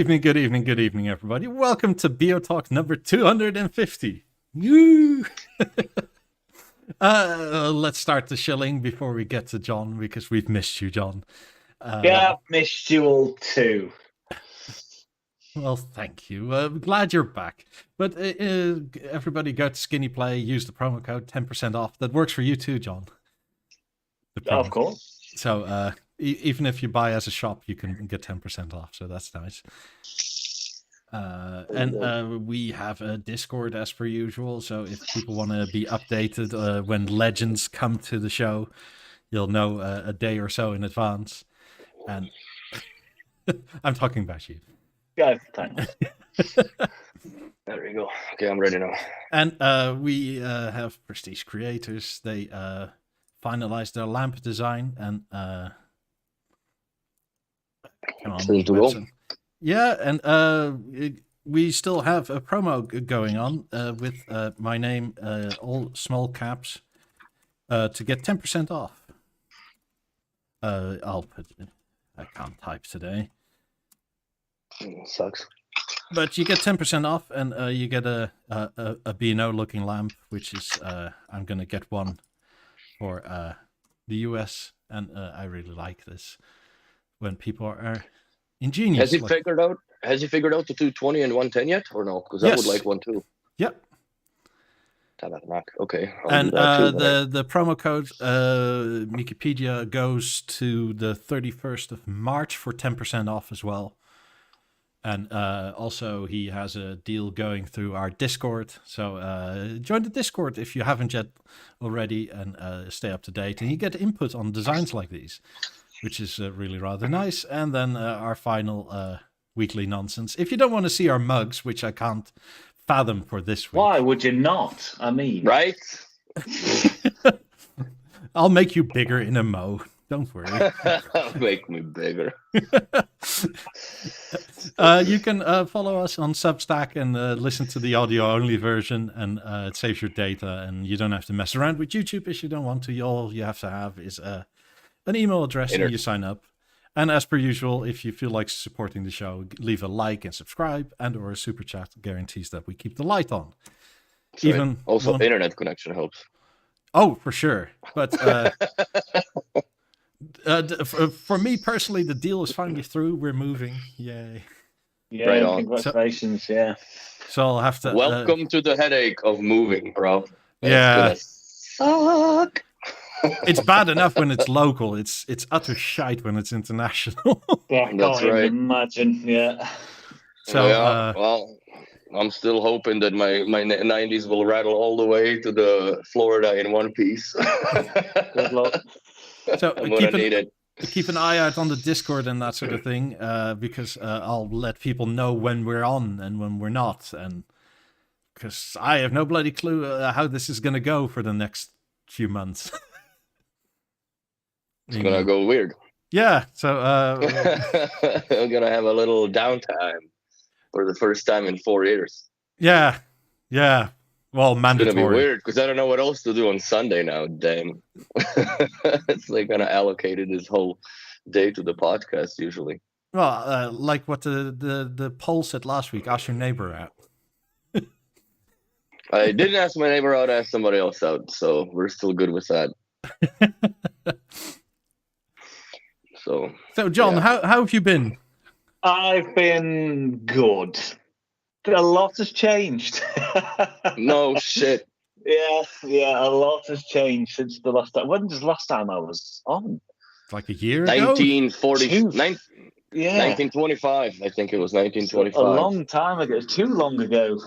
good evening, everybody. Welcome to BeoTalk number 250. Woo! Let's start the shilling before we get to John, because we've missed you, John. I've missed you all too. Well, thank you. Glad you're back. But everybody go to Skinny Play, use the promo code 10% off. That works for you too, John. Of course. So even if you buy as a shop, you can get 10% off. So that's nice. And we have a Discord as per usual. So if people want to be updated when legends come to the show, you'll know a day or so in advance. And I'm talking about you. Yeah, thanks. There we go. Okay, I'm ready now. And we have Prestige Creators. They finalized their lamp design and yeah, and we still have a promo going on with my name, all small caps, to get 10% off. I'll put it. I can't type today. Sucks. But you get 10% off, and you get a B&O looking lamp, which is I'm gonna get one for the US, and I really like this when people are ingenious. Has he figured out the 220 and 110 yet, or no? Because I would like one too. Yep. Okay. And the promo code Wikipedia goes to the 31st of March for 10% off as well. And also he has a deal going through our Discord. So join the Discord if you haven't yet already, and stay up to date. And you get input on designs like these, which is really rather nice. And then our final weekly nonsense. If you don't want to see our mugs, which I can't fathom for this week. Why would you not? I mean, right? I'll make you bigger in a mo. Don't worry. Make me bigger. You can follow us on Substack and listen to the audio-only version, and it saves your data, and you don't have to mess around with YouTube if you don't want to. All you have to have is an email address, and you sign up. And as per usual, if you feel like supporting the show, leave a like and subscribe, and or a super chat guarantees that we keep the light on. Even also internet connection helps. Oh, for sure. But for me personally, the deal is finally through. We're moving. Yay. Yeah, right on. Congratulations. So I'll have to... Welcome to the headache of moving, bro. Yeah. Suck. It's bad enough when it's local. It's utter shite when it's international. Yeah, I can't even imagine. Yeah. So, well, I'm still hoping that my 90s will rattle all the way to the Florida in one piece. Good luck. So keep an eye out on the Discord and that sort of thing, because I'll let people know when we're on and when we're not, and because I have no bloody clue how this is going to go for the next few months. It's gonna go weird. Yeah, so I'm gonna have a little downtime for the first time in 4 years. Yeah. Well, mandatory. It's gonna be weird because I don't know what else to do on Sunday now. Damn, it's like gonna allocate this whole day to the podcast usually. Well, like what the poll said last week. Ask your neighbor out. I didn't ask my neighbor out. I asked somebody else out, so we're still good with that. So John, how have you been? I've been good. A lot has changed. No shit. Yeah, a lot has changed since the last time. When was the last time I was on? Like a year ago? 1925. I think it was 1925. A long time ago. Too long ago.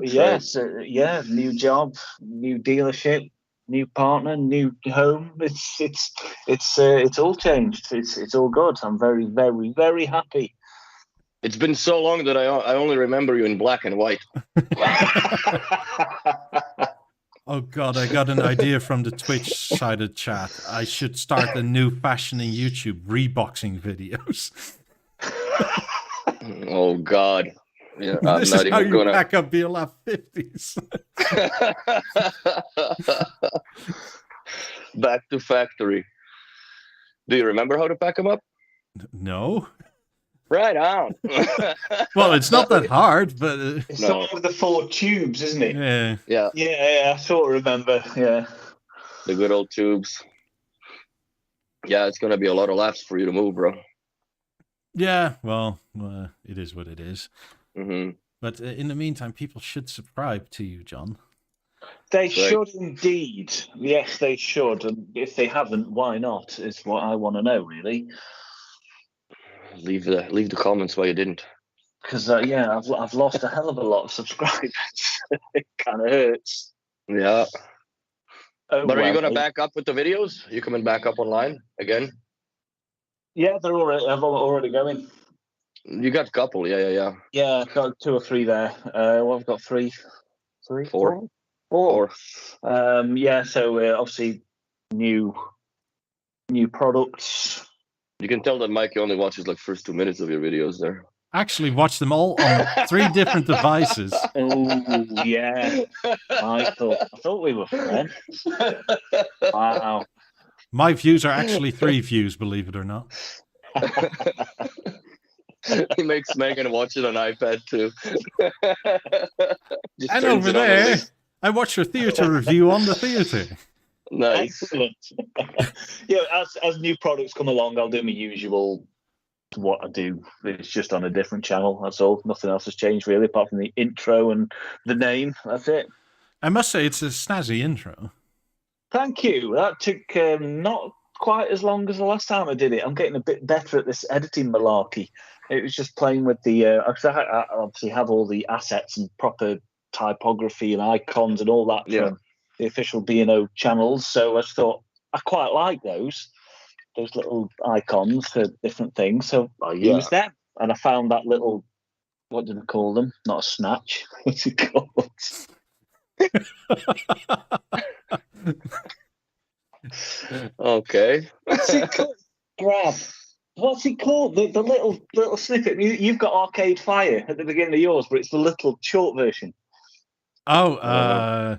Yes, right. New job, new dealership, new partner, new home. It's all changed. It's all good. I'm very, very, very happy. It's been so long that I only remember you in black and white. Oh God, I got an idea from the Twitch-sided chat. I should start a new fashion in YouTube, reboxing videos. Oh God. Yeah, I'm this not is how even you gonna pack up BLF 50s. Back to factory. Do you remember how to pack them up? No. Right on. Well, it's not that hard, but It's No. the one with the 4 tubes, isn't it? yeah. Yeah, Yeah, I sort of remember. Yeah. the good old tubes. Yeah, it's gonna be a lot of laps for you to move, bro. Yeah, well, it is what it is. Hmm. But in the meantime, people should subscribe to you, John. They Right. should indeed. Yes, they should. And if they haven't, why not? Is what I want to know, really. Leave the comments why you didn't. Because yeah, I've lost a hell of a lot of subscribers. It kind of hurts. Yeah. Oh, But are you well, gonna back up with the videos? You coming back up online again? Yeah, they're already. I'm already going. You got a couple, yeah. Yeah, I've got 2 or 3 there. Well, I've got 3, Four. 4. Yeah, so obviously new products. You can tell that Mikey only watches like first 2 minutes of your videos there. Actually, watch them all on 3 different devices. Oh yeah, Michael. I thought we were friends. Wow. My views are actually 3 views, believe it or not. He makes Megan watch it on iPad too. Just And turns over it on there, least. I watched your theater review on the theater. Nice. Excellent. Yeah, as new products come along, I'll do my usual what I do. It's just on a different channel. That's all. Nothing else has changed really, apart from the intro and the name. That's it. I must say, it's a snazzy intro. Thank you. That took not quite as long as the last time I did it. I'm getting a bit better at this editing malarkey. It was just playing with the. I obviously have all the assets and proper typography and icons and all that from the official B&O channels. So I just thought I quite like those little icons for different things. So I used them, and I found that little. What do they call them? Not a snatch. What's it called? Okay. What's it called? Grab. What's it called? The little snippet. You've got Arcade Fire at the beginning of yours, but it's the little short version. Oh,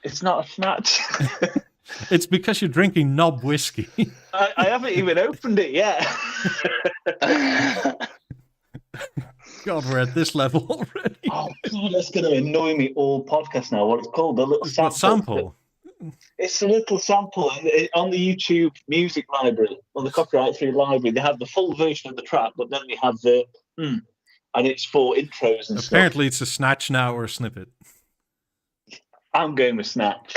It's not a snatch. it's because you're drinking knob whiskey. I haven't even opened it yet. God, we're at this level already. Oh God, that's going to annoy me all podcast now. What it's called? The little sample. What sample? It's a little sample on the YouTube music library, on the copyright-free library. They have the full version of the track, but then they have the and it's for intros and Apparently, it's a snatch now or a snippet. I'm going with snatch.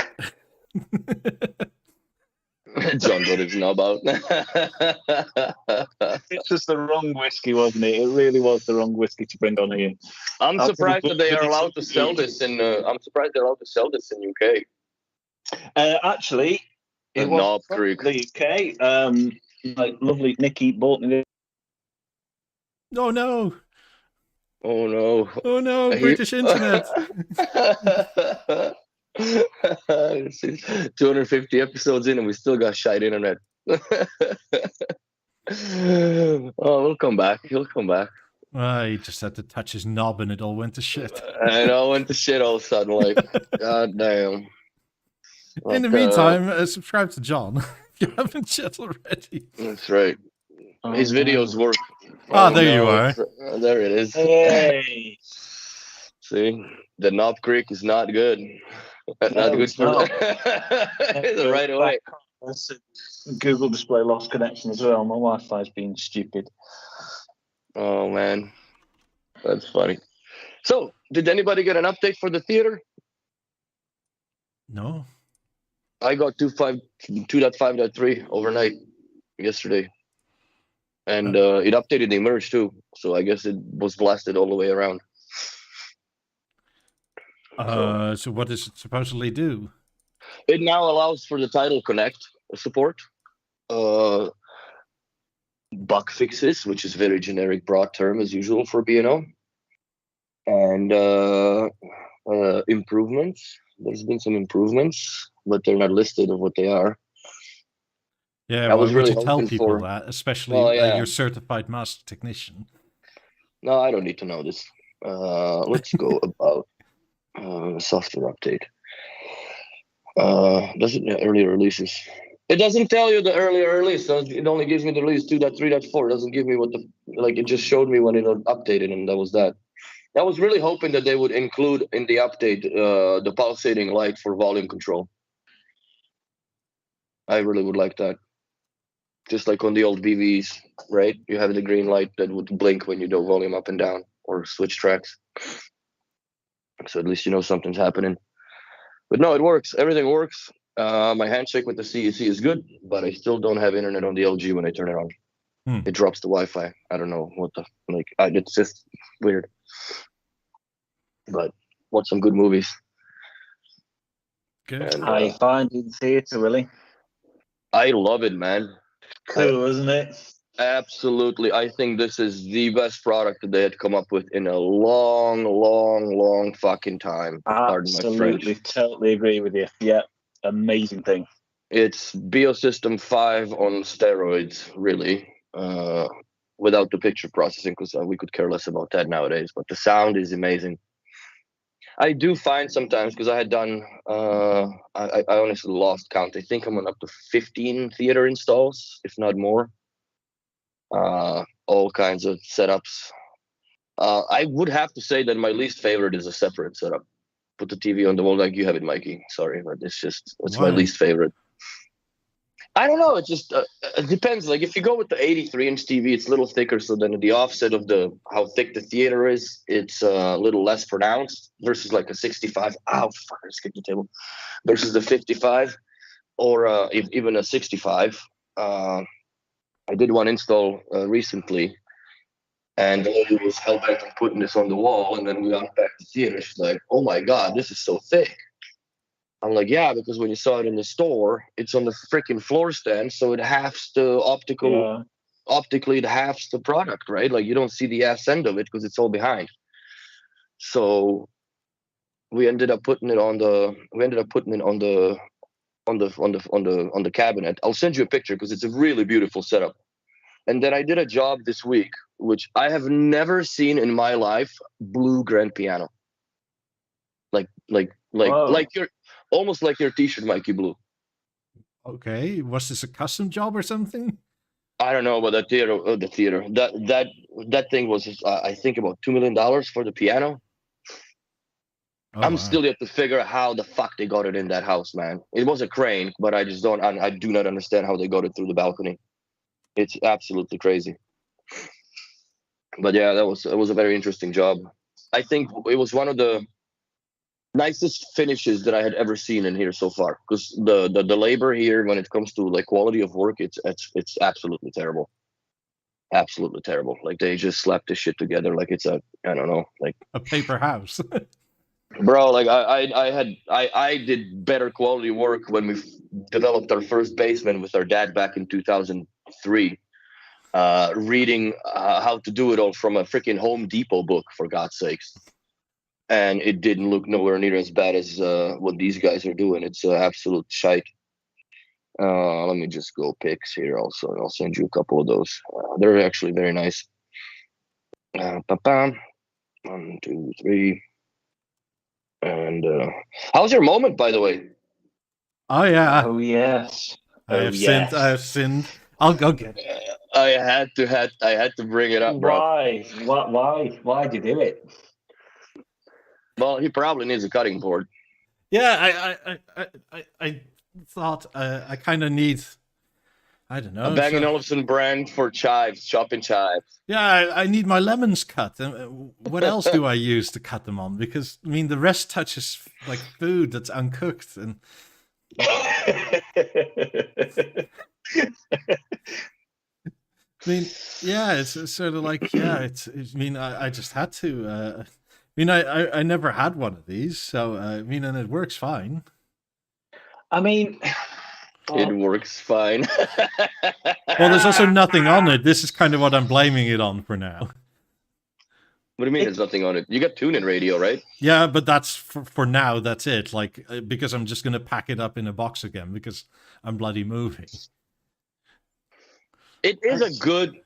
John got his knob out. It's just the wrong whiskey, wasn't it? It really was the wrong whiskey to bring on here. I'm surprised that they are allowed to sell this in. I'm surprised they're allowed to sell this in UK. Actually, it was Knob from Creek. the UK. Like lovely Nikki bought me. Oh no! Oh no! Oh no! British internet. 250 episodes in, and we still got shite internet. Oh, we'll come back. He'll come back. He just had to touch his knob, and it all went to shit. I know, went to shit all of a sudden. Like, god damn. In the meantime, subscribe to John if you haven't yet already. That's right. His videos work. There you are. There it is. Hey. See, the Knob Creek is not good. Not good for right away. Google Display lost connection as well. My Wi-Fi's being stupid. Oh man, that's funny. So, did anybody get an update for the theater? No. I got 2.5.3 overnight yesterday, and it updated the Emerge too. So I guess it was blasted all the way around. So what does it supposedly do? It now allows for the Tidal Connect support, bug fixes, which is very generic, broad term as usual for B&O, and improvements. There's been some improvements, but they're not listed of what they are. Yeah, I was really would you tell hoping people for- that, especially your certified master technician? No, I don't need to know this. Let's go about software update. Doesn't earlier releases. It doesn't tell you the earlier release, so it only gives me the release 2.3.4. It doesn't give me what it just showed me when it updated, and that was that. I was really hoping that they would include in the update the pulsating light for volume control. I really would like that. Just like on the old BVs, right? You have the green light that would blink when you do volume up and down or switch tracks. So at least you know something's happening. But no, it works. Everything works. My handshake with the CEC is good, but I still don't have internet on the LG when I turn it on. It drops the Wi-Fi. I don't know what it's just weird. But watch some good movies. Good. How you find in theatre, really? I love it, man. Cool, isn't it? Absolutely. I think this is the best product that they had come up with in a long fucking time. Absolutely, totally agree with you. Yeah, amazing thing. It's Biosystem 5 on steroids, really, without the picture processing, because we could care less about that nowadays. But the sound is amazing. I do find sometimes, because I had done, I honestly lost count. I think I'm on up to 15 theater installs, if not more. All kinds of setups. I would have to say that my least favorite is a separate setup. Put the TV on the wall like you have it, Mikey. Sorry, but it's my least favorite. I don't know. It just it depends. Like if you go with the 83-inch TV, it's a little thicker, so then the offset of how thick the theater is, it's a little less pronounced versus like a 65. Ow, fuck! I just kicked the table. Versus the 55, or even a 65. I did one install recently, and the lady was hell bent on putting this on the wall, and then we unpacked the theater. She's like, "Oh my god, this is so thick." I'm like, yeah, because when you saw it in the store, it's on the freaking floor stand, so it halves the optically it halves the product, right? Like you don't see the ass end of it because it's all behind. So we ended up putting it on the cabinet. I'll send you a picture because it's a really beautiful setup. And then I did a job this week, which I have never seen in my life, blue grand piano. Like you're almost like your t-shirt, Mikey Blue. Okay, was this a custom job or something? I don't know, but that thing was I think about $2 million for the piano. I'm still yet to figure out how the fuck they got it in that house, man. It was a crane, but I do not understand how they got it through the balcony. It's absolutely crazy. But yeah, it was a very interesting job. I think it was one of the nicest finishes that I had ever seen in here so far, because the labor here when it comes to like quality of work, it's absolutely terrible. Absolutely terrible. Like they just slapped this shit together like it's I don't know, like a paper house. Bro, like I did better quality work when we developed our first basement with our dad back in 2003, reading how to do it all from a freaking Home Depot book, for God's sakes. And it didn't look nowhere near as bad as what these guys are doing. It's absolute shite. Let me just go pics here also. I'll send you a couple of those. They're actually very nice. 1, 2, 3. And how's your moment, by the way? Oh yeah. Oh yes. I have sinned. I'll go get it. I had to bring it up, bro. Why did you do it? Well, he probably needs a cutting board. Yeah, I thought I kind of need, I don't know, a Bang & Olufsen brand for chives, chopping chives. Yeah, I need my lemons cut. What else do I use to cut them on? Because I mean, the rest touches like food that's uncooked, and I mean, yeah, it's sort of like, yeah, I mean, I just had to. I mean, I never had one of these, so I mean, and it works fine. I mean, it works fine. Well, there's also nothing on it. This is kind of what I'm blaming it on for now. What do you mean there's nothing on it? You got tune-in radio, right? Yeah, but that's for now. That's it. Like, because I'm just going to pack it up in a box again because I'm bloody moving. It is a good...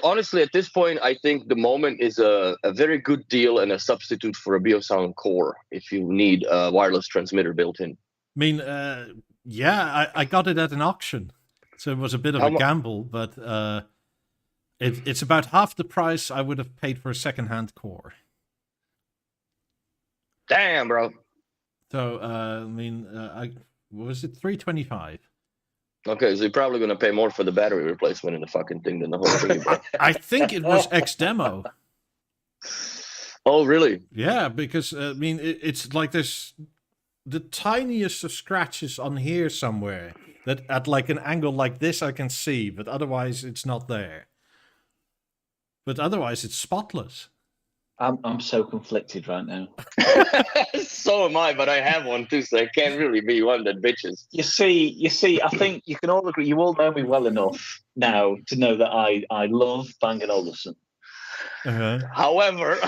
honestly, at this point, I think the Moment is a very good deal and a substitute for a Beosound Core if you need a wireless transmitter built in. I mean, Yeah, I got it at an auction, so it was a bit of How a mu- gamble, but it's about half the price I would have paid for a second-hand core. Damn, bro. So I mean, what was it, 325? Okay, so you're probably gonna pay more for the battery replacement in the fucking thing than the whole thing, bro. I think it was X demo. Oh, really? Yeah, because I mean, it's like there's the tiniest of scratches on here somewhere that at like an angle like this I can see, but otherwise it's not there. But otherwise it's spotless. I'm so conflicted right now. So am I, but I have one too, so I can't really be one that bitches. You see, I think you can all agree. You all know me well enough now to know that I love Bang & Olufsen. However,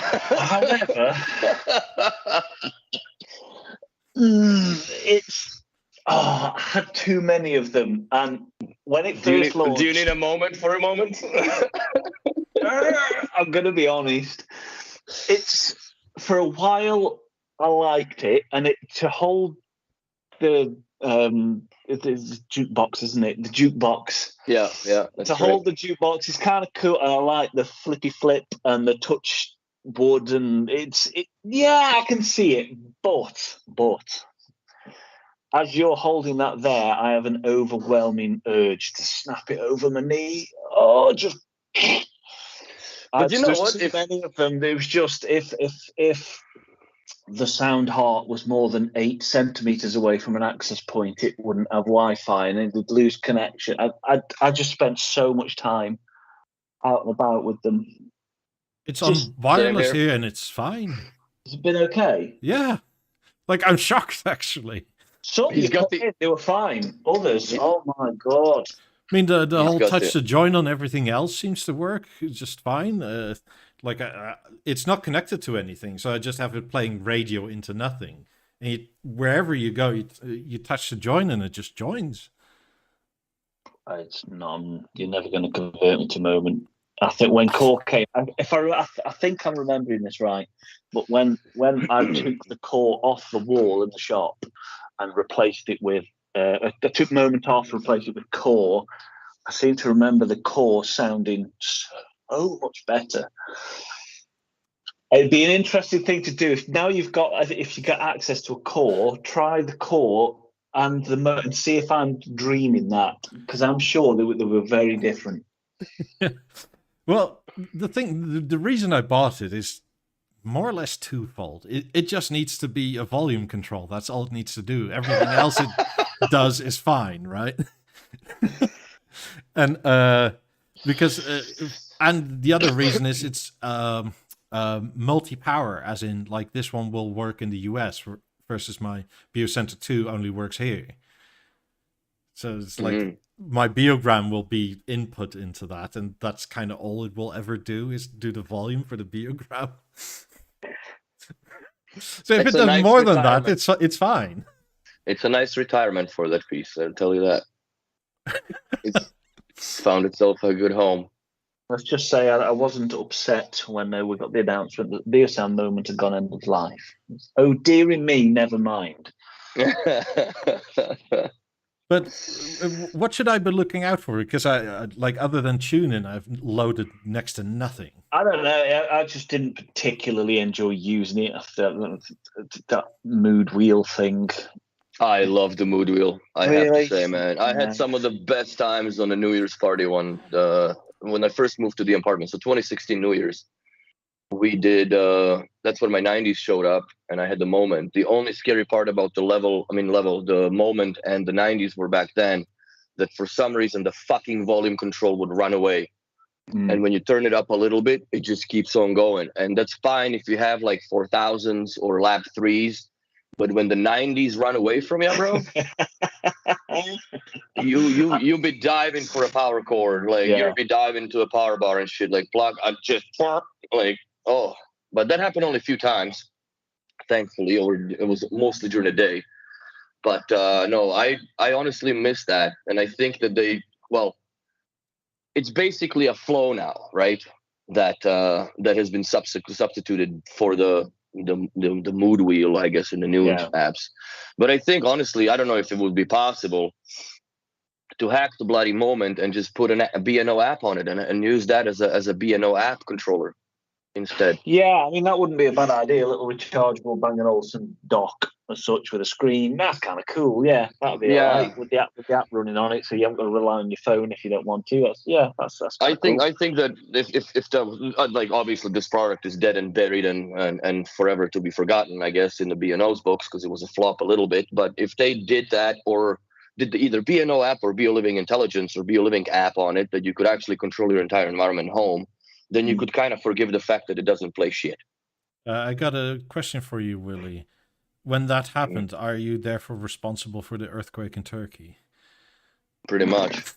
it's I had too many of them, and when it first launched, do you need a moment for a moment? I'm going to be honest. It's for a while I liked it, and it to hold the it is jukebox, isn't it? The jukebox. Yeah. That's Hold the jukebox is kind of cool, and I like the flippy flip and the touch wood, and yeah, I can see it, but as you're holding that there, I have an overwhelming urge to snap it over my knee. Oh, just. But you know what? If many of them, it was just if the sound heart was more than 8 centimeters away from an access point, it wouldn't have Wi-Fi and it would lose connection. I just spent so much time out and about with them. It's on wireless here and it's fine. Has it been okay? Yeah. Like, I'm shocked, actually. Some they were fine. Others, oh my God. I mean, the whole touch to join on everything else seems to work just fine. It's not connected to anything, so I just have it playing radio into nothing. And wherever you go, you touch the join and it just joins. It's you're never going to convert me to Moment. I think when Core came, I think I'm remembering this right, but when I took the Core off the wall in the shop and replaced it with, I took Moment off, replaced it with Core. I seem to remember the Core sounding so much better. It'd be an interesting thing to do if you get access to a Core, try the Core and the Moment and see if I'm dreaming that, because I'm sure they were very different. Well, the reason I bought it is more or less twofold. It just needs to be a volume control. That's all it needs to do. Everything else it does is fine, right? And because and the other reason is it's multi-power, as in like this one will work in the US versus my Beocenter 2 only works here. So it's like my Beogram will be input into that, and that's kind of all it will ever do is do the volume for the Beogram. So if it does more than that, it's fine. It's a nice retirement for that piece, I'll tell you that. It's found itself a good home. Let's just say I wasn't upset when we got the announcement that Beosound Moment had gone end of life. Oh, dearie me, never mind. But what should I be looking out for? Because I like, other than TuneIn, I've loaded next to nothing. I don't know. I just didn't particularly enjoy using it after that mood wheel thing. I love the mood wheel. I have to say, man, I had some of the best times on the New Year's party when I first moved to the apartment. So 2016 New Year's, we did. That's when my 90s showed up, and I had the Moment. The only scary part about the the Moment and the 90s were back then that for some reason the fucking volume control would run away. And when you turn it up a little bit, it just keeps on going. And that's fine if you have like 4000s or lap 3s. But when the 90s run away from you, bro, you be diving for a power cord. Like, you'll be diving to a power bar and shit. Like, plug, I just, like, oh. But that happened only a few times, thankfully, or it was mostly during the day. But no, I honestly miss that. And I think that it's basically a flow now, right? That has been substituted for the the mood wheel, I guess, in the new apps. But I think honestly, I don't know if it would be possible to hack the bloody Moment and just put a BNO app on it and use that as a BNO app controller instead. Yeah, I mean, that wouldn't be a bad idea. A little rechargeable Bang & Olufsen dock as such with a screen. That's kind of cool. Yeah, that'd be all right with the app running on it, so you haven't got to rely on your phone if you don't want to. That's I think cool. that if the like obviously this product is dead and buried and forever to be forgotten, I guess, in the B&O's books because it was a flop a little bit. But if they did that or did either B&O app or BioLiving Intelligence or BioLiving app on it that you could actually control your entire environment home, then you could kind of forgive the fact that it doesn't play shit. I got a question for you, Willie. When that happened, are you therefore responsible for the earthquake in Turkey? Pretty much.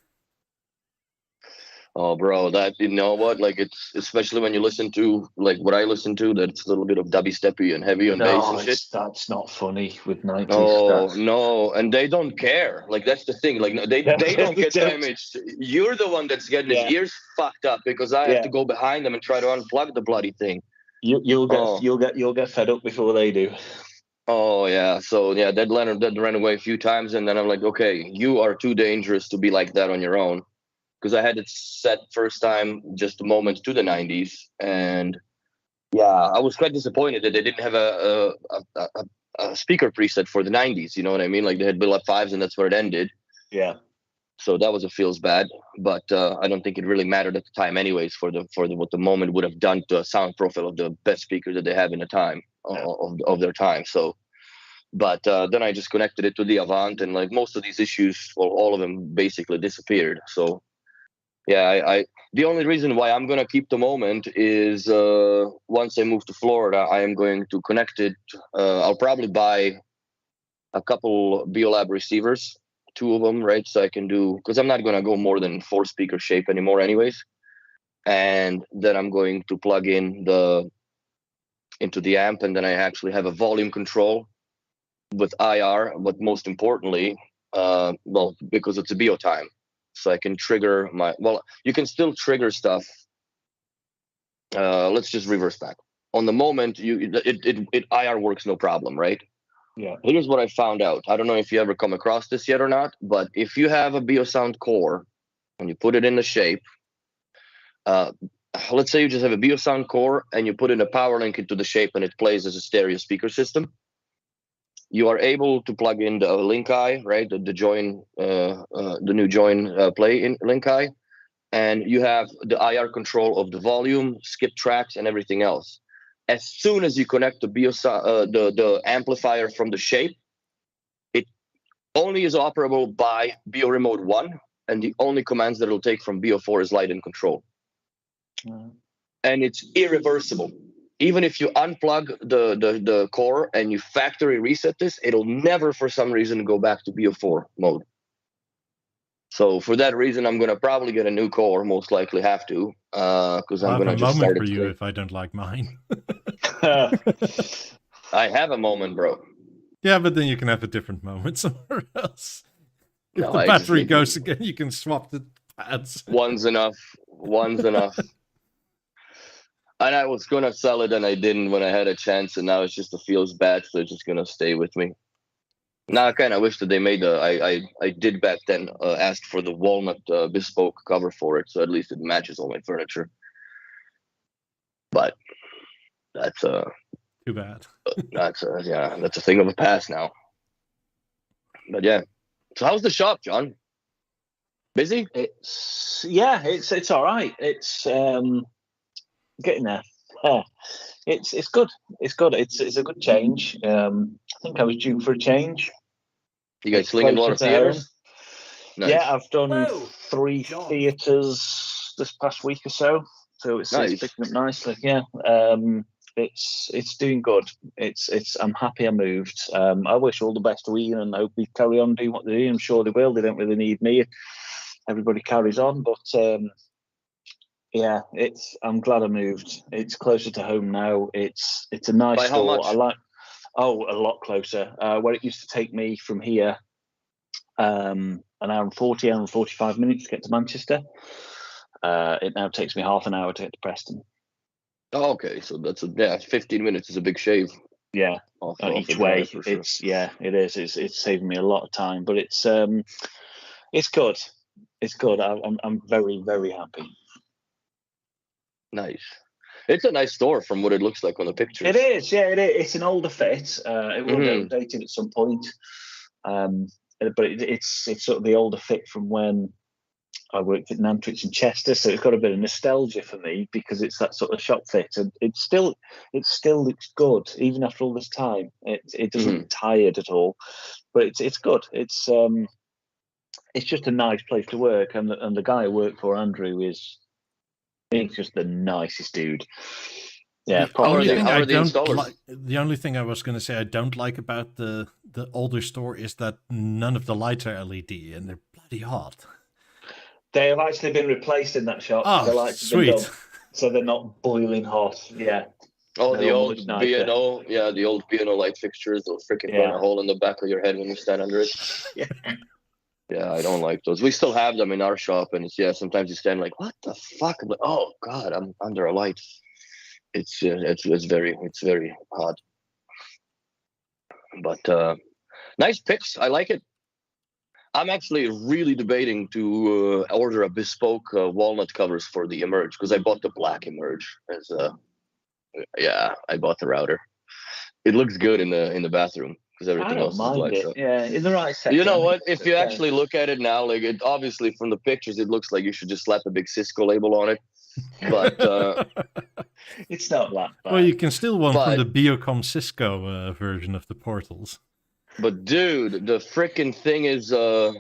Oh, bro, that, you know what? Like, it's especially when you listen to like what I listen to, that's a little bit of dubby steppy and heavy on bass and shit. That's not funny with 90s. Oh, no, and they don't care. Like, that's the thing. Like, they don't get damaged. You're the one that's getting his ears fucked up because I have to go behind them and try to unplug the bloody thing. You'll get fed up before they do. Oh yeah, so yeah, that ran away a few times, and then I'm like, okay, you are too dangerous to be like that on your own, because I had it set first time just a moment to the 90s, and yeah, I was quite disappointed that they didn't have a speaker preset for the 90s. You know what I mean? Like they had Bill Up 5s, and that's where it ended. Yeah. So that was feels bad, but I don't think it really mattered at the time, anyways, for what the Moment would have done to a sound profile of the best speaker that they have in the time of their time. So, but then I just connected it to the Avant, and like most of these issues, well, all of them basically disappeared. So, yeah, I the only reason why I'm gonna keep the Moment is once I move to Florida, I am going to connect it. I'll probably buy a couple BioLab receivers. 2 of them, right? So I can do, because I'm not going to go more than 4 speaker shape anymore anyways. And then I'm going to plug in into the amp, and then I actually have a volume control with IR, but most importantly, well, because it's a BeoTime, so I can trigger you can still trigger stuff. Let's just reverse back. On the Moment, it IR works no problem, right? Yeah. Here's what I found out. I don't know if you ever come across this yet or not, but if you have a Beosound core and you put it in the shape, let's say you just have a Beosound core and you put in a power link into the shape and it plays as a stereo speaker system, you are able to plug in the link eye, right? The join, the new join play in link eye, and you have the IR control of the volume, skip tracks, and everything else. As soon as you connect the the amplifier from the shape, it only is operable by BeoRemote 1, and the only commands that it'll take from BeO4 is light and control. And it's irreversible. Even if you unplug the core and you factory reset this, it'll never, for some reason, go back to BeO4 mode. So for that reason, I'm going to probably get a new core, most likely have to, because I'm going to just start it. I have a moment for you if I don't like mine. I have a Moment, bro. Yeah, but then you can have a different moment somewhere else. If the battery goes again, you can swap the pads. One's enough. And I was going to sell it, and I didn't when I had a chance, and now it's just, it feels bad, so it's just going to stay with me. Now I kind of wish that they made I did back then asked for the walnut bespoke cover for it, so at least it matches all my furniture. But that's too bad. That's a thing of the past now. But yeah, so how's the shop, John? Busy? It's all right. It's getting there. It's good. It's good. It's a good change. I think I was due for a change. You guys slinging a lot of theaters? Nice. Yeah, I've done 3 theaters this past week or so. So it's picking up nicely. Yeah. It's doing good. I'm happy I moved. I wish all the best to Ian and I hope we carry on doing what they do. I'm sure they will. They don't really need me. Everybody carries on, but yeah, I'm glad I moved. It's closer to home now. It's a nice By store. How much? A lot closer. Where it used to take me from here an hour and 45 minutes to get to Manchester. It now takes me half an hour to get to Preston. Oh, okay, so that's 15 minutes is a big shave. Yeah, off each the way. drive for sure. It is. It's saving me a lot of time, but it's good. It's good. I'm very, very happy. Nice. It's a nice store from what it looks like on the pictures. It is, yeah. It is. It's an older fit. It will get updated at some point, but it's sort of the older fit from when I worked at Nantwich and Chester, so it's got a bit of nostalgia for me because it's that sort of shop fit, and it still looks good even after all this time. It doesn't look tired at all, but it's good. It's just a nice place to work, and the guy I work for, Andrew, he's just the nicest dude. Yeah, the only thing I was going to say I don't like about the older store is that none of the lights are LED, and they're bloody hot. They have actually been replaced in that shop. Oh, the lights sweet! Have been done, so they're not boiling hot. Yeah. Oh, the old B&O, the old B&O light fixtures, they'll freaking burn a hole in the back of your head when you stand under it. Yeah, I don't like those. We still have them in our shop, and it's sometimes you stand like, what the fuck? I'm like, oh god, I'm under a light. It's very hot. But nice picks. I like it. I'm actually really debating to order a bespoke walnut covers for the Emerge because I bought the black Emerge as I bought the router. It looks good in the bathroom because everything else is black. So. Yeah, in the right setting. You know what? If you actually look at it now, like it obviously from the pictures, it looks like you should just slap a big Cisco label on it. But it's not that bad. Well, you can steal one from the Beocom Cisco version of the portals. But dude, the freaking thing is, I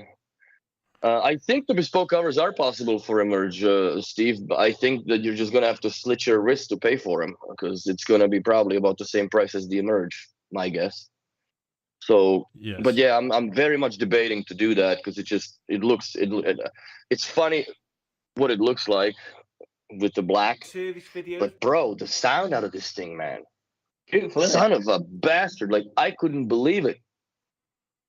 think the bespoke covers are possible for Emerge, Steve. But I think that you're just gonna have to slit your wrist to pay for them because it's gonna be probably about the same price as the Emerge, my guess. So, yes. But yeah, I'm very much debating to do that because it's funny what it looks like with the black. But bro, the sound out of this thing, man, beautiful, son of a bastard! Like I couldn't believe it.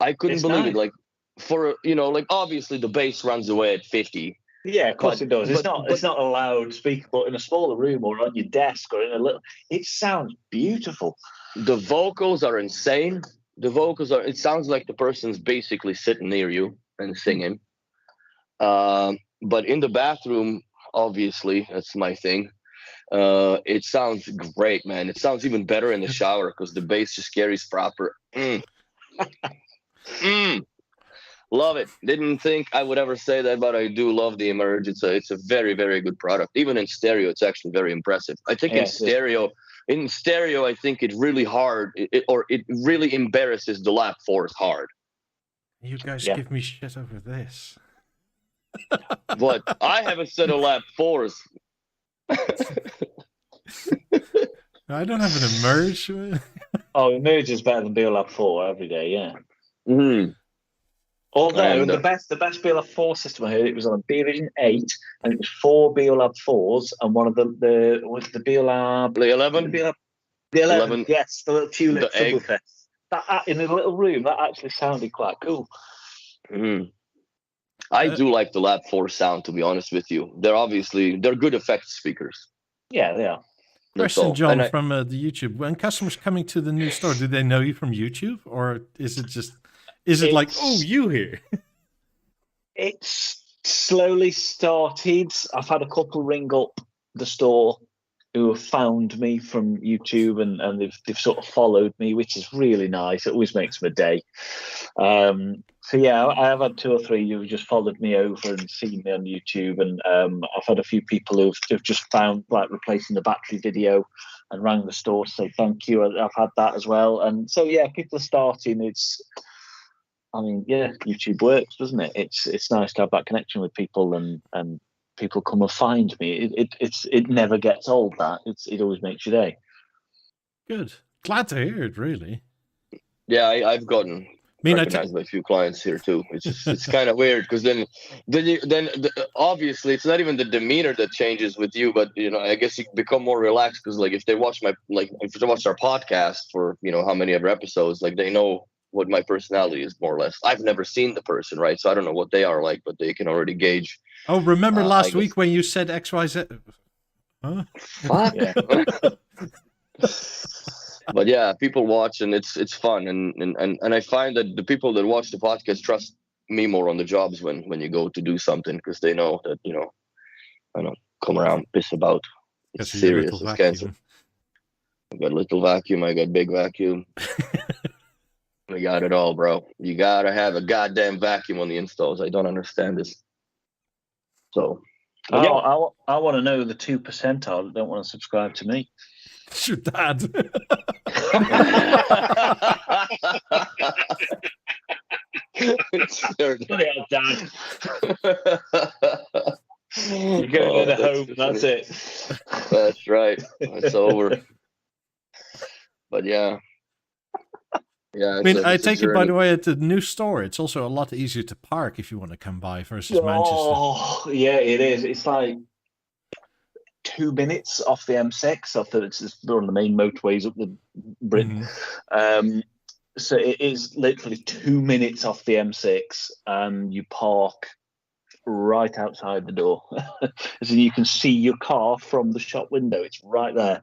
I couldn't believe it. Like for like obviously the bass runs away at 50. Yeah, of course it does. It's not a loud speaker, but in a smaller room or on your desk or in a little, it sounds beautiful. The vocals are insane. It sounds like the person's basically sitting near you and singing. But in the bathroom, obviously, that's my thing. It sounds great, man. It sounds even better in the shower because the bass just carries proper. Love it. Didn't think I would ever say that, but I do love the Emerge. It's a very, very good product. Even in stereo, it's actually very impressive. I think in stereo, I think it really hard, it really embarrasses the lap 4s hard. You guys give me shit over this. What? I have a set of lap 4s. I don't have an Emerge. Emerge is better than BeoLab 4 every day, yeah. Although the best BeoLab 4 system I heard, it was on a BeoVision 8, and it was 4 BeoLab 4s, and one of the BeoLab... The 11? The 11, yes, the little tulip subwoofer. That in a little room, that actually sounded quite cool. I do like the Lab 4 sound, to be honest with you. They're good effects speakers. Yeah, they are. Question, John, from the YouTube. When customers coming to the new store, do they know you from YouTube? Or is it like, oh, you here? It's slowly started. I've had a couple ring up the store who have found me from YouTube and they've sort of followed me, which is really nice. It always makes my day. So yeah, I have had 2 or 3 who've just followed me over and seen me on YouTube, and I've had a few people who've just found like replacing the battery video and rang the store to say thank you. I've had that as well, and so yeah, people are starting. YouTube works, doesn't it? It's nice to have that connection with people and people come and find me. It never gets old. It always makes your day. Good, glad to hear it. Really. Yeah, I've gotten recognized by a few clients here too. It's kind of weird because then obviously it's not even the demeanor that changes with you, but I guess you become more relaxed because like if they watch our podcast for how many ever episodes, like they know what my personality is more or less. I've never seen the person, right? So I don't know what they are like, but they can already gauge. Oh, remember last week when you said XYZ? Huh? Fuck. Yeah. But yeah, people watch and it's fun, and I find that the people that watch the podcast trust me more on the jobs when you go to do something, because they know that I don't come around piss about. It's Because of your little serious. It's cancer. vacuum. I got little vacuum. I got big vacuum. We got it all, bro. You gotta have a goddamn vacuum on the installs. I don't understand this. So, but yeah. I want to know the 2% that don't want to subscribe to me. It's your dad. Put it out, Dad. You're going to home. That's it. That's right. It's over. But yeah. Yeah, I mean, I take it, by the way, at the new store, it's also a lot easier to park if you want to come by versus Manchester. Oh, yeah, it is. It's like 2 minutes off the M6. It's one of the main motorways up the Britain. Mm-hmm. So it is literally 2 minutes off the M6, and you park right outside the door. So you can see your car from the shop window. It's right there.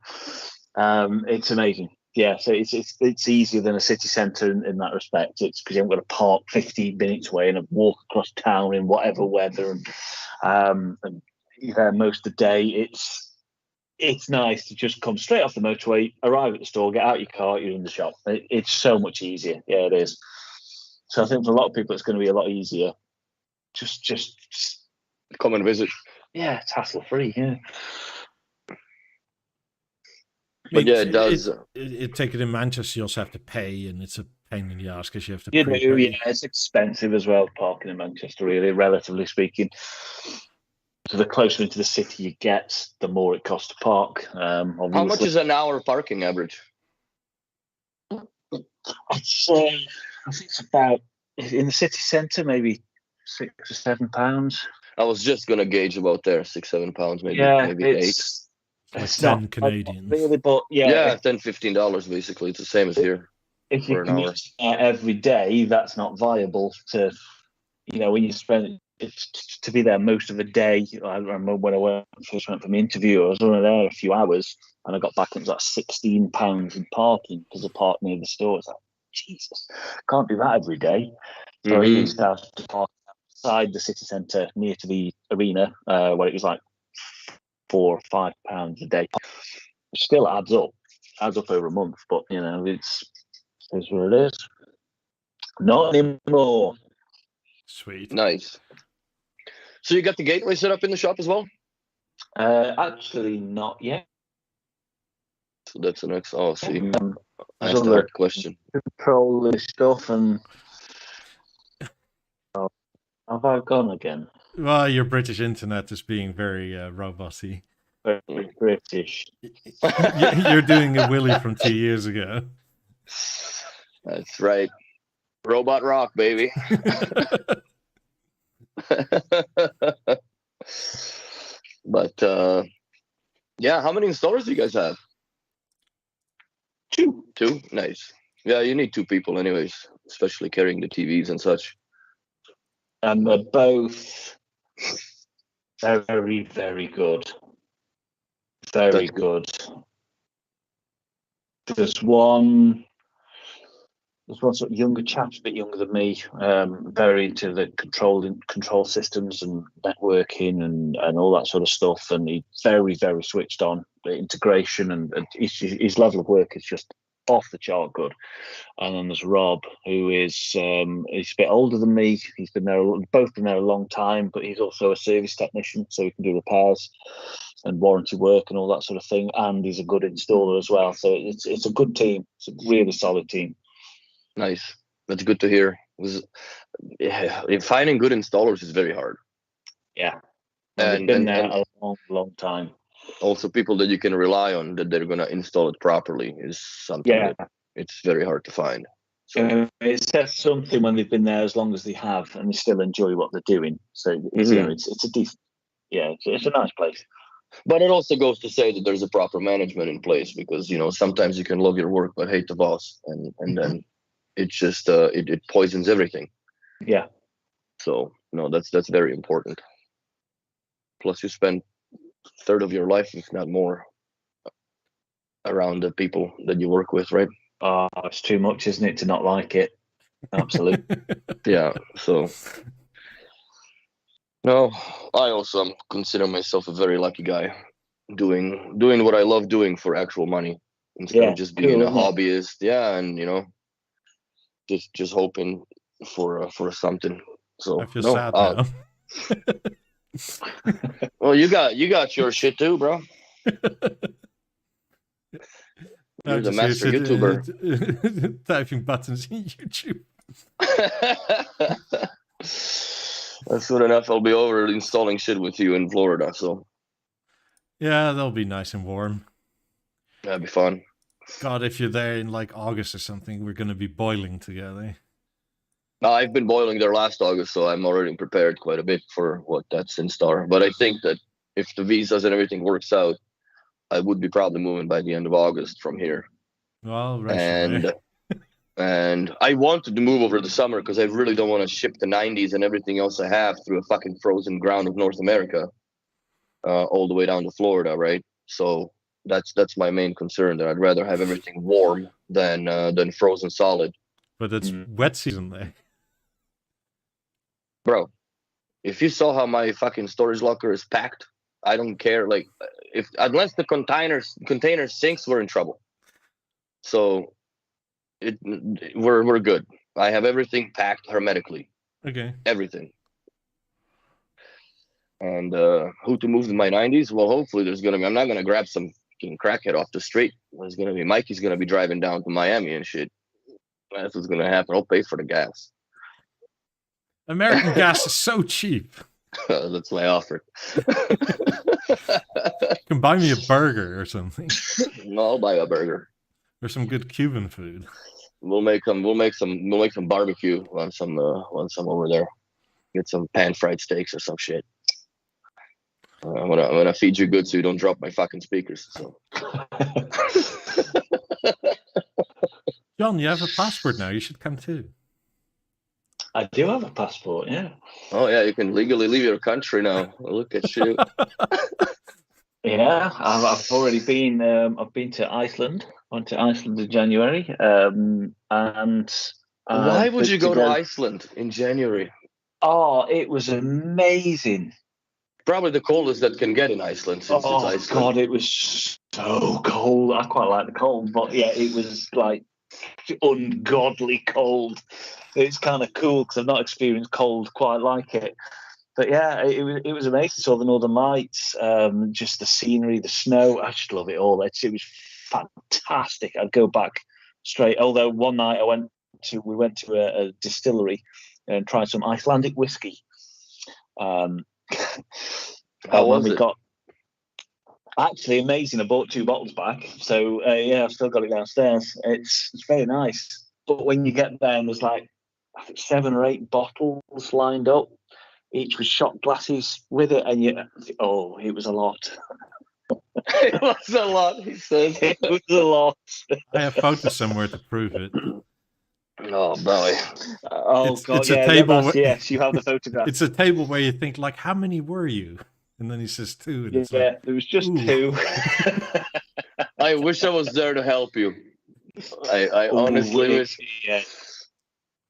It's amazing. Yeah, so it's easier than a city centre in that respect. It's because you haven't got to park 15 minutes away and walk across town in whatever weather, and you're there most of the day. It's nice to just come straight off the motorway, arrive at the store, get out your car, you're in the shop. It's so much easier. Yeah, it is. So I think for a lot of people, it's going to be a lot easier. Just come and visit. Yeah, it's hassle free. Yeah. But yeah, it does. Take it in Manchester, you also have to pay, and it's a pain in the ass because you have to You prepay. do, yeah. It's expensive as well, parking in Manchester, really, relatively speaking. So the closer into the city you get, the more it costs to park. How much is an hour parking average? It's, I think it's about, in the city centre, maybe £6 or £7. I was just going to gauge about there, £6-7, maybe, Yeah, maybe it's like it's 10 not Canadian. really, but yeah, $10-15 basically. It's the same as here. If for you an hour. commute every day, that's not viable. To when you spend to be there most of the day. I remember when first went for my interview, I was only there a few hours, and I got back and it was like £16 in parking because I parked near the store. It's like, Jesus, can't do that every day. So I used to have to park outside the city centre near to the arena, where it was like £4 or £5 a day. It still adds up over a month, but it's what it is. Not anymore. Sweet. Nice. So you got the gateway set up in the shop as well? Actually, not yet. So that's the next. Oh, see, I There's asked a other hard question. control this stuff, and have I gone again? Well, your British internet is being very robusty. Very British. You're doing a Willy from 2 years ago. That's right. Robot rock, baby. But yeah, how many installers do you guys have? Two? Nice. Yeah, you need 2 people anyways, especially carrying the TVs and such. And they're both very, very good. Very good. There's one sort of younger chap, a bit younger than me, very into the control systems and networking and all that sort of stuff. And he's very, very switched on. The integration and his level of work is just off the chart good. And then there's Rob, who is he's a bit older than me. He's both been there a long time, but he's also a service technician, so he can do repairs and warranty work and all that sort of thing. And he's a good installer as well. So it's a good team. It's a really solid team. Nice. That's good to hear. Finding good installers is very hard. Yeah. And been there a long, long time. Also, people that you can rely on, that they're going to install it properly, is something that it's very hard to find. So it says something when they've been there as long as they have, and they still enjoy what they're doing. So it's a decent, it's a nice place. But it also goes to say that there's a proper management in place, because sometimes you can love your work but hate the boss, and then it's just it poisons everything. Yeah. So that's very important. Plus, you spend third of your life, if not more, around the people that you work with, right? Oh, it's too much, isn't it, to not like it? Absolutely. Yeah. So no, I also consider myself a very lucky guy, doing what I love doing for actual money instead of just being a hobbyist. Yeah, and just hoping for something. So I feel sad now. Well, you got your shit too, bro. You're the master YouTuber. Typing buttons in YouTube. Soon enough, I'll be over installing shit with you in Florida. So yeah, that'll be nice and warm. That'd be fun. God, if you're there in like August or something, we're gonna be boiling together. No, I've been boiling there last August, so I'm already prepared quite a bit for what that's in store. But I think that if the visas and everything works out, I would be probably moving by the end of August from here. Well, and I wanted to move over the summer because I really don't want to ship the 90s and everything else I have through a fucking frozen ground of North America, all the way down to Florida, right? So that's my main concern. That I'd rather have everything warm than frozen solid. But it's wet season there, bro. If you saw how my fucking storage locker is packed, I don't care. Like, unless the container sinks, we're in trouble. So we're good. I have everything packed hermetically. Okay. Everything. And who to move to my 90s? Well, hopefully there's gonna be. I'm not gonna grab some fucking crackhead off the street. There's gonna be Mikey's gonna be driving down to Miami and shit. That's what's gonna happen. I'll pay for the gas. American gas is so cheap. That's my offer. You can buy me a burger or something. No, I'll buy a burger. Or some good Cuban food. We'll make some barbecue on some over there. Get some pan fried steaks or some shit. I'm gonna feed you good so you don't drop my fucking speakers. So. John, you have a passport now. You should come too. I do have a passport, yeah. Oh yeah, you can legally leave your country now. Look at you. Yeah, I've already been. I've been to Iceland. Went to Iceland in January. And why would you go to Iceland in January? Oh, it was amazing. Probably the coldest that can get in Iceland. Since it's Iceland. God, it was so cold. I quite like the cold, but yeah, it was like ungodly cold. It's kind of cool because I've not experienced cold quite like it. But yeah, it was amazing. Saw the Northern Lights, just the scenery, the snow. I just love it all. It was fantastic. I'd go back straight. Although one night we went to a distillery and tried some Icelandic whiskey. How was it? Actually amazing. I bought 2 bottles back, so yeah, I've still got it downstairs. It's very nice. But when you get there, and there's like I think 7 or 8 bottles lined up, each with shot glasses with it, and it was a lot. It was a lot, he says. It was a lot. I have photos somewhere to prove it. Oh boy! God! It's a table. Yes, you have the photograph. It's a table where you think, like, how many were you? And then he says 2. And it's there was just 2. I wish I was there to help you. I honestly wish. Yeah.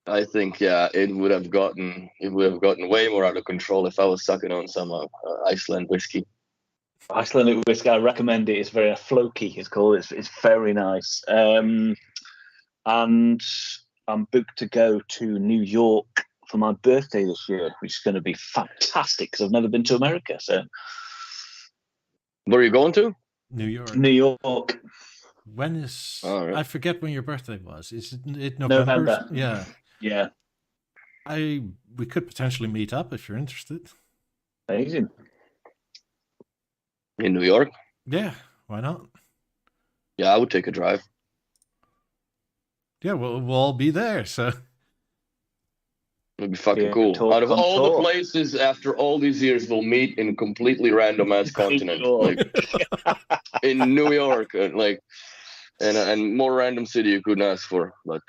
I think it would have gotten way more out of control if I was sucking on some Iceland whiskey. Icelandic whiskey, I recommend it. It's very floki. It's called. It's very nice. And I'm booked to go to New York for my birthday this year, which is going to be fantastic because I've never been to America. So, where are you going to? New York. New York. When is? Right. I forget when your birthday was. Is it November? November. Yeah. Yeah. We could potentially meet up if you're interested. Amazing. In New York? Yeah. Why not? Yeah, I would take a drive. Yeah, we'll all be there. So. It'd be fucking cool. Out of all the places, after all these years, we'll meet in completely random ass continent, like in New York, and more random city you couldn't ask for. But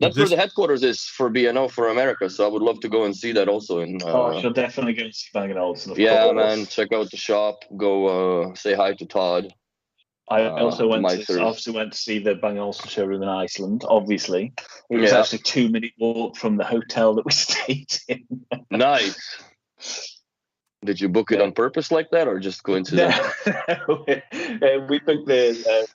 That's where the headquarters is for B&O for America. So I would love to go and see that also. I shall definitely go and see Bang & Olufsen. Yeah, man. Check out the shop. Go say hi to Todd. I also obviously went to see the Bang & Olufsen showroom in Iceland. Obviously, it was actually a 2-minute walk from the hotel that we stayed in. Nice. Did you book it on purpose like that, or just coincidence? No. We booked the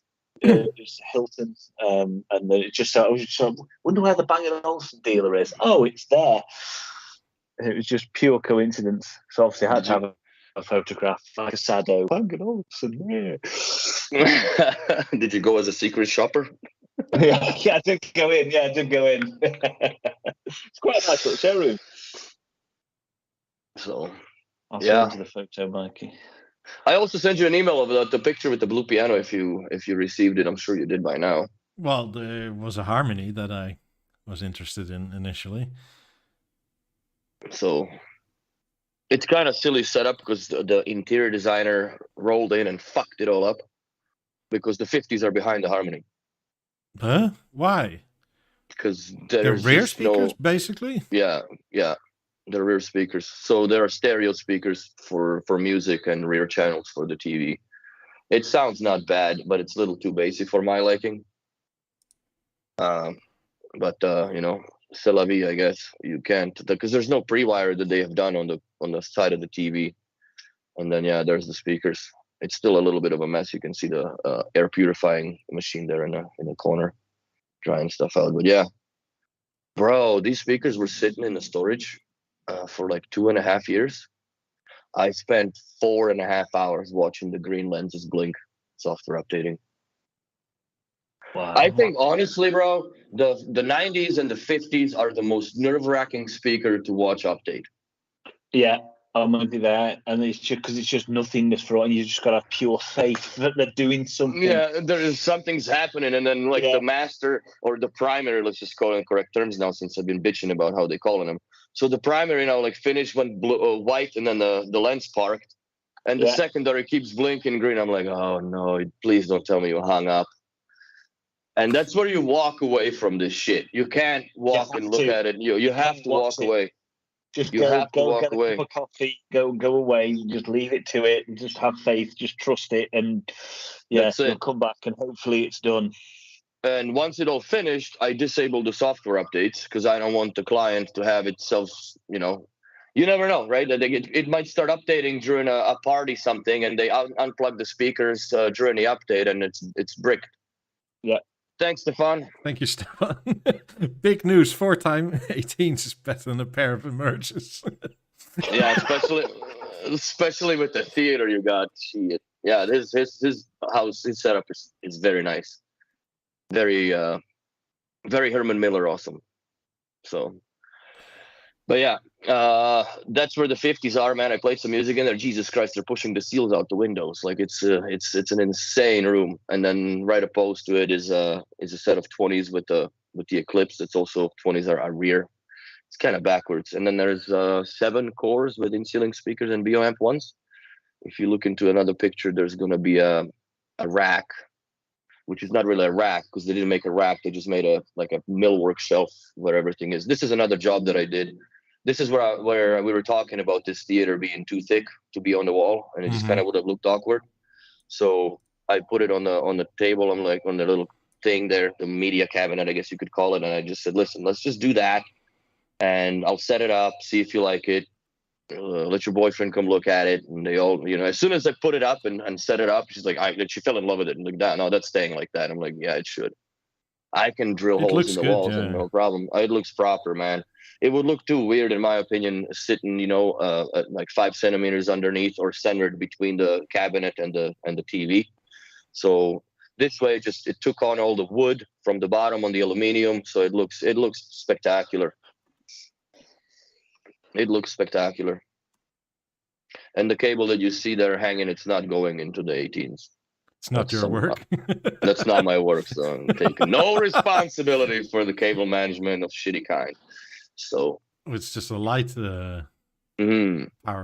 Hilton, and then it just I was just wonder where the Bang & Olufsen dealer is. Oh, it's there. It was just pure coincidence. So obviously, I had to have a photograph, like a Sado. Bang & Olufsen, yeah. Did you go as a secret shopper? yeah, I did go in. Yeah, I did go in. It's quite a nice little showroom. So, I'll send you the photo, Mikey. I also sent you an email of the picture with the blue piano. If you received it, I'm sure you did by now. Well, there was a harmony that I was interested in initially. So it's kind of silly setup because the interior designer rolled in and fucked it all up because the 50s are behind the harmony. Huh? Why? Because they're rear speakers, basically? Yeah. They're rear speakers. So there are stereo speakers for music and rear channels for the TV. It sounds not bad, but it's a little too basic for my liking. But c'est la vie, I guess. You can't, because there's no pre-wire that they have done on the side of the TV. And then there's the speakers. It's still a little bit of a mess. You can see the air purifying machine there in the corner, drying stuff out. But yeah, bro, these speakers were sitting in the storage for like 2.5 years. I spent 4.5 hours watching the green lenses blink, software updating. Wow. I think honestly, bro, the 90s and the 50s are the most nerve-wracking speaker to watch update. Yeah, I'm gonna do that, and it's just because it's just nothingness for all, and you just gotta have pure faith that they're doing something. Yeah, something's happening, and then the master or the primary, let's just call it in correct terms now, since I've been bitching about how they calling them. So the primary finish went blue, white, and then the lens parked, and the secondary keeps blinking green. I'm like, oh no, please don't tell me you hung up. And that's where you walk away from this shit. You can't walk and look at it. You have to walk away. Just go get a cup of coffee, go away, just leave it to it, and just have faith, just trust it, and you'll come back and hopefully it's done. And once it all finished, I disabled the software updates because I don't want the client to have itself, you never know, right? It might start updating during a party something, and they unplug the speakers during the update, and it's bricked. Yeah. Thanks, Stefan. Thank you, Stefan. Big news. 4x18s is better than a pair of Emerges. Yeah, especially with the theater you got. Shit. Yeah, his house, his setup is very nice. Very very Herman Miller awesome. So, but yeah, that's where the 50s are, man. I played some music in there. Jesus Christ, they're pushing the seals out the windows. Like it's an insane room. And then right opposed to it is a set of 20s with the Eclipse. It's also 20s are rear. It's kind of backwards. And then there's 7 cores with in-ceiling speakers and BeoAmp ones. If you look into another picture, there's gonna be a rack, which is not really a rack because they didn't make a rack. They just made a millwork shelf where everything is. This is another job that I did. This is where we were talking about this theater being too thick to be on the wall, and it just kind of would have looked awkward. So I put it on the table. I'm like on the little thing there, the media cabinet, I guess you could call it. And I just said, listen, let's just do that, and I'll set it up, see if you like it. Let your boyfriend come look at it. And they all, as soon as I put it up and set it up, she's like, she fell in love with it. And like, no, that's staying like that. I'm like, yeah, it should. I can drill holes in the walls and no problem. It looks proper, man. It would look too weird, in my opinion, sitting, at like 5 centimeters underneath or centered between the cabinet and the TV. So this way, it took on all the wood from the bottom on the aluminum. So it looks spectacular. It looks spectacular. And the cable that you see there hanging, it's not going into the 18s. It's not your work. That's not my work. So I'm taking no responsibility for the cable management of shitty kind. So it's just a light power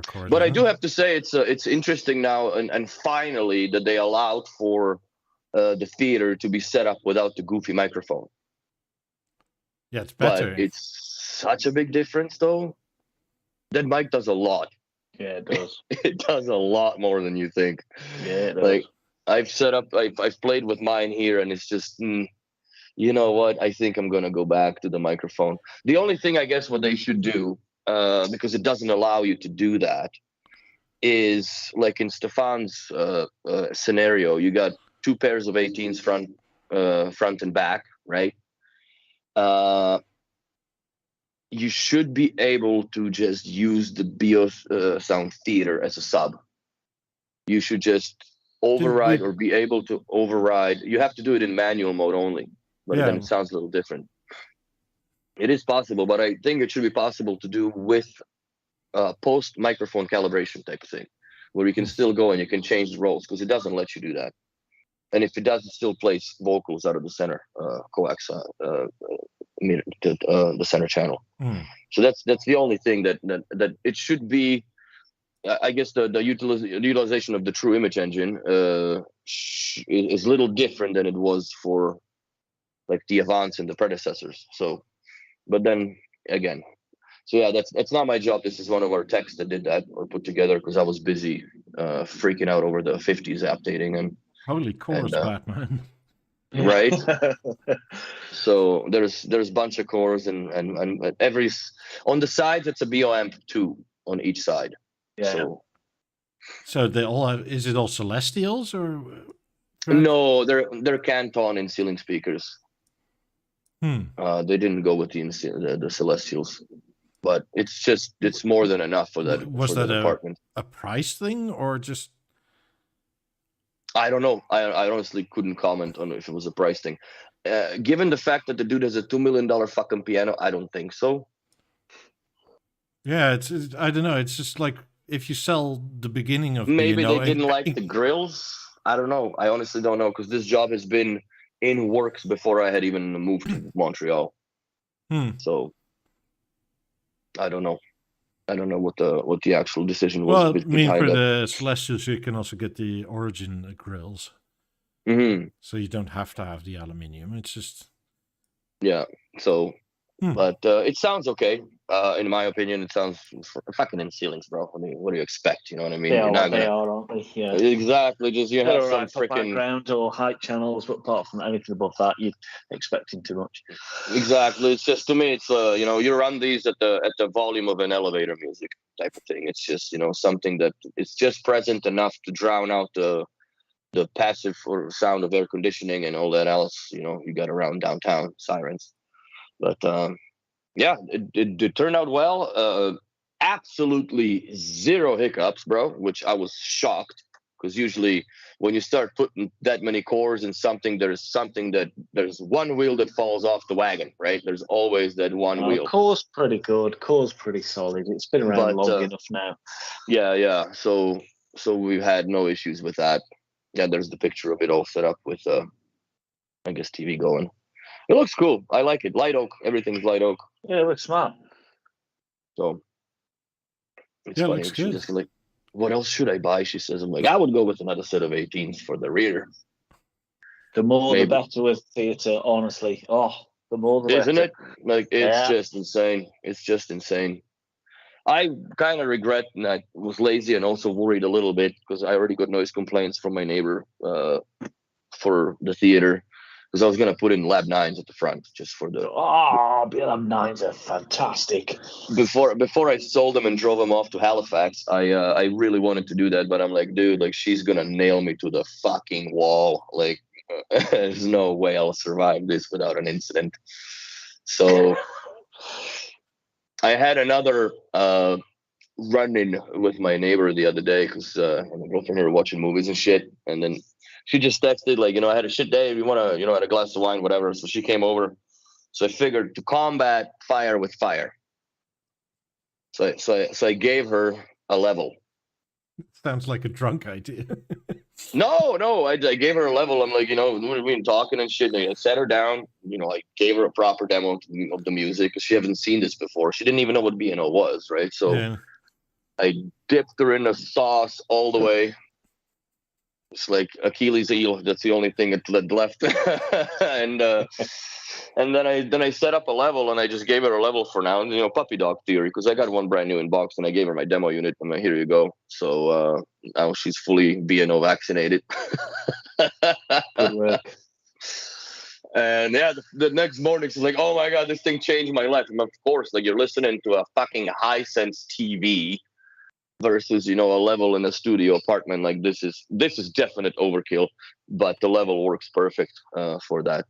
cord. But I do have to say it's interesting now, and finally that they allowed for the theater to be set up without the goofy microphone. Yeah, it's better. But it's such a big difference, though. That mic does a lot. Yeah, it does. It does a lot more than you think. Yeah, it does. Like, I've played with mine here, and it's just, you know what? I think I'm gonna go back to the microphone. The only thing, I guess, what they should do, because it doesn't allow you to do that, is like in Stefan's scenario, you got 2 pairs of 18s front and back, right? You should be able to just use the Beosound Theater as a sub. You should just override or be able to override. You have to do it in manual mode only, but then it sounds a little different. It is possible, but I think it should be possible to do with post microphone calibration type of thing, where you can still go and you can change the roles, because it doesn't let you do that. And if it does, it still plays vocals out of the center coax, the center channel. So that's the only thing that it should be. I guess the utilization of the True Image engine is a little different than it was for like the Avance and the predecessors. So, but then again, so yeah, that's not my job. This is one of our techs that did that or put together, because I was busy freaking out over the 50s updating and. Holy cores, Batman. Right. So there's a bunch of cores and every on the sides it's a Beoamp 2 on each side. Yeah. So they all have, is it all Celestials or? No, they're Canton in ceiling speakers. They didn't go with the Celestials, but it's more than enough for that. Was that a price thing or just? I don't know. I honestly couldn't comment on if it was a price thing. Given the fact that the dude has a $2 million fucking piano, I don't think so. Yeah, it's I don't know. It's just like if you sell the beginning of maybe they didn't like the grills. I don't know. I honestly don't know, because this job has been in works before I had even moved to Montreal. So I don't know. I don't know what the actual decision was. Well, I mean, for the Celestials, you can also get the Origin grills. So you don't have to have the aluminium. It's just... Yeah, so... But it sounds okay. In my opinion, it sounds fucking in ceilings, bro. I mean, what do you expect? You know what I mean? They are, aren't they? Yeah. Exactly. Just you have some freaking background or height channels, but apart from anything above that, you're expecting too much. Exactly. It's just, to me, it's you run these at the volume of an elevator music type of thing. It's just something that it's just present enough to drown out the passive or sound of air conditioning and all that else. You got around downtown sirens. But yeah, it turned out well. Absolutely zero hiccups, bro, which I was shocked, because usually when you start putting that many cores in something, there's one wheel that falls off the wagon, right? There's always that one wheel. Core's pretty good. Core's pretty solid. It's been around long enough now. Yeah. So we've had no issues with that. Yeah, there's the picture of it all set up with, I guess, TV going. It looks cool. I like it. Light oak. Everything's light oak. Yeah, it looks smart. So it's funny. Looks good. She's just like, what else should I buy? She says, I'm like, I would go with another set of 18s for the rear. The more the better with theatre, honestly. Oh, the more the better. Isn't it? Like, it's just insane. It's just insane. I kind of regret that I was lazy and also worried a little bit, because I already got noise complaints from my neighbor for the theater. Because I was going to put in Lab 9s at the front, just for the... Lab 9s are fantastic. Before I sold them and drove them off to Halifax, I really wanted to do that, but I'm like, dude, like, she's going to nail me to the fucking wall. Like, there's no way I'll survive this without an incident. So I had another run-in with my neighbor the other day, because my girlfriend and I were watching movies and shit, and then she just texted, like, I had a shit day. You want to, had a glass of wine, whatever. So she came over. So I figured to combat fire with fire. So I gave her a level. Sounds like a drunk idea. No, I gave her a level. I'm like, we've been talking and shit. And I sat her down. I gave her a proper demo of the music, because she hasn't seen this before. She didn't even know what B&O was, right? So I dipped her in the sauce all the way. It's like Achilles heel. That's the only thing that left. And then I set up a level, and I just gave her a level for now. You know, puppy dog theory, because I got one brand new in box, and I gave her my demo unit. I'm like, here you go. So now she's fully BNO vaccinated. Good work. And yeah, the next morning she's like, "Oh my god, this thing changed my life." And of course, like, you're listening to a fucking Hisense TV versus, you know, a level in a studio apartment. Like, this is definite overkill, but the level works perfect for that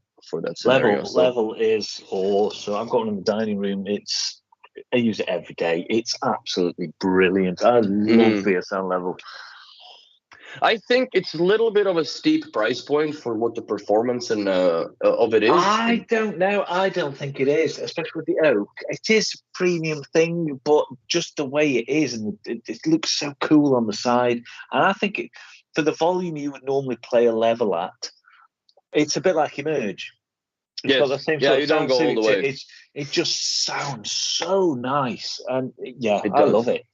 scenario. Level is awesome. I've got one in the dining room. I use it every day. It's absolutely brilliant. I love Beosound level. I think it's a little bit of a steep price point for what the performance and of it is. I don't know. I don't think it is, especially with the oak. It is a premium thing, but just the way it is, and it looks so cool on the side. And I think for the volume you would normally play a level at, it's a bit like Emerge. It's got the same sort of you don't go all the way. It just sounds so nice, and I love it.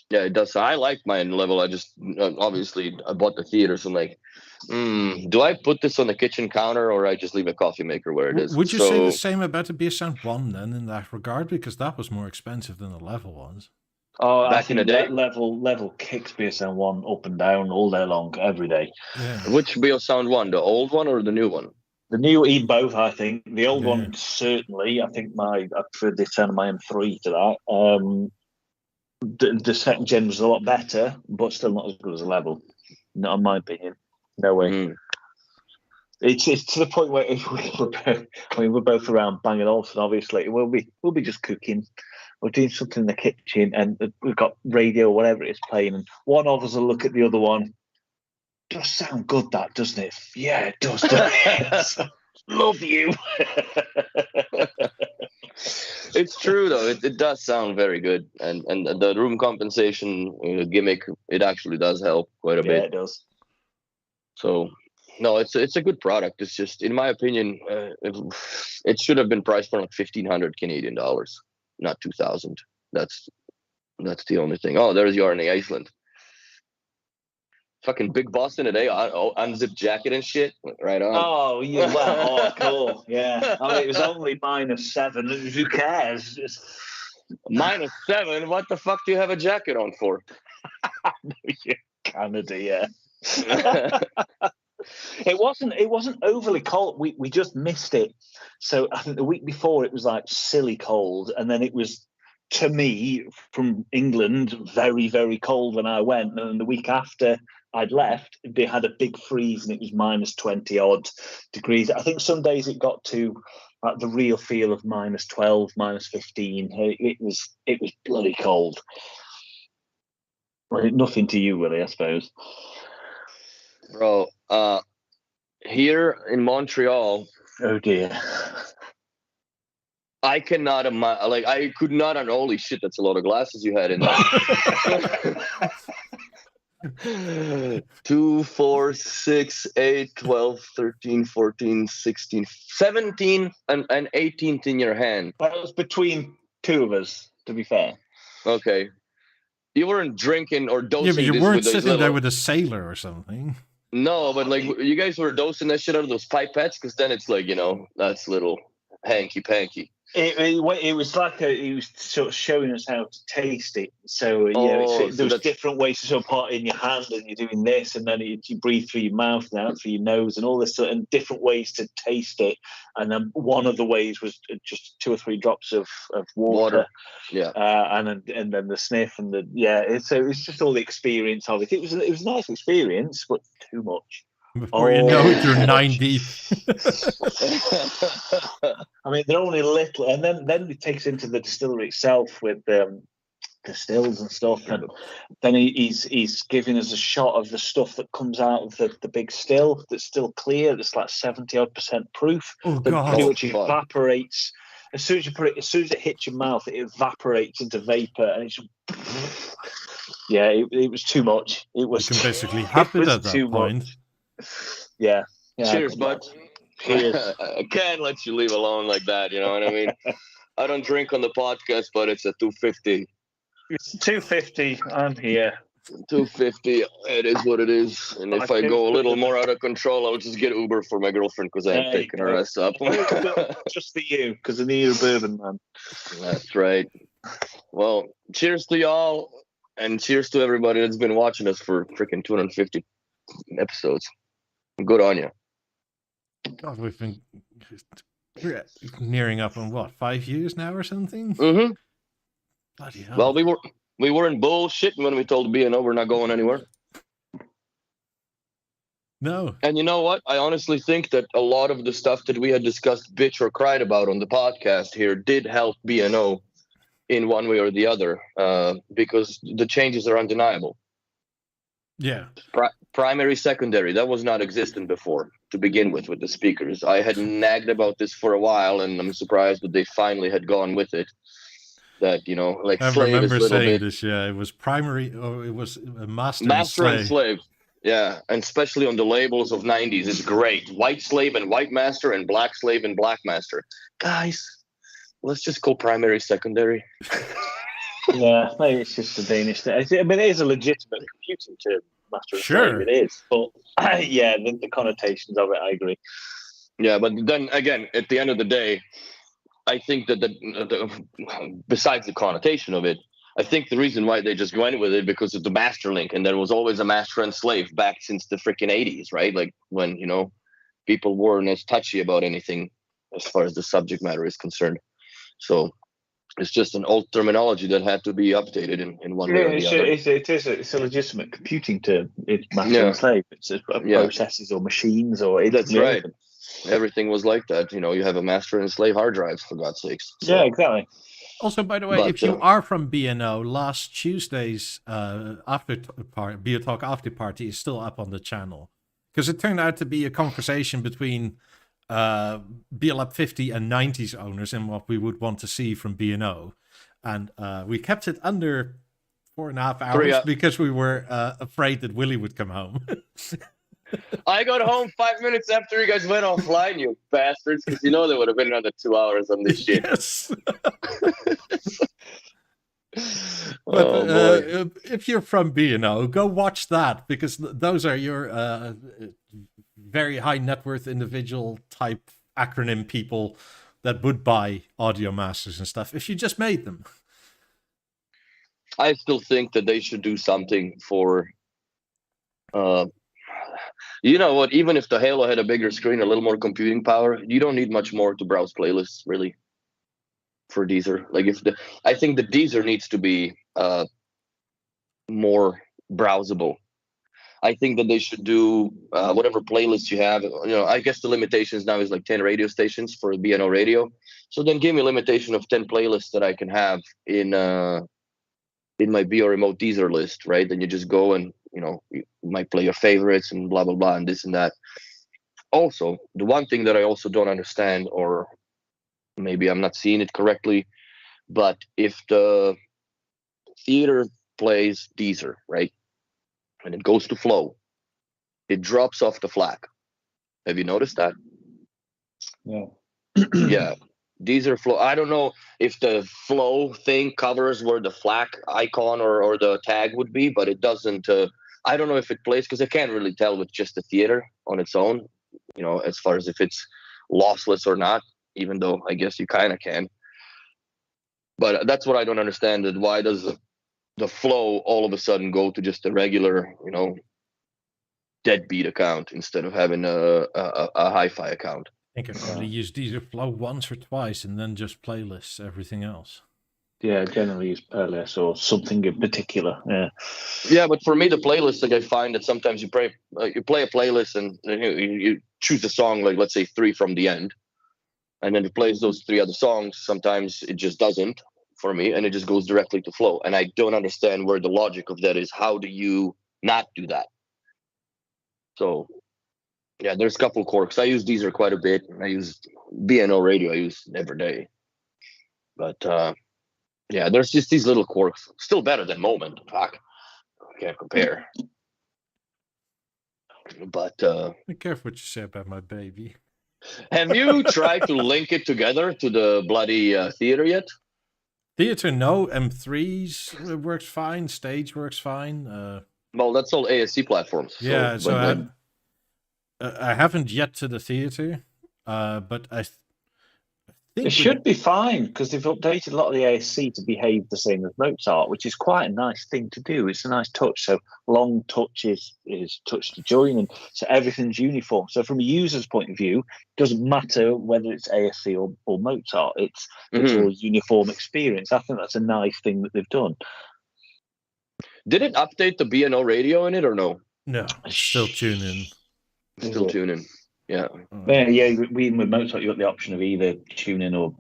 Yeah, it does. I like mine level. I just obviously I bought the theater, so I'm like, do I put this on the kitchen counter, or I just leave a coffee maker where it is? Would you say the same about the Beosound 1 then in that regard, because that was more expensive than the level ones? Oh, back in the day, level kicks Beosound 1 up and down all day long, every day. Yeah. Which Beosound 1, the old one or the new one? The new both, I think. The old one certainly. I think I preferred the sound of my M3 to that. The second gen was a lot better, but still not as good as a level. Not in my opinion. No way. It's to the point where we're both around banging Olufsen. Obviously, we'll be just cooking. We're doing something in the kitchen, and we've got radio or whatever it is playing, and one of us will look at the other one. Does sound good, that, doesn't it? Yeah, it does. Love you. It's true though. It does sound very good, and the room compensation gimmick, it actually does help quite a bit. Yeah, it does. So no, it's a good product. It's just, in my opinion, it should have been priced for like 1,500 Canadian dollars, not 2,000. That's the only thing. Oh, there's Yarny Iceland. Fucking Big Boston today, unzipped jacket and shit. Right on. Oh, yeah, well, cool. Yeah. I mean, it was only -7. Who cares? -7? What the fuck do you have a jacket on for? Canada, yeah. It wasn't overly cold. We just missed it. So I think the week before it was like silly cold, and then it was, to me, from England, very, very cold when I went. And then the week after I'd left, they had a big freeze, and it was -20 odd degrees. I think some days it got to like the real feel of -12, -15. It was bloody cold. Well, nothing to you, really, I suppose. Bro, here in Montreal. Oh dear. I cannot imagine. I could not. Holy shit, that's a lot of glasses you had in there. 2, 4, 6, 8, 12, 13, 14, 16, 17, and 18th in your hand. That was between two of us, to be fair. Okay. You weren't drinking or dosing. Yeah, but you weren't with sitting there with a sailor or something. No, but like, you guys were dosing that shit out of those pipettes, because then it's like, that's little hanky-panky. It was like he was sort of showing us how to taste it. So there was different ways to sort of put it in your hand, and you're doing this, and then you breathe through your mouth and out through your nose, and all this sort of different ways to taste it. And then one of the ways was just 2 or 3 drops of water. Yeah. And then the sniff and so it was just all the experience of it. It was a nice experience, but too much. Before you know it, you're 9 deep. I mean, they're only little, and then he takes into the distillery itself with the stills and stuff, and then he's giving us a shot of the stuff that comes out of the big still that's still clear, that's like 70% proof. Oh god! Which evaporates as soon as you put it. As soon as it hits your mouth, it evaporates into vapor, and it's it was too much. It was. You can basically have it at that point. Yeah. Cheers, bud. Cheers. I can't let you leave alone like that. You know what I mean? I don't drink on the podcast, but it's a 250. It's 250. I'm here. $250. It is what it is. And if I go a little more out of control, I'll just get Uber for my girlfriend because I ain't picking her ass up. Just for you, because I need a bourbon, man. That's right. Well, cheers to y'all, and cheers to everybody that's been watching us for freaking 250 episodes. Good on you. God, we're nearing up on what, 5 years now or something? Mm-hmm. Bloody hell. Well, we weren't bullshitting when we told B&O we're not going anywhere. No. And you know what? I honestly think that a lot of the stuff that we had discussed, bitch or cried about on the podcast here did help B&O in one way or the other, because the changes are undeniable. Yeah. Primary, secondary, that was not existent before to begin with the speakers. I had nagged about this for a while, and I'm surprised that they finally had gone with it. That, you know, like I slave remember is a little saying bit... this, yeah. It was primary, or it was a master and slave. Yeah, and especially on the labels of 90s, it's great. White slave and white master, and black slave and black master. Guys, let's just go primary, secondary. Yeah, maybe it's just a Danish thing. I mean, it is a legitimate computing term, master and Sure. slave, it is. But yeah, the connotations of it, I agree. Yeah, but then again, at the end of the day, I think that besides the connotation of it, I think the reason why they just went with it because of the master link, and there was always a master and slave back since the freaking 80s, right? Like when, you know, people weren't as touchy about anything as far as the subject matter is concerned. So it's just an old terminology that had to be updated in one way or the other. It's a legitimate computing term. It's master and slave. It's processes or machines or... That's right. Everything was like that. You know, you have a master and slave hard drives, for God's sakes. So. Yeah, exactly. Also, by the way, if you are from B&O, last Tuesday's BeoTalk after party is still up on the channel. Because it turned out to be a conversation between BLAB 50 and 90s owners and what we would want to see from B&O. And we kept it under 4.5 hours because we were afraid that Willie would come home. I got home 5 minutes after you guys went offline, you bastards, because you know there would have been another 2 hours on this shit. Yes. But if you're from B&O, go watch that, because those are your very high net worth individual type acronym people that would buy audio masters and stuff if you just made them. I still think that they should do something for... you know what? Even if the Halo had a bigger screen, a little more computing power, you don't need much more to browse playlists, really, for Deezer. Like I think the Deezer needs to be more browsable. I think that they should do whatever playlists you have. You know, I guess the limitations now is like 10 radio stations for B&O radio. So then give me a limitation of 10 playlists that I can have in my Bio Remote Deezer list, right? Then you just go and, you know, you might play your favorites and blah, blah, blah, and this and that. Also, the one thing that I also don't understand, or maybe I'm not seeing it correctly, but if the theater plays Deezer, right, and it goes to Flow, it drops off the FLAC. Have you noticed that? Yeah. Yeah. Deezer Flow. I don't know if the Flow thing covers where the FLAC icon or the tag would be, but it doesn't. I don't know if it plays, because I can't really tell with just the theater on its own, you know, as far as if it's lossless or not, even though I guess you kind of can. But that's what I don't understand. That why does the Flow all of a sudden go to just a regular, you know, deadbeat account instead of having a hi-fi account? I think I probably use Deezer Flow once or twice and then just playlists, everything else. Yeah, generally use playlists or something in particular. Yeah. Yeah, but for me, the playlist, like I find that sometimes you play a playlist and you choose a song, like let's say 3 from the end, and then it plays those 3 other songs. Sometimes it just doesn't for me, and it just goes directly to Flow. And I don't understand where the logic of that is. How do you not do that? So, yeah, there's a couple quirks. I use Deezer quite a bit. I use B&O radio. I use every day. But yeah, there's just these little quirks. Still better than Moment. Fuck, can't compare. But be careful what you say about my baby. Have you tried to link it together to the bloody theater yet? Theater, no. M3s works fine. Stage works fine. Well, that's all ASC platforms. Yeah, so but I haven't yet to the theater, but I think It should be fine because they've updated a lot of the ASC to behave the same as Mozart, which is quite a nice thing to do. It's a nice touch. So long touch is touch to join, and so everything's uniform. So from a user's point of view, it doesn't matter whether it's ASC or Mozart. It's all a uniform experience. I think that's a nice thing that they've done. Did it update the B&O radio in it or no? No, it's still tune in. Still tune in. Yeah. Yeah. With Mozart, you got the option of either tune in or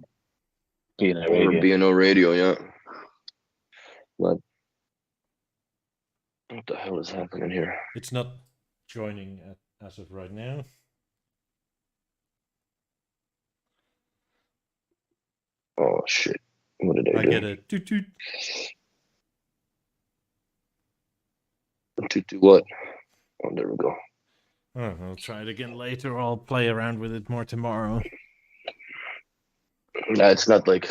B&O radio. Or B&O radio, yeah. But what the hell is happening here? It's not joining as of right now. Oh shit! What did I do? Get a toot toot. To what? Oh, there we go. Oh, I'll try it again later. I'll play around with it more tomorrow. No, it's not like,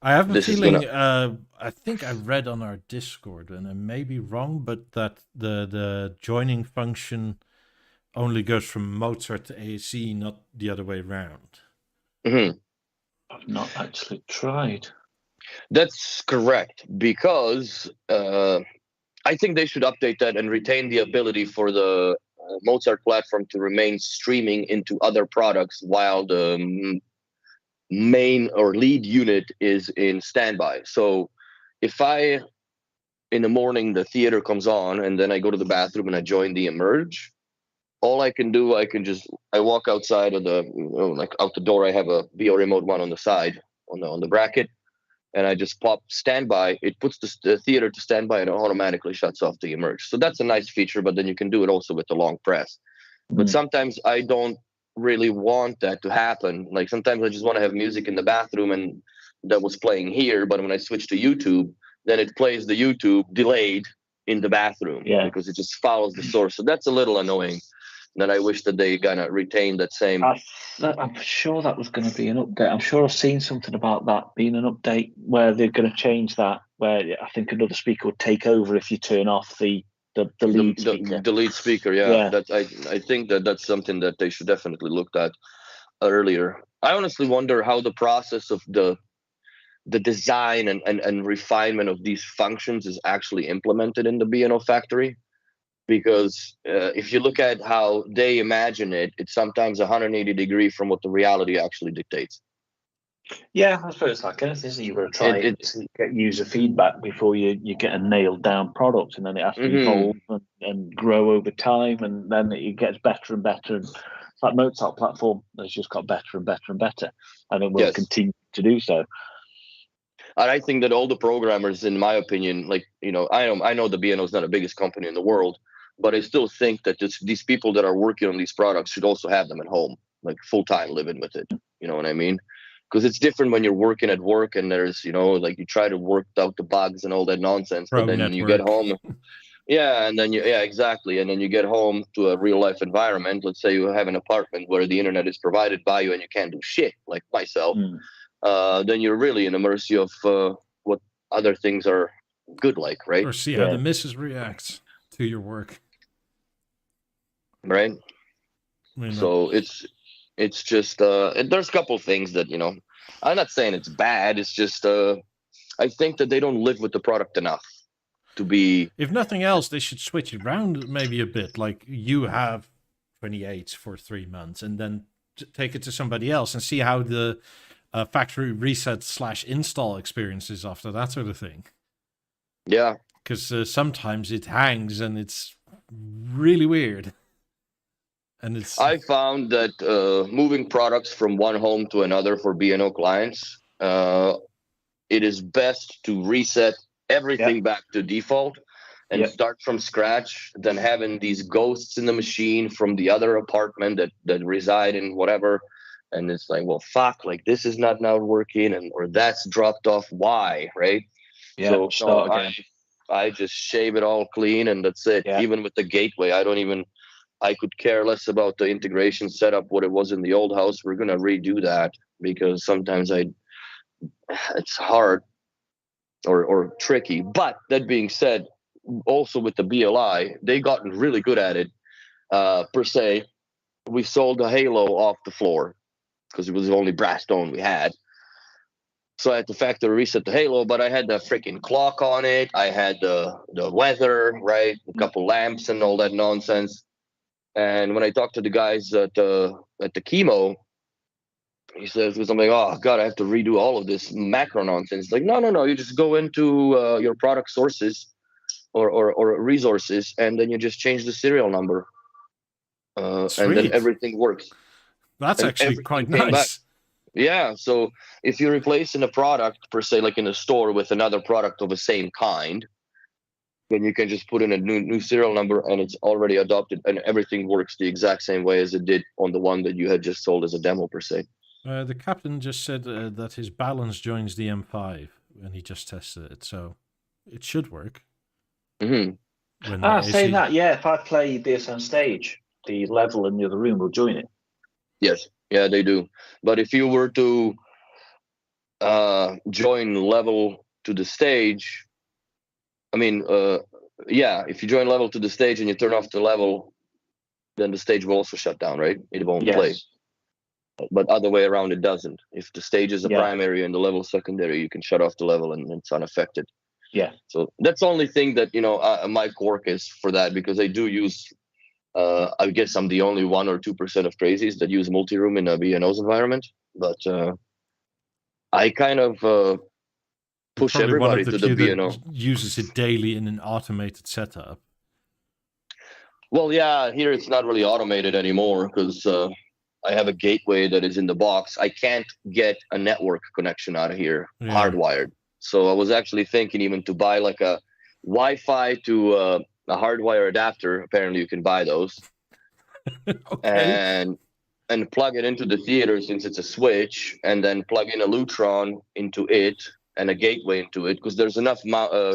I have a feeling, I think I read on our Discord, and I may be wrong, but that the joining function only goes from Mozart to ASC, not the other way around. Mm-hmm. I've not actually tried. That's correct, because I think they should update that and retain the ability for the Mozart platform to remain streaming into other products while the main or lead unit is in standby. So if in the morning the theater comes on and then I go to the bathroom and I join the Emerge, all I can do, I walk outside of the out the door. I have a Beo remote one on the side on the bracket, and I just pop standby. It puts the theater to standby and it automatically shuts off the Emerge. So that's a nice feature, but then you can do it also with the long press. But sometimes I don't really want that to happen. Like sometimes I just want to have music in the bathroom and that was playing here, but when I switch to YouTube, then it plays the YouTube delayed in the bathroom because it just follows the source. So that's a little annoying. That I wish that they gonna retain that same. I'm sure that was going to be an update. I'm sure I've seen something about that being an update where they're going to change that. Where I think another speaker would take over if you turn off the lead speaker. The lead speaker, yeah. That I think that's something that they should definitely look at earlier. I honestly wonder how the process of the design and refinement of these functions is actually implemented in the B&O factory. Because if you look at how they imagine it, it's sometimes 180 degree from what the reality actually dictates. Yeah, I suppose it's like anything. You've got to try to get user feedback before you get a nailed down product, and then it has to evolve and grow over time, and then it gets better and better. And it's like Mozart platform has just got better and better and better, and it will continue to do so. And I think that all the programmers, in my opinion, I know the B&O is not the biggest company in the world, but I still think that these people that are working on these products should also have them at home, like full time living with it. You know what I mean? Because it's different when you're working at work and there's, you try to work out the bugs and all that nonsense, but then you get home. And then exactly. And then you get home to a real life environment. Let's say you have an apartment where the internet is provided by you and you can't do shit, like myself. Then you're really in the mercy of what other things are good like, right? Or see how the missus reacts to your work. Right. So it's just there's a couple of things that I'm not saying it's bad. It's just I think that they don't live with the product enough to be. If nothing else, they should switch it around maybe a bit. Like you have 28s for 3 months, and then take it to somebody else and see how the factory reset / install experience is after that sort of thing. Yeah, because sometimes it hangs and it's really weird. And I found that moving products from one home to another for B&O clients, it is best to reset everything back to default and start from scratch than having these ghosts in the machine from the other apartment that reside in whatever. And it's like, well, fuck, like this is not now working or that's dropped off. Why? Right. Yeah. So I just shave it all clean and that's it. Yeah. Even with the gateway, I could care less about the integration setup, what it was in the old house. We're going to redo that because sometimes it's hard or tricky. But that being said, also with the BLI, they gotten really good at it. Per se, we sold the Halo off the floor because it was the only brass stone we had. So I had to factory reset the Halo, but I had the freaking clock on it. I had the weather, right? A couple lamps and all that nonsense. And when I talked to the guys at the chemo, he says something, oh God, I have to redo all of this macro nonsense. Like, no. You just go into your product sources or resources, and then you just change the serial number. And then everything works. That's and actually quite nice. Yeah, so if you're replacing a product, per se, like in a store with another product of the same kind, then you can just put in a new serial number and it's already adopted and everything works the exact same way as it did on the one that you had just sold as a demo, per se. The captain just said that his balance joins the M5 and he just tested it, so it should work. Mm-hmm. Saying that, yeah, if I play Beosound Stage, the level in the other room will join it. Yes. Yeah, they do. But if you were to join level to the stage, I mean, if you join level to the stage and you turn off the level, then the stage will also shut down, right? It won't play. But other way around, it doesn't. If the stage is a primary and the level secondary, you can shut off the level and it's unaffected. Yeah. So that's the only thing that, my quirk is for that, because I do use... I guess I'm the only 1 or 2% of crazies that use multi-room in a B&O's environment, but I kind of push everybody to the B&O. Uses it daily in an automated setup. Well, yeah, here it's not really automated anymore because I have a gateway that is in the box. I can't get a network connection out of here, hardwired. So I was actually thinking even to buy like a Wi-Fi to a hardwire adapter. Apparently you can buy those. And plug it into the theater since it's a switch, and then plug in a Lutron into it and a gateway into it, because there's enough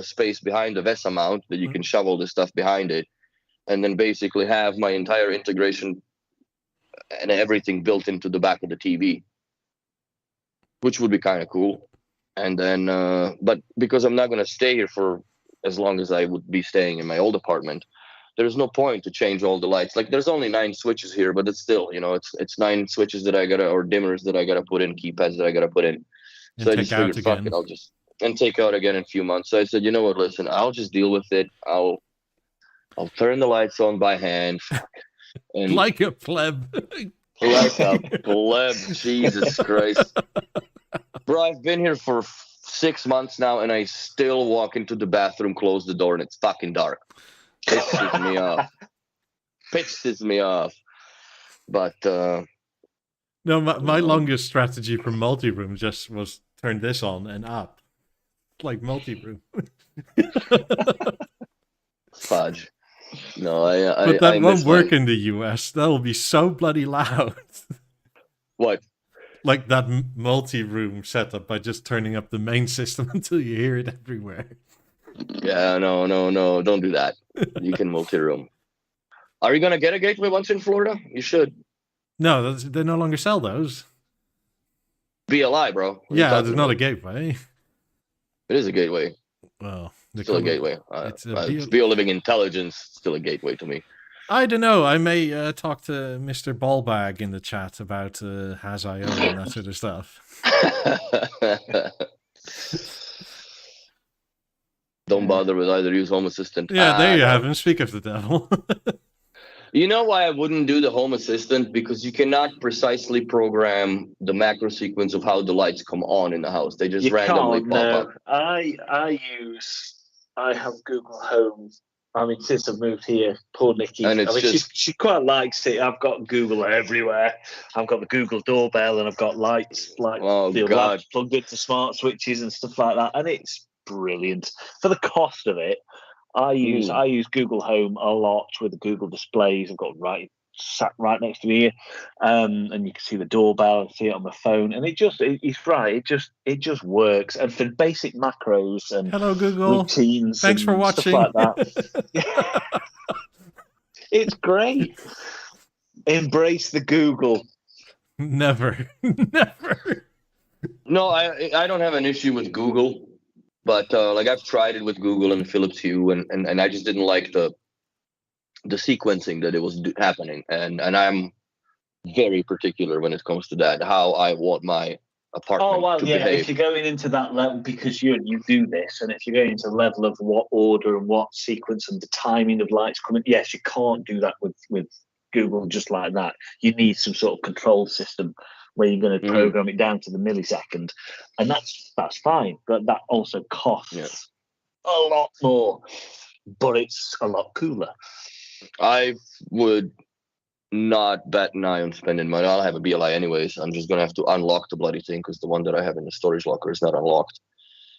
space behind the VESA mount that you can shovel the stuff behind it, and then basically have my entire integration and everything built into the back of the TV, which would be kind of cool. And then but because I'm not going to stay here for as long as I would be staying in my old apartment, there's no point to change all the lights. Like, there's only 9 switches here, but it's still, it's 9 switches that I gotta, or dimmers that I gotta put in, keypads that I gotta put in. So I just figured, fuck it, I'll just take out again in a few months. So I said, you know what, listen, I'll just deal with it. I'll turn the lights on by hand. And like a pleb. Like a pleb, Jesus Christ. Bro, I've been here for 6 months now, and I still walk into the bathroom, close the door, and it's fucking dark. Pisses me off. Pisses me off. But no, my longest strategy for multi-room just was turn this on and up, like multi-room. Fudge. No, but that won't work in the US. That'll be so bloody loud. What? Like that multi-room setup by just turning up the main system until you hear it everywhere. Yeah, no, don't do that. You can multi-room. Are you gonna get a gateway once in Florida? You should. No, they no longer sell those. BLI, bro. Yeah, there's not a gateway. It is a gateway. Well, still a gateway. It's BeoLiving Intelligence, still a gateway to me. I don't know. I may talk to Mr. Ballbag in the chat about Has.io and that sort of stuff. Don't bother with either. Use Home Assistant. Yeah, there you have him. Speak of the devil. You know why I wouldn't do the Home Assistant? Because you cannot precisely program the macro sequence of how the lights come on in the house. They just randomly pop up. I have Google Home. I mean, since I've moved here, poor Nikki. And it's she quite likes it. I've got Google everywhere. I've got the Google doorbell, and I've got lights lights plugged into smart switches and stuff like that. And it's brilliant for the cost of it. I use Google Home a lot with the Google displays. I've got sat right next to me here, and you can see the doorbell and see it on the phone. And he's right. It just works. And for basic macros and hello Google routines, thanks for watching. Stuff like that. It's great. Embrace the Google. Never. No, I don't have an issue with Google. But like I've tried it with Google and Philips Hue, and I just didn't like the sequencing that it was happening, and I'm very particular when it comes to that, how I want my apartment to behave. If you're going into that level, because you do this, and if you're going into the level of what order and what sequence and the timing of lights coming, yes, you can't do that with Google just like that. You need some sort of control system where you're going to program it down to the millisecond, and that's fine. But that also costs a lot more, but it's a lot cooler. I would not bat an eye on spending money. I'll have a BLI anyways. I'm just gonna have to unlock the bloody thing because the one that I have in the storage locker is not unlocked.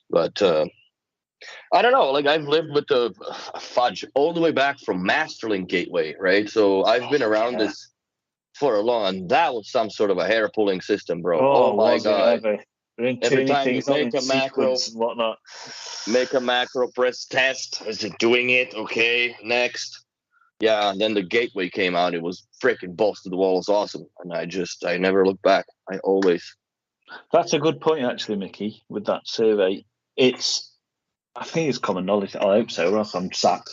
But I don't know. Like I've lived with the fudge all the way back from Masterlink Gateway, right? So I've been around this for a long. That was some sort of a hair pulling system, bro. Oh my god! Every time you make a macro and whatnot, make a macro, press test. Is it doing it? Okay, next. Yeah, and then the gateway came out. It was freaking balls to the wall. It was awesome. And I never looked back. I always. That's a good point, actually, Mickey, with that survey. I think it's common knowledge. I hope so, or else I'm sacked.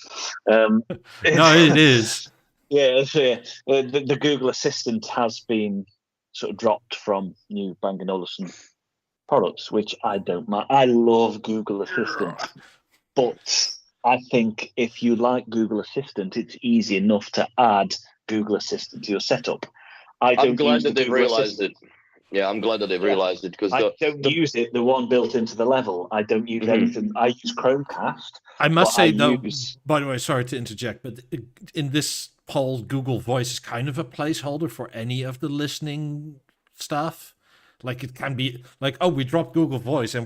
No, it is. Yeah, the Google Assistant has been sort of dropped from new Bang & Olufsen products, which I don't mind. I love Google Assistant, but I think if you like Google Assistant, it's easy enough to add Google Assistant to your setup. I'm glad that they've realized it. Yeah, I'm glad that they've realized it because I don't use it. The one built into the level. I don't use anything. I use Chromecast. I must say though. By the way, sorry to interject, but in this poll, Google Voice is kind of a placeholder for any of the listening stuff. Like it can be like, oh, we dropped Google Voice and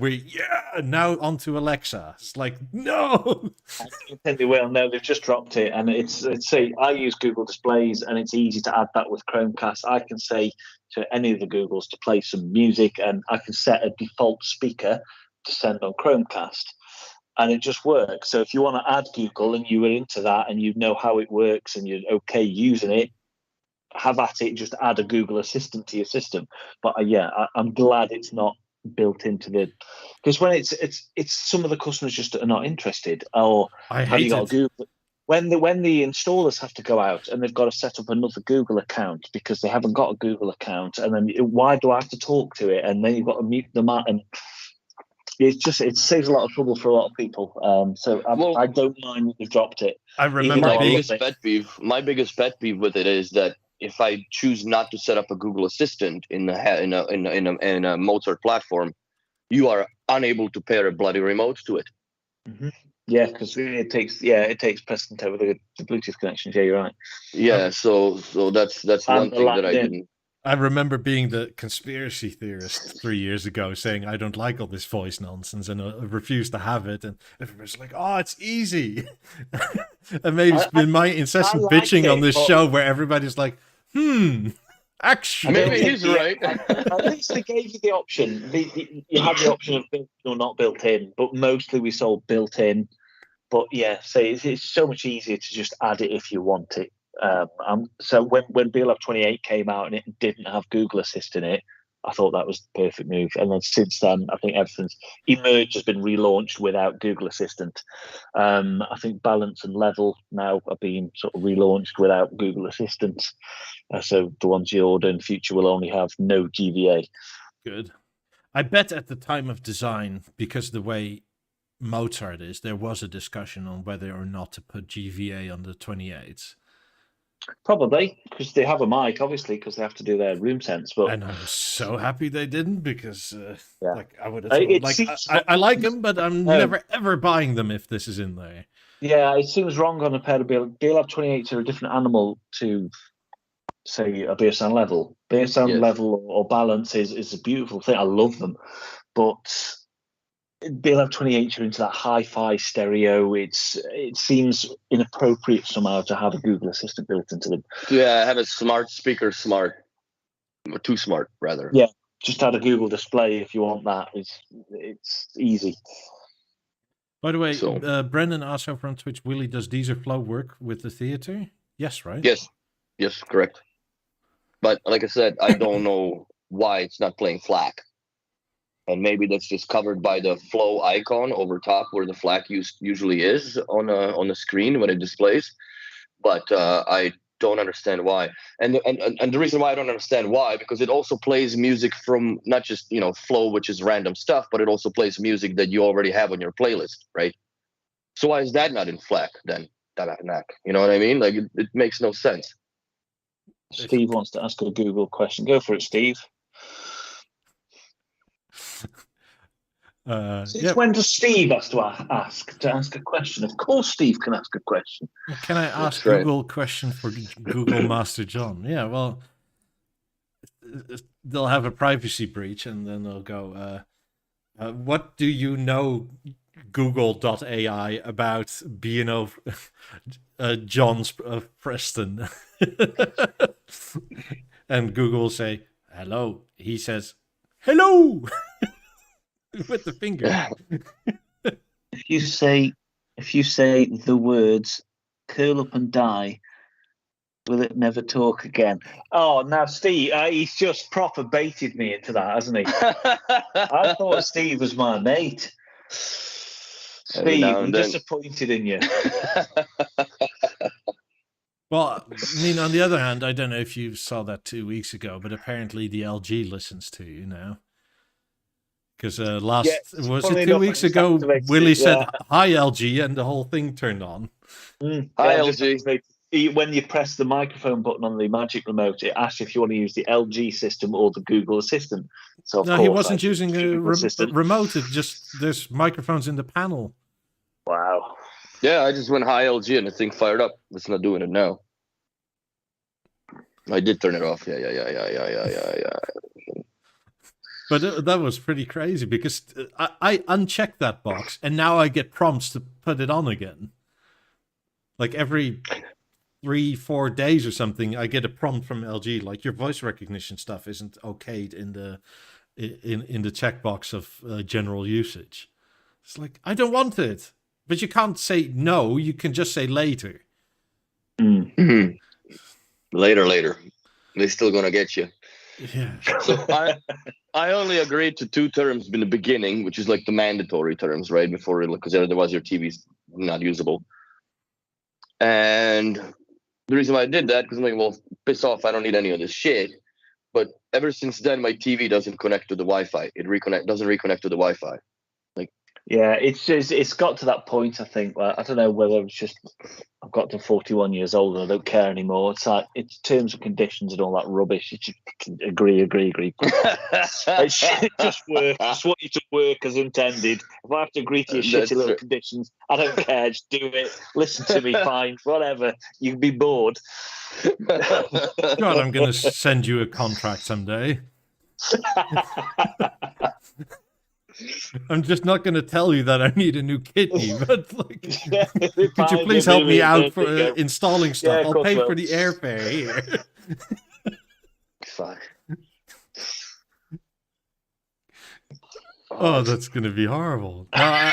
now onto Alexa. It's like, no. I think they will. No, they've just dropped it, and it's say I use Google Displays, and it's easy to add that with Chromecast. I can say to any of the Googles to play some music, and I can set a default speaker to send on Chromecast, and it just works. So if you want to add Google and you were into that and you know how it works and you're okay using it, have at it. Just add a Google Assistant to your system. But I'm glad it's not built into because when it's some of the customers just are not interested. Or I hate it. Google, when the installers have to go out and they've got to set up another Google account because they haven't got a Google account, and then why do I have to talk to it? And then you've got to mute them out, and it saves a lot of trouble for a lot of people. I don't mind that they've dropped it. I remember my biggest pet peeve with it is that if I choose not to set up a Google Assistant in a Mozart platform, you are unable to pair a bloody remote to it. Mm-hmm. Yeah, because it takes precedent over the Bluetooth connections. Yeah, you're right. Yeah, so that's one thing that I didn't. I remember being the conspiracy theorist 3 years ago, saying I don't like all this voice nonsense and I refuse to have it, and everybody's like, "Oh, it's easy." And maybe it's been my incessant bitching on this show where everybody's like, actually, maybe he's right. At least they gave you the option. You had the option of built or not built in, but mostly we sold built in. But yeah, it's so much easier to just add it if you want it. So when BeoLab 28 came out and it didn't have Google Assist in it, I thought that was the perfect move. And then since then, I think everything's Emerge has been relaunched without Google Assistant. I think Balance and Level now are being sort of relaunched without Google Assistant. So the ones you order in the future will only have no GVA. Good. I bet at the time of design, because the way Mozart is, there was a discussion on whether or not to put GVA on the 28s. Probably, because they have a mic, obviously, because they have to do their room sense. But and I was so happy they didn't, because I would have I like them, but I'm never ever buying them if this is in there. Yeah, it seems wrong on a pair of BeoLab 28s are a different animal to, say, a Beosound Level. Beosound Level or Balance is a beautiful thing. I love them, but BeoLab 28 are into that hi-fi stereo. It seems inappropriate somehow to have a Google Assistant built into them. Yeah, have a smart speaker, too smart rather. Yeah, just add a Google display if you want that. It's easy. By the way, Brendan asked over on Twitch, Willie, does Deezerflow work with the theater? Yes, right? Yes, correct. But like I said, I don't know why it's not playing FLAC. and maybe that's just covered by the flow icon over top where the flag usually is on the screen when it displays. But I don't understand why. And the reason why I don't understand why, because it also plays music from not just flow, which is random stuff, but it also plays music that you already have on your playlist, right? So why is that not in FLAC then? You know what I mean? Like it makes no sense. Steve wants to ask a Google question. Go for it, Steve. When does Steve has to ask a question? Of course, Steve can ask a question. Can I ask Google a question for Google Master John? Yeah, well, they'll have a privacy breach, and then they'll go, what do you know, Google.ai, about Beosound John's Preston? And Google will say, hello. He says, hello! With the finger. If you say the words curl up and die, will it never talk again? Oh, now Steve, he's just proper baited me into that, hasn't he? I thought Steve was my mate. Steve, I'm disappointed in you. Well, I mean, on the other hand, I don't know if you saw that 2 weeks ago, but apparently the LG listens to you now. Because was it 2 weeks ago, Willie said, hi, LG, and the whole thing turned on. Hi, LG. When you press the microphone button on the Magic Remote, it asks if you want to use the LG system or the Google Assistant. So of course, he wasn't using a remote. It just, there's microphones in the panel. Wow. Yeah, I just went hi, LG, and the thing fired up. It's not doing it now. I did turn it off. Yeah. But that was pretty crazy because I unchecked that box and now I get prompts to put it on again. Like every 3-4 days or something, I get a prompt from LG, like your voice recognition stuff isn't okayed in the checkbox of general usage. It's like, I don't want it, but you can't say no. You can just say later. Mm-hmm. Later. They're still gonna get you. Yeah. So I only agreed to 2 terms in the beginning, which is like the mandatory terms, right? Before, because otherwise your TV's not usable. And the reason why I did that, because I'm like, well, piss off, I don't need any of this shit. But ever since then, my TV doesn't connect to the Wi-Fi. It doesn't reconnect to the Wi-Fi. Yeah, it's got to that point, I think. I don't know whether it's just I've got to 41 years old and I don't care anymore. It's like it's terms and conditions and all that rubbish. It's just agree. It should just work. Just want you to work as intended. If I have to agree to your shitty little conditions, I don't care. Just do it. Listen to me, fine, whatever. You can be bored. God, I'm going to send you a contract someday. I'm just not going to tell you that I need a new kidney, but like, could you please help me out for installing stuff? I'll pay for the airfare here. Fuck. Oh, that's going to be horrible. No,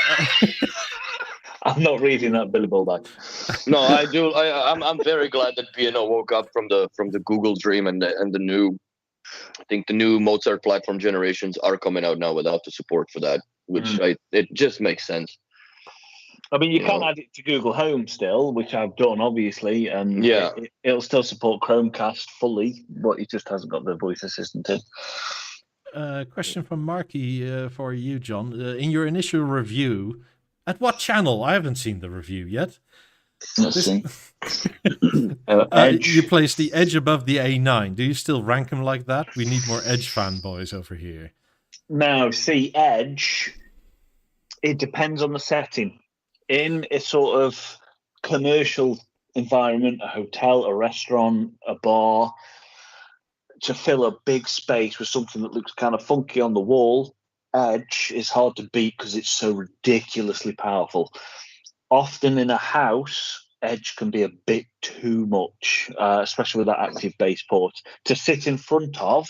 I'm not reading that Billy Bullback. No, I do. I'm very glad that P&O woke up from the Google dream and the new. I think the new Mozart platform generations are coming out now without the support for that, which it just makes sense. I mean, you can add it to Google Home still, which I've done, obviously, and it'll still support Chromecast fully, but it just hasn't got the voice assistant in. Question from Marky for you, John. In your initial review, at what channel? I haven't seen the review yet. Let's see. You place the Edge above the A9. Do you still rank them like that? We need more Edge fanboys over here. No, see, Edge, it depends on the setting. In a sort of commercial environment, a hotel, a restaurant, a bar, to fill a big space with something that looks kind of funky on the wall, Edge is hard to beat because it's so ridiculously powerful. Often in a house, Edge can be a bit too much, especially with that active bass port. To sit in front of,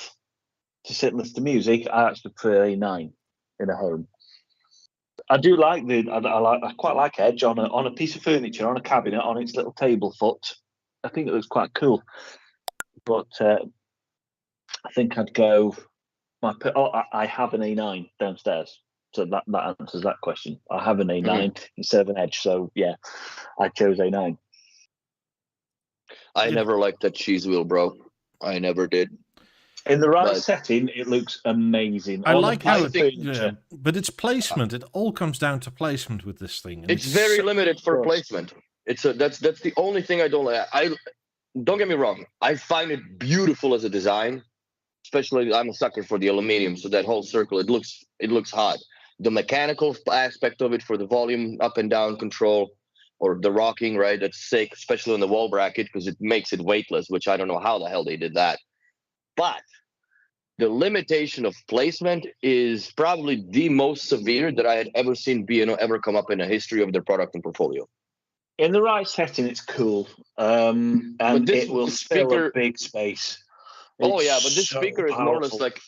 to sit and listen to music, I actually prefer A9 in a home. I do like I quite like Edge on a piece of furniture, on a cabinet, on its little table foot. I think it looks quite cool. But I think I'd go I have an A9 downstairs, so that answers that question. I have an A9 instead of an Edge, so yeah, I chose A9. I never liked that cheese wheel, bro. I never did. In the right setting, it looks amazing. I like how but it's placement. It all comes down to placement with this thing. And it's very limited for placement. That's the only thing I don't like. Don't get me wrong. I find it beautiful as a design. Especially, I'm a sucker for the aluminum, so that whole circle, it looks hot. The mechanical aspect of it for the volume up and down control, or the rocking, right? That's sick, especially on the wall bracket, because it makes it weightless, which I don't know how the hell they did that. But the limitation of placement is probably the most severe that I had ever seen B&O ever come up in the history of their product and portfolio. In the right setting, it's cool, and it will fill a big space. But this speaker is more or less like,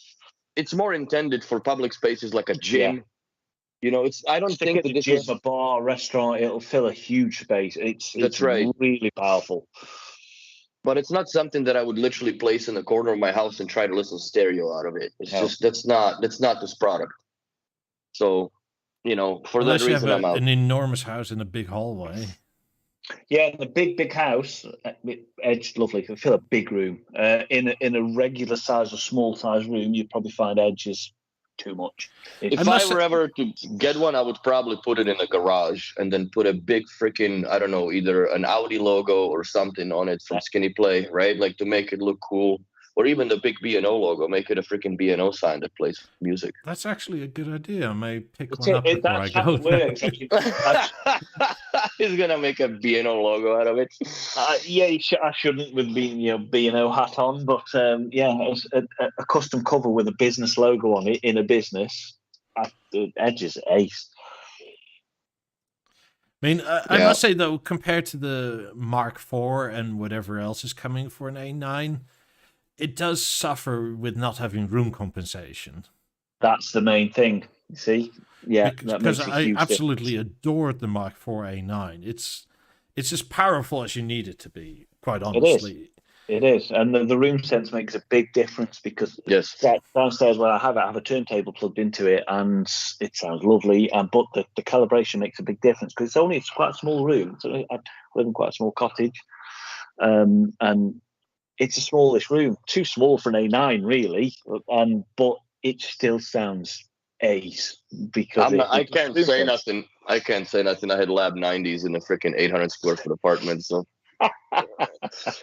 it's more intended for public spaces like a gym. Yeah. You know, I don't think that this is a bar, restaurant. It'll fill a huge space. It's right. Really powerful. But it's not something that I would literally place in the corner of my house and try to listen to stereo out of it. It's just that's not this product. So, you know, for that reason, I'm out. An enormous house in a big hallway. Yeah, in a big house, Edge lovely. Can fill a big room. In a regular size or small size room, you'd probably find Edges too much. If I were ever to get one, I would probably put it in a garage and then put a big freaking, I don't know, either an Audi logo or something on it from Skinny Play, right? Like to make it look cool. Or even the big B&O logo, make it a freaking B&O sign that plays music. That's actually a good idea. I may pick one up before I go. He's gonna make a B&O logo out of it. I shouldn't with B&O hat on, but a custom cover with a business logo on it in a business. Edge is ace. I mean, I must say though, compared to the Mark IV and whatever else is coming for an A9. It does suffer with not having room compensation. That's the main thing. You see? Yeah. Because I absolutely adored the Mark IV A9. It's as powerful as you need it to be, quite honestly. It is. And the room sense makes a big difference because downstairs where I have a turntable plugged into it and it sounds lovely. But the calibration makes a big difference because it's quite a small room. So I live in quite a small cottage. And it's a smallish room, too small for an A9, really. But it still sounds ace because I can't say nothing. I can't say nothing. I had Lab 90s in a freaking 800 square foot apartment, so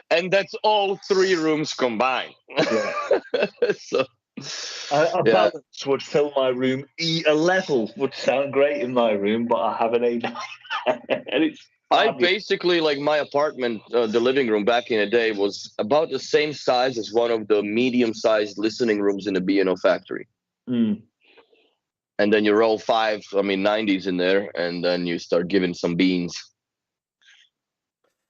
and that's all 3 rooms combined. Yeah. So a balance would fill my room. A level would sound great in my room, but I have an A9, and it's. I basically, like my apartment, the living room back in the day was about the same size as one of the medium-sized listening rooms in the B&O factory. Mm. And then you roll 90s in there, and then you start giving some beans.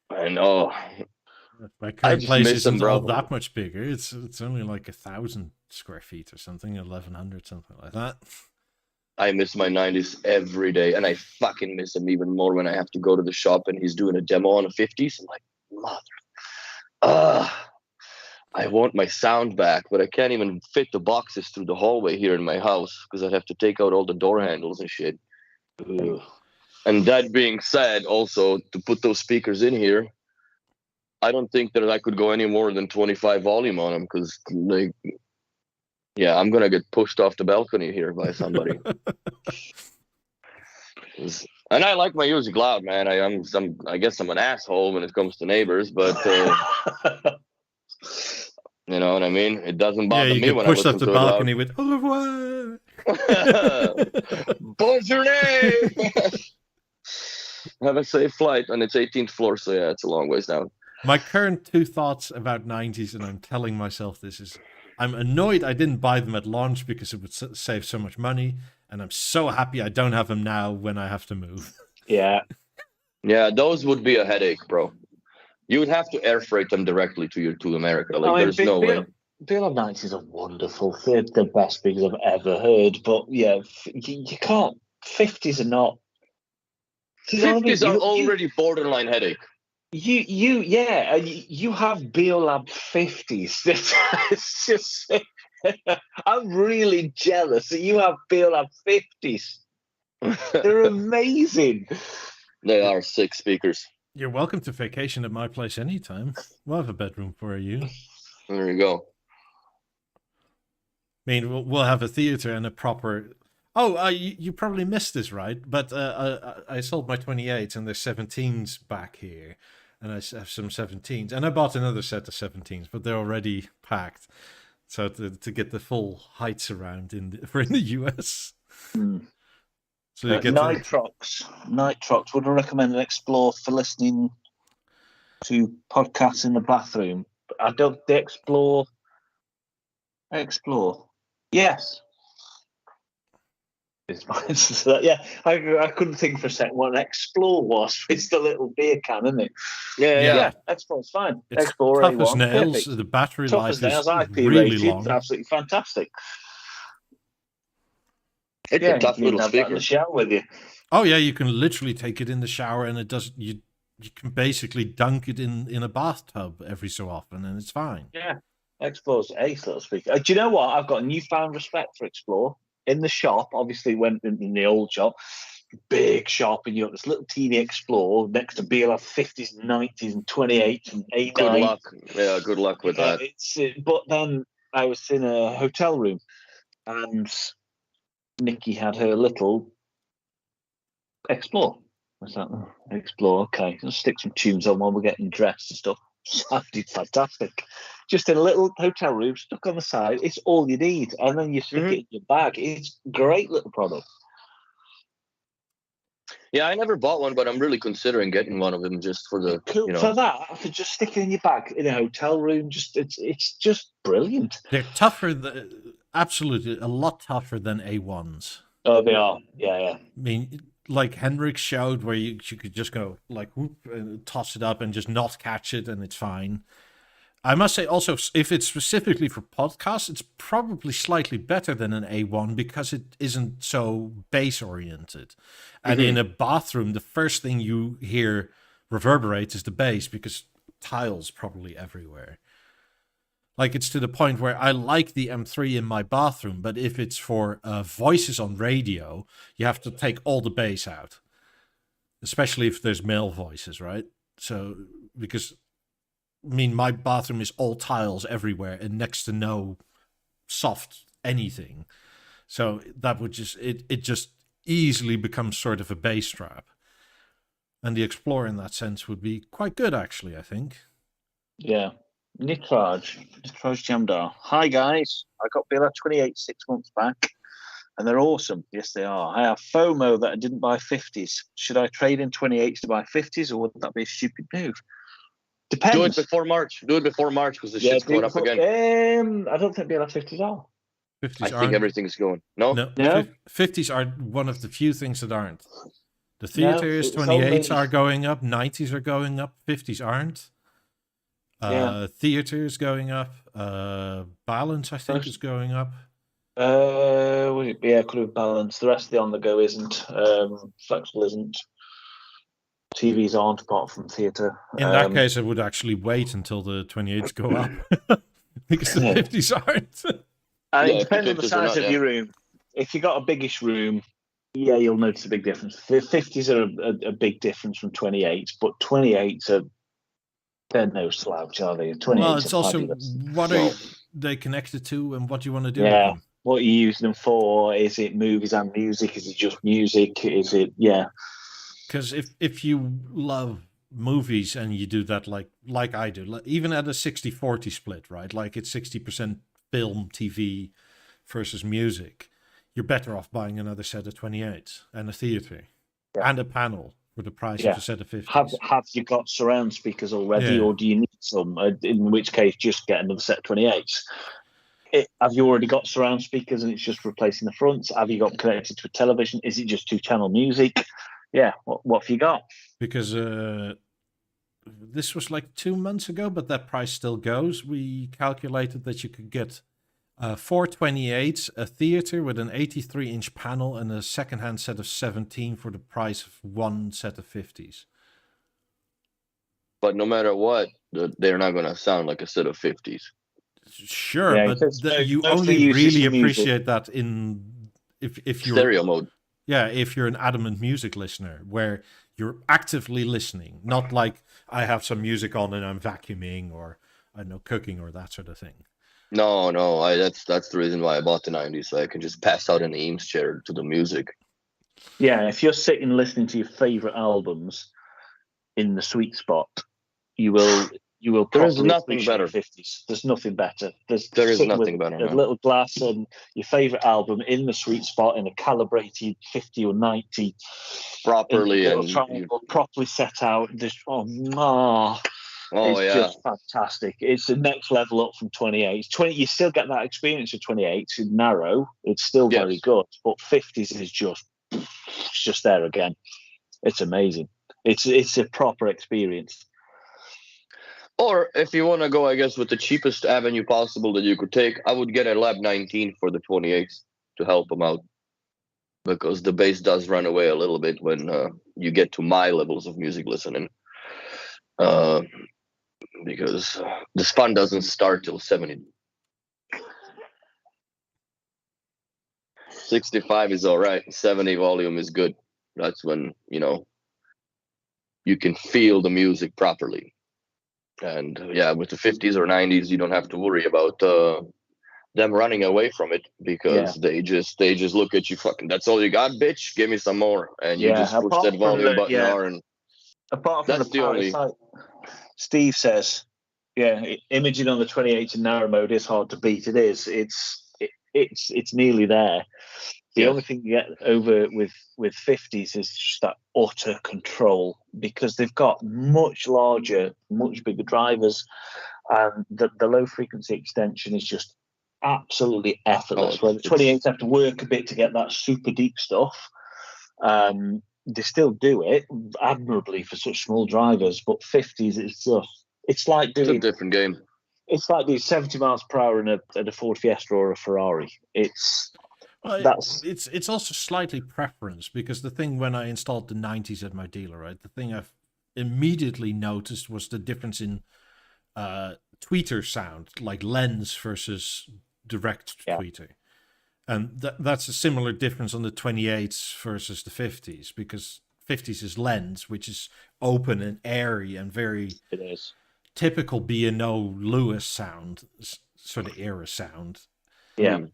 And my current place isn't all that much bigger. It's only like 1,000 square feet or something, 1,100, something like that. I miss my 90s every day, and I fucking miss him even more when I have to go to the shop and he's doing a demo on a 50s. I'm like, mother, I want my sound back, but I can't even fit the boxes through the hallway here in my house because I'd have to take out all the door handles and shit. Ugh. And that being said, also, to put those speakers in here, I don't think that I could go any more than 25 volume on them because, like, yeah, I'm gonna get pushed off the balcony here by somebody. And I like my music loud, man. I guess I'm an asshole when it comes to neighbors, but you know what I mean. It doesn't bother me when I listen to it loud. Pushed off the balcony with "Au revoir." Bonjour. Have a safe flight, and it's 18th floor, so yeah, it's a long ways down. My current 2 thoughts about 90s, and I'm telling myself this is. I'm annoyed I didn't buy them at launch because it would save so much money, and I'm so happy I don't have them now when I have to move. Yeah. Yeah, those would be a headache, bro. You would have to air freight them directly to America. Like, there's no way. Beosound 90s are wonderful. They're the best speakers I've ever heard, but yeah, you can't. 50s are not. 50s are already borderline headache. You have Beolab 50s. It's just I'm really jealous that you have Beosound 50s. They're amazing. They are 6 speakers. You're welcome to vacation at my place anytime. We'll have a bedroom for you. There you go. I mean, we'll have a theater and a proper... Oh, you probably missed this, right? But I sold my 28s and there's 17s back here. And I have some 17s. And I bought another set of 17s, but they're already packed. So to get the full height surround in the US. So you get Nitrox. Would I recommend an Explore for listening to podcasts in the bathroom? I don't. The Explore. Yes. Yeah, I couldn't think for a second what an Explore was. It's the little beer can, isn't it? Yeah. Explore's fine. It's Explore tough A1, as nails. perfect. The battery Tough life as nails, is IP really rated, long. absolutely fantastic. It's a tough little have that in speaker. the shower with you. Oh yeah, you can literally take it in the shower, and it does. You can basically dunk it in a bathtub every so often, and it's fine. Yeah, Explore's ace little speaker. Do you know what? I've got a newfound respect for Explore. In the shop, obviously, went in the old shop, big shop, and you got this little teeny Explore next to Beosound 50s, and 90s, and 28s, and A9. Good luck. Yeah, good luck with that. But then I was in a hotel room, and Nikki had her little Explore. What's that? Explore. Okay, let's stick some tunes on while we're getting dressed and stuff. Sounded fantastic. Just in a little hotel room, stuck on the side. It's all you need, and then you stick it in your bag. It's a great little product. Yeah, I never bought one, but I'm really considering getting one of them just for the for that, for just sticking in your bag in a hotel room. Just it's just brilliant. They're tougher, absolutely a lot tougher than A1s. Oh, they are. Yeah. I mean, like Henrik showed, where you could just go like whoop and toss it up and just not catch it, and it's fine. I must say also, if it's specifically for podcasts, it's probably slightly better than an A1 because it isn't so bass oriented. And in a bathroom, the first thing you hear reverberate is the bass because tiles probably everywhere. Like, it's to the point where I like the M3 in my bathroom, but if it's for voices on radio, you have to take all the bass out, especially if there's male voices, right? So, because, I mean, my bathroom is all tiles everywhere and next to no soft anything. So that would just, it just easily becomes sort of a bass trap. And the Explorer in that sense would be quite good, actually, I think. Yeah. Nitraj Jamdar. Hi guys, I got Beosound 28 6 months back, and they're awesome. Yes, they are. I have FOMO that I didn't buy 50s. Should I trade in 28s to buy 50s, or would that be a stupid move? Depends. Do it before March. Because the shit's going up again. I don't think Beosound 50s are. 50s I think everything's going. No? 50s are one of the few things that aren't. The theaters, 28s are going up, 90s are going up, 50s aren't. Theaters going up. Balance, I think, is going up. Could have balance. The rest of the on the go isn't. Flexible isn't. TVs aren't, apart from theatre. In that case, I would actually wait until the 28s go up because the 50s aren't. It depends on the size of your room. If you got a biggish room, you'll notice a big difference. 50s are a big difference from 28s, but 28s are. They're no slouch, are they? Well, it's also what are they connected to and what you want to do with them. What are you using them for? Is it movies and music? Is it just music? Is it, Because if you love movies and you do that like I do, even at a 60-40 split, right? Like it's 60% film, TV versus music, you're better off buying another set of 28s and a theater and a panel. For the price of a set of 50s. Have you got surround speakers already, or do you need some? In which case, just get another set of 28s. Have you already got surround speakers and it's just replacing the fronts? Have you got connected to a television? Is it just 2-channel music? Yeah, what have you got? Because this was like 2 months ago, but that price still goes. We calculated that you could get 4 28s, a theater with an 83-inch panel, and a second-hand set of 17 for the price of one set of 50s. But no matter what, they're not going to sound like a set of 50s. Sure, Yeah, but it's you mostly only uses really for music. appreciate that if you're Stereo mode. yeah, if you're an adamant music listener where you're actively listening, not like I have some music on and I'm vacuuming or I don't know, cooking or that sort of thing. No, that's the reason why I bought the 90, so I can just pass out in the Eames chair to the music. Yeah, if you're sitting listening to your favorite albums in the sweet spot, you will There is properly nothing appreciate better. 50s. There's nothing better. There is sitting nothing with better, a man. little glass and your favorite album in the sweet spot in a calibrated 50 or 90 Properly little and triangle, properly set out. Just oh it's yeah, just fantastic. It's the next level up from 28. 20, you still get that experience of 28. It's narrow. It's still Yes. very good, but 50s is just there again. It's amazing. It's a proper experience. Or if you want to go, I guess, with the cheapest avenue possible that you could take, I would get a Lab 19 for the 28 to help them out. Because the bass does run away a little bit when you get to my levels of music listening. Because the fun doesn't start till 70. 65 is all right. 70 volume is good. That's when, you can feel the music properly. And yeah, with the 50s or 90s, you don't have to worry about them running away from it because they just look at you, fucking, that's all you got, bitch, give me some more, and you just push that volume button and apart from that's the only Steve says, imaging on the 28 in narrow mode is hard to beat. It is. It's nearly there. The only thing you get over with 50s is just that utter control because they've got much larger, much bigger drivers, and the low frequency extension is just absolutely effortless. Where the 28s have to work a bit to get that super deep stuff. They still do it admirably for such small drivers, but 50s it's like doing a different game. It's like doing 70 miles per hour in a Ford Fiesta or a Ferrari. It's also slightly preference because the thing when I installed the 90s at my dealer, right, the thing I've immediately noticed was the difference in tweeter sound, like lens versus direct tweeter. And that's a similar difference on the 28s versus the 50s because 50s is lens, which is open and airy and very typical B&O Lewis sound, sort of era sound. Yeah.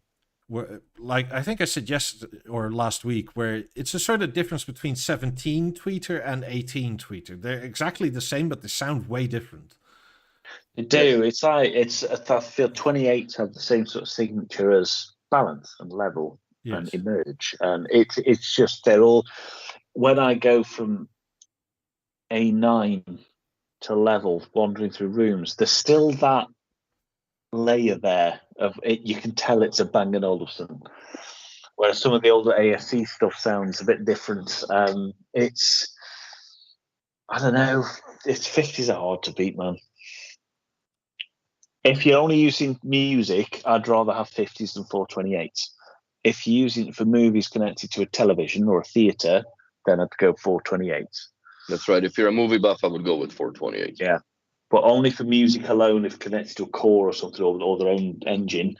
Where, like I think I said yesterday or last week, where it's a sort of difference between 17 tweeter and 18 tweeter. They're exactly the same, but they sound way different. They do. It's like I feel 28s have the same sort of signature as Balance and Level and Emerge, and it's just they're all. When I go from A9 to Level, wandering through rooms, there's still that layer there of it. You can tell it's a Bang & Olufsen, whereas some of the older ASC stuff sounds a bit different. It's I don't know. It's 50s are hard to beat, man. If you're only using music, I'd rather have 50s than 428s. If you're using it for movies connected to a television or a theatre, then I'd go 428s. That's right. If you're a movie buff, I would go with 428. Yeah. But only for music alone, if connected to a core or something, or their own engine,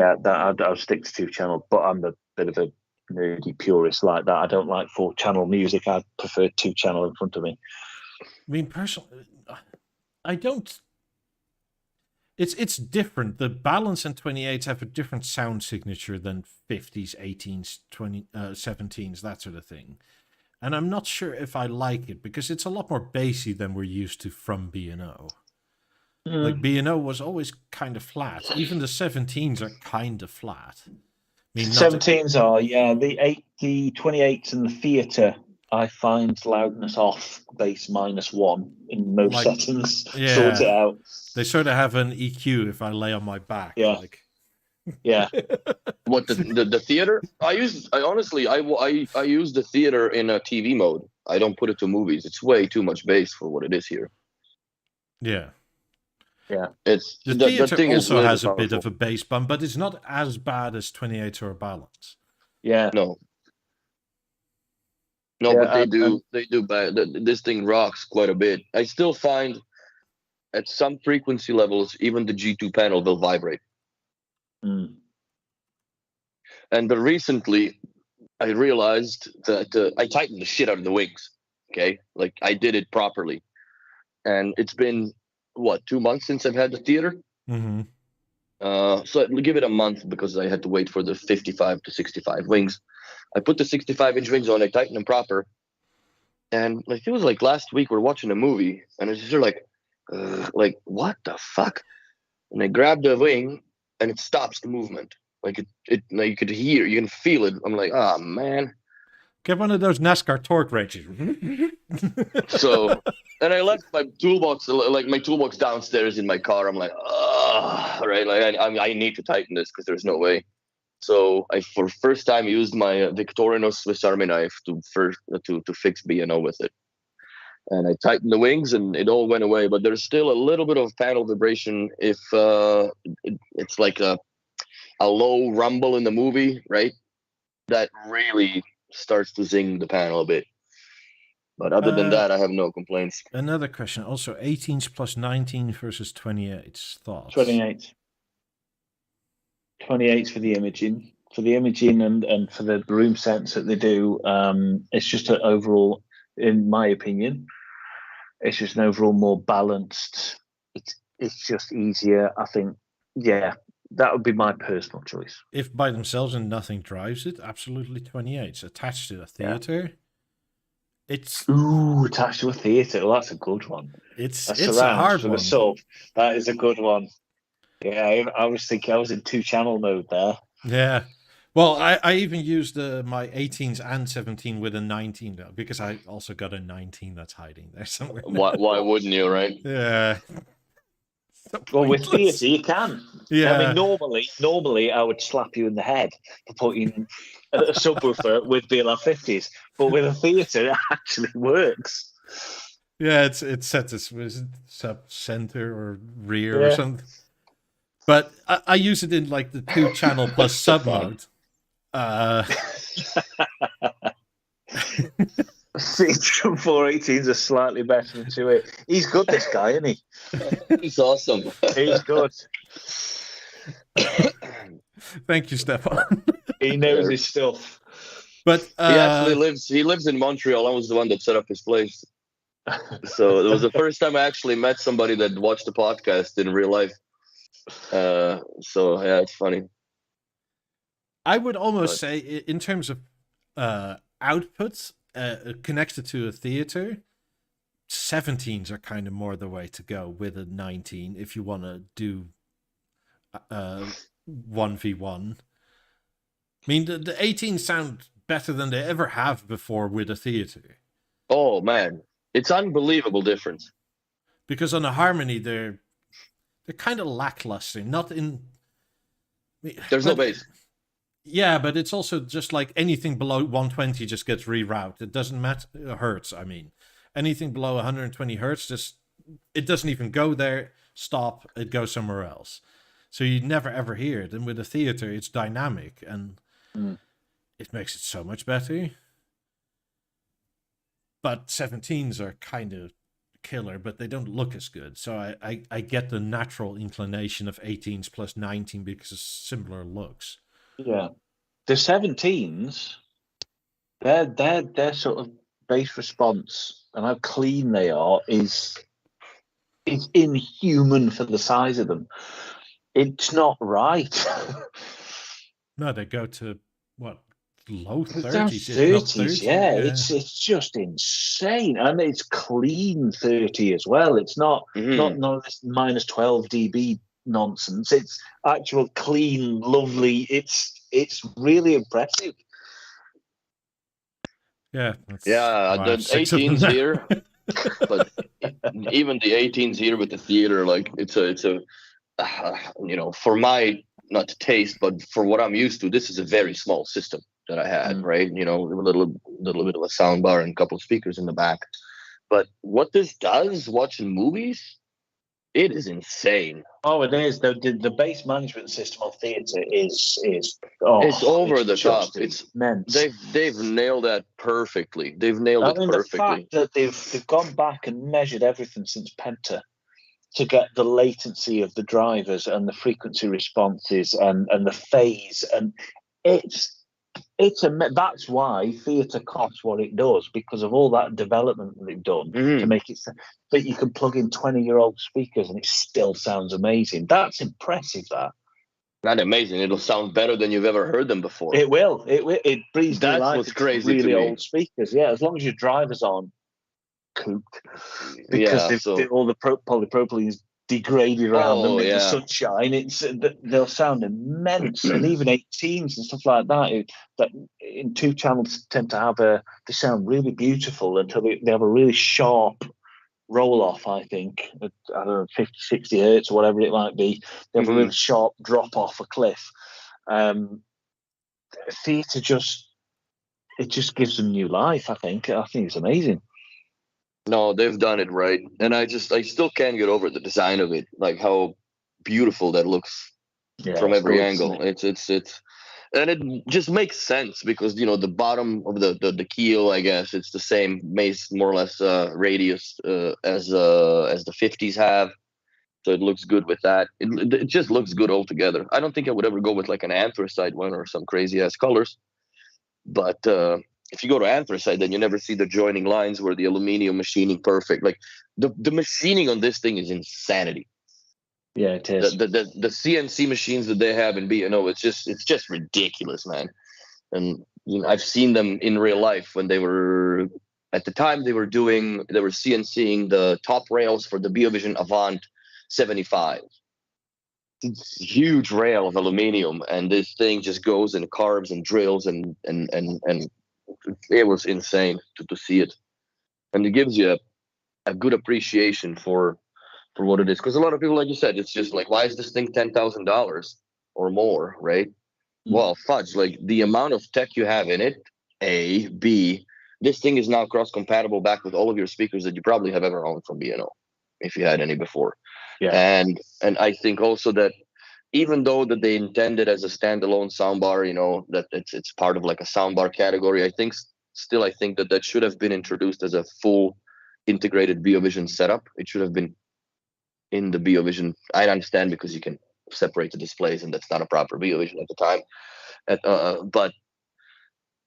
I'll stick to 2-channel. But I'm a bit of a nerdy purist like that. I don't like 4-channel music. I prefer 2-channel in front of me. I mean, personally, I don't. It's different. The Balance and 28s have a different sound signature than 50s, 18s, 17s, that sort of thing. And I'm not sure if I like it because it's a lot more bassy than we're used to from B&O. Like B&O was always kind of flat. Even the 17s are kind of flat. I mean, 17s are, yeah. The 28s and the theatre, I find loudness off, bass -1 in most settings. Yeah, sort it out. They sort of have an EQ if I lay on my back. Yeah. Yeah. What the theater? I honestly use the theater in a TV mode. I don't put it to movies. It's way too much bass for what it is here. Yeah. Yeah. It's the theater also has a bit of a bass bump, but it's not as bad as 28 or Balance. Yeah. No, but they do bad. This thing rocks quite a bit. I still find at some frequency levels, even the G2 panel will vibrate. And but recently, I realized that I tightened the shit out of the wings. Okay, like I did it properly, and it's been what 2 months since I've had the theater. Mm-hmm. So I'll give it a month because I had to wait for the 55 to 65 wings. I put the 65-inch wings on, I tightened them proper, and like it was like last week we're watching a movie, and it's just like what the fuck? And I grabbed the wing, and it stops the movement. Like it like you could hear, you can feel it. I'm like, oh man. Get one of those NASCAR torque wrenches. So, and I left my toolbox, like my toolbox downstairs in my car. I'm like, oh, right, like I need to tighten this because there's no way. So I, for first time, used my Victorino Swiss Army knife to fix B&O with it, and I tightened the wings, and it all went away. But there's still a little bit of panel vibration if it's like a low rumble in the movie, right? That really starts to zing the panel a bit. But other than that, I have no complaints. Another question. Also, 18s plus 19 versus 28s. Thoughts? 28. 28s for the imaging. For the imaging and for the room sense that they do, it's just an overall, in my opinion, it's just an overall more balanced. It's just easier. I think, yeah, that would be my personal choice. If by themselves and nothing drives it, absolutely 28s. Attached to a theater, it's... Ooh, attached to a theater. Well, that's a good one. It's a hard one. Sub. That is a good one. Yeah, I was thinking I was in 2-channel mode there. Yeah. Well, I even used my 18s and 17 with a 19 though, because I also got a 19 that's hiding there somewhere. Why wouldn't you, right? Yeah. So well, with theatre, you can. Yeah. I mean, normally I would slap you in the head for putting a subwoofer with BLR 50s, but with a theatre, it actually works. Yeah, it's set as sub center or rear or something. But I use it in like the 2-channel plus sub mode. 418s are slightly better than 28. He's good, this guy, isn't he? He's awesome. He's good. Thank you, Stefan. He knows his stuff. But he actually lives in Montreal. I was the one that set up his place. So it was the first time I actually met somebody that watched the podcast in real life. So yeah, it's funny. I would almost say, in terms of outputs connected to a theater, 17s are kind of more the way to go with a 19 if you want to do 1v1. I mean, the 18s sound better than they ever have before with a theater. Oh man, it's unbelievable difference. Because on a harmony, they're kind of lackluster. Not in. There's no bass. Yeah, but it's also just like anything below 120 just gets rerouted. It doesn't matter hertz. I mean, anything below 120 hertz it doesn't even go there. Stop. It goes somewhere else. So you never ever hear it. And with a theater, it's dynamic and it makes it so much better. But 17s are kind of killer, but they don't look as good. So I get the natural inclination of 18s plus 19 because it's similar looks. Yeah, the 17s, their sort of bass response and how clean they are is inhuman for the size of them. It's not right. No, they go to what, low 30s? 30s, yeah. It's just insane, and it's clean 30 as well. It's not this minus 12 dB nonsense. It's actual clean, lovely. It's really impressive. Yeah, the 18s here, but even the 18s here with the theater, like it's a for my not taste, but for what I'm used to, this is a very small system that I had, right? A little bit of a sound bar and a couple of speakers in the back. But what this does, watching movies, it is insane. Oh, it is. The bass management system on theater is it's over the top. It's immense. They've nailed that perfectly. They've nailed it perfectly. The fact that they've gone back and measured everything since Penta, to get the latency of the drivers and the frequency responses and the phase, and that's why theatre costs what it does, because of all that development that they've done to make it that you can plug in 20-year-old speakers and it still sounds amazing. That's impressive. That. Not amazing. It'll sound better than you've ever heard them before. It will. It breathes new That's life what's into crazy really to me. old speakers. Yeah, as long as your drivers aren't cooked, because all the polypropylene is degraded around them in the sunshine. They'll sound immense, and even 18s and stuff like that. That in 2 channels tend to have they sound really beautiful until they have a really sharp roll off. I think I don't know, 50, 60 hertz or whatever it might be. They have a really sharp drop off a cliff. Theatre just gives them new life. I think it's amazing. No, they've done it right, and I still can't get over the design of it, like how beautiful that looks from every angle. It's and it just makes sense because the bottom of the keel, I guess it's the same more or less radius as the 50s have, so it looks good with that. It just looks good altogether. I don't think I would ever go with like an anthracite one or some crazy ass colors, but if you go to anthracite, then you never see the joining lines where the aluminum machining perfect. Like the machining on this thing is insanity. Yeah, it is. The CNC machines that they have in B&O, it's just ridiculous, man. And I've seen them in real life when they were at the time they were CNCing the top rails for the BeoVision Avant 75. It's a huge rail of aluminum, and this thing just goes and carves and drills and it was insane to see it, and it gives you a good appreciation for what it is, because a lot of people, like you said, it's just like, why is this thing $10,000 or more, right? Well, fudge, like the amount of tech you have in it, A, B, this thing is now cross-compatible back with all of your speakers that you probably have ever owned from B&O, if you had any before. Yeah. And I think also that even though that they intended as a standalone soundbar, that it's part of like a soundbar category, I think that should have been introduced as a full integrated BeoVision setup. It should have been in the BeoVision. I understand because you can separate the displays, and that's not a proper BeoVision at the time. But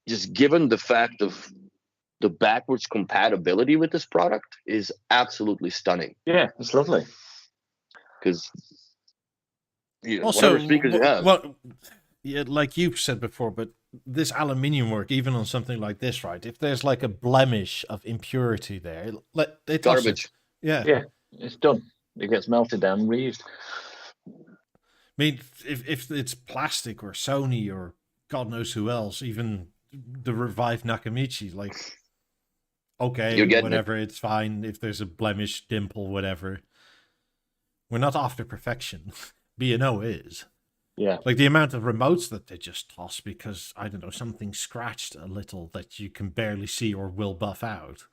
just given the fact of the backwards compatibility with this product is absolutely stunning. Yeah, it's lovely. Because also, whatever speakers you have. Well, yeah, like you said before, but this aluminium work, even on something like this, right? If there's like a blemish of impurity there, they toss Garbage. it. Yeah. Yeah, it's done. It gets melted down and reused. I mean, if it's plastic or Sony or God knows who else, even the revived Nakamichi, like, okay, whatever, it's fine if there's a blemish, dimple, whatever. We're not after perfection. B&O is. Yeah. Like the amount of remotes that they just toss because, I don't know, something scratched a little that you can barely see or will buff out.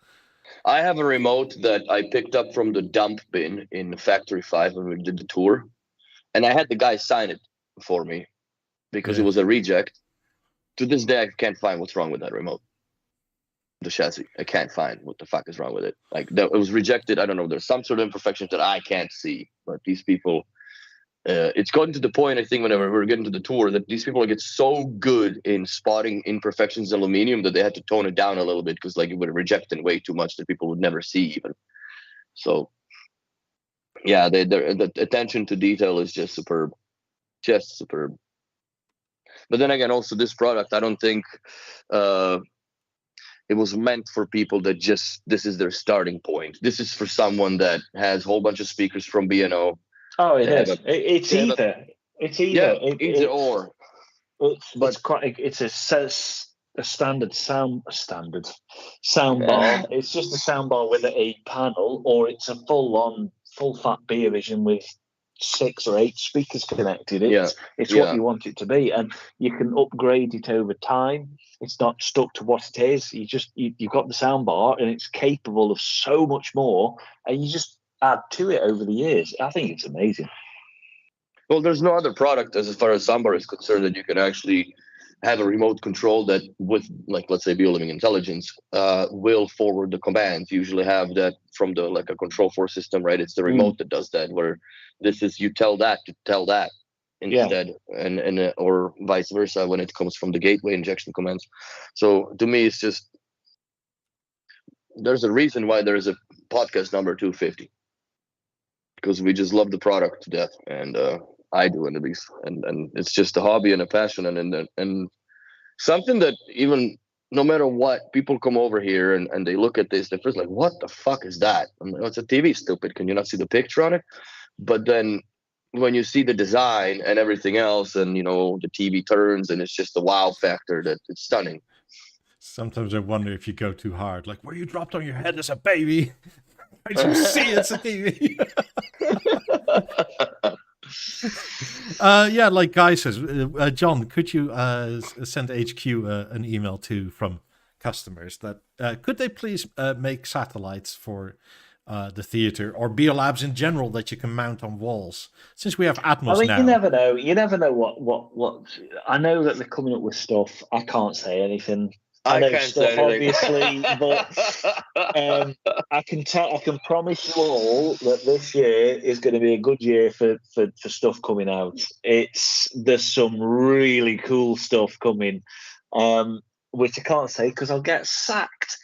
I have a remote that I picked up from the dump bin in Factory 5 when we did the tour. And I had the guy sign it for me because it was a reject. To this day, I can't find what's wrong with that remote. The chassis. I can't find what the fuck is wrong with it. Like, it was rejected. I don't know. There's some sort of imperfections that I can't see. But these people... it's gotten to the point, I think, whenever we're getting to the tour, that these people get so good in spotting imperfections in aluminum that they had to tone it down a little bit because, like, it would reject in way too much that people would never see even. So, yeah, the attention to detail is just superb. Just superb. But then again, also this product, I don't think it was meant for people that this is their starting point. This is for someone that has a whole bunch of speakers from B&O. Oh, it is. It's either. Yeah, either or. It's a standard soundbar. It's just a soundbar with a panel, or it's a full fat BeoVision with 6 or 8 speakers connected. It's what you want it to be, and you can upgrade it over time. It's not stuck to what it is. You've got the soundbar, and it's capable of so much more, and you just add to it over the years. I think it's amazing. Well, there's no other product as far as soundbar is concerned that you can actually have a remote control that, with like let's say BeoLiving Intelligence, will forward the commands. You usually have that from the like a control force system, right? It's the remote that does that. Where this is you tell that to tell that instead, and or vice versa when it comes from the gateway injection commands. So to me, it's just there's a reason why there is a podcast number 250, because we just love the product to death, and I do at least, and it's just a hobby and a passion, and something that even no matter what, people come over here and they look at this, they're first like, what the fuck is that? I'm like, oh, it's a TV, stupid. Can you not see the picture on it? But then when you see the design and everything else, and you know the TV turns, and it's just the wow factor that it's stunning. Sometimes I wonder if you go too hard, like where you dropped on your head as a baby. I just see it's a TV. Yeah, like Guy says, John, could you send HQ an email to from customers that could they please make satellites for the theater or BeoLabs in general that you can mount on walls? Since we have Atmos now. You never know. You never know what. I know that they're coming up with stuff. I can't say anything. I know can't stuff, say anything. obviously, but I can promise you all that this year is going to be a good year for stuff coming out. There's some really cool stuff coming, which I can't say because I'll get sacked.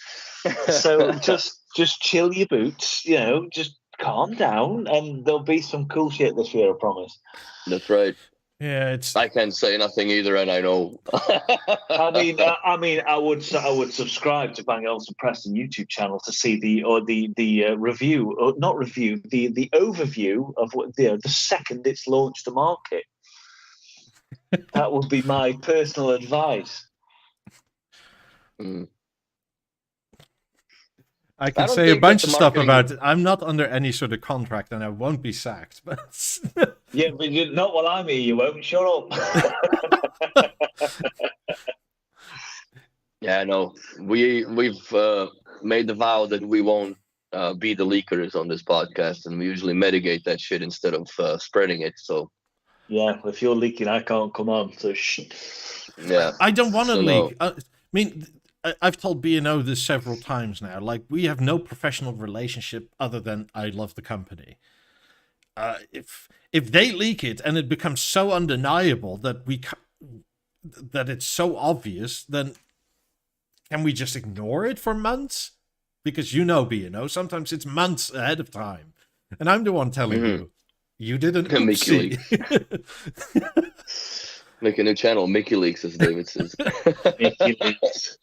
So just chill your boots, just calm down, and there'll be some cool shit this year, I promise. That's right. Yeah, I can't say nothing either, and I know. I mean, I would subscribe to Olufsen Preston YouTube channel to see the review, or not review, the overview of what the second it's launched to market. That would be my personal advice. I can say a bunch of stuff about it. I'm not under any sort of contract, and I won't be sacked. But yeah, but not while I'm here. You won't. Shut up. Yeah, no. We've made the vow that we won't be the leakers on this podcast, and we usually mitigate that shit instead of spreading it. So yeah, if you're leaking, I can't come on. So yeah, I don't want to leak. No. I mean, I've told B&O this several times now. Like, we have no professional relationship other than I love the company. If they leak it and it becomes so undeniable that that it's so obvious, then can we just ignore it for months? Because B&O, sometimes it's months ahead of time, and I'm the one telling you didn't oopsie. Make a new channel, Mickey Leaks, as David says. Mickey Leaks.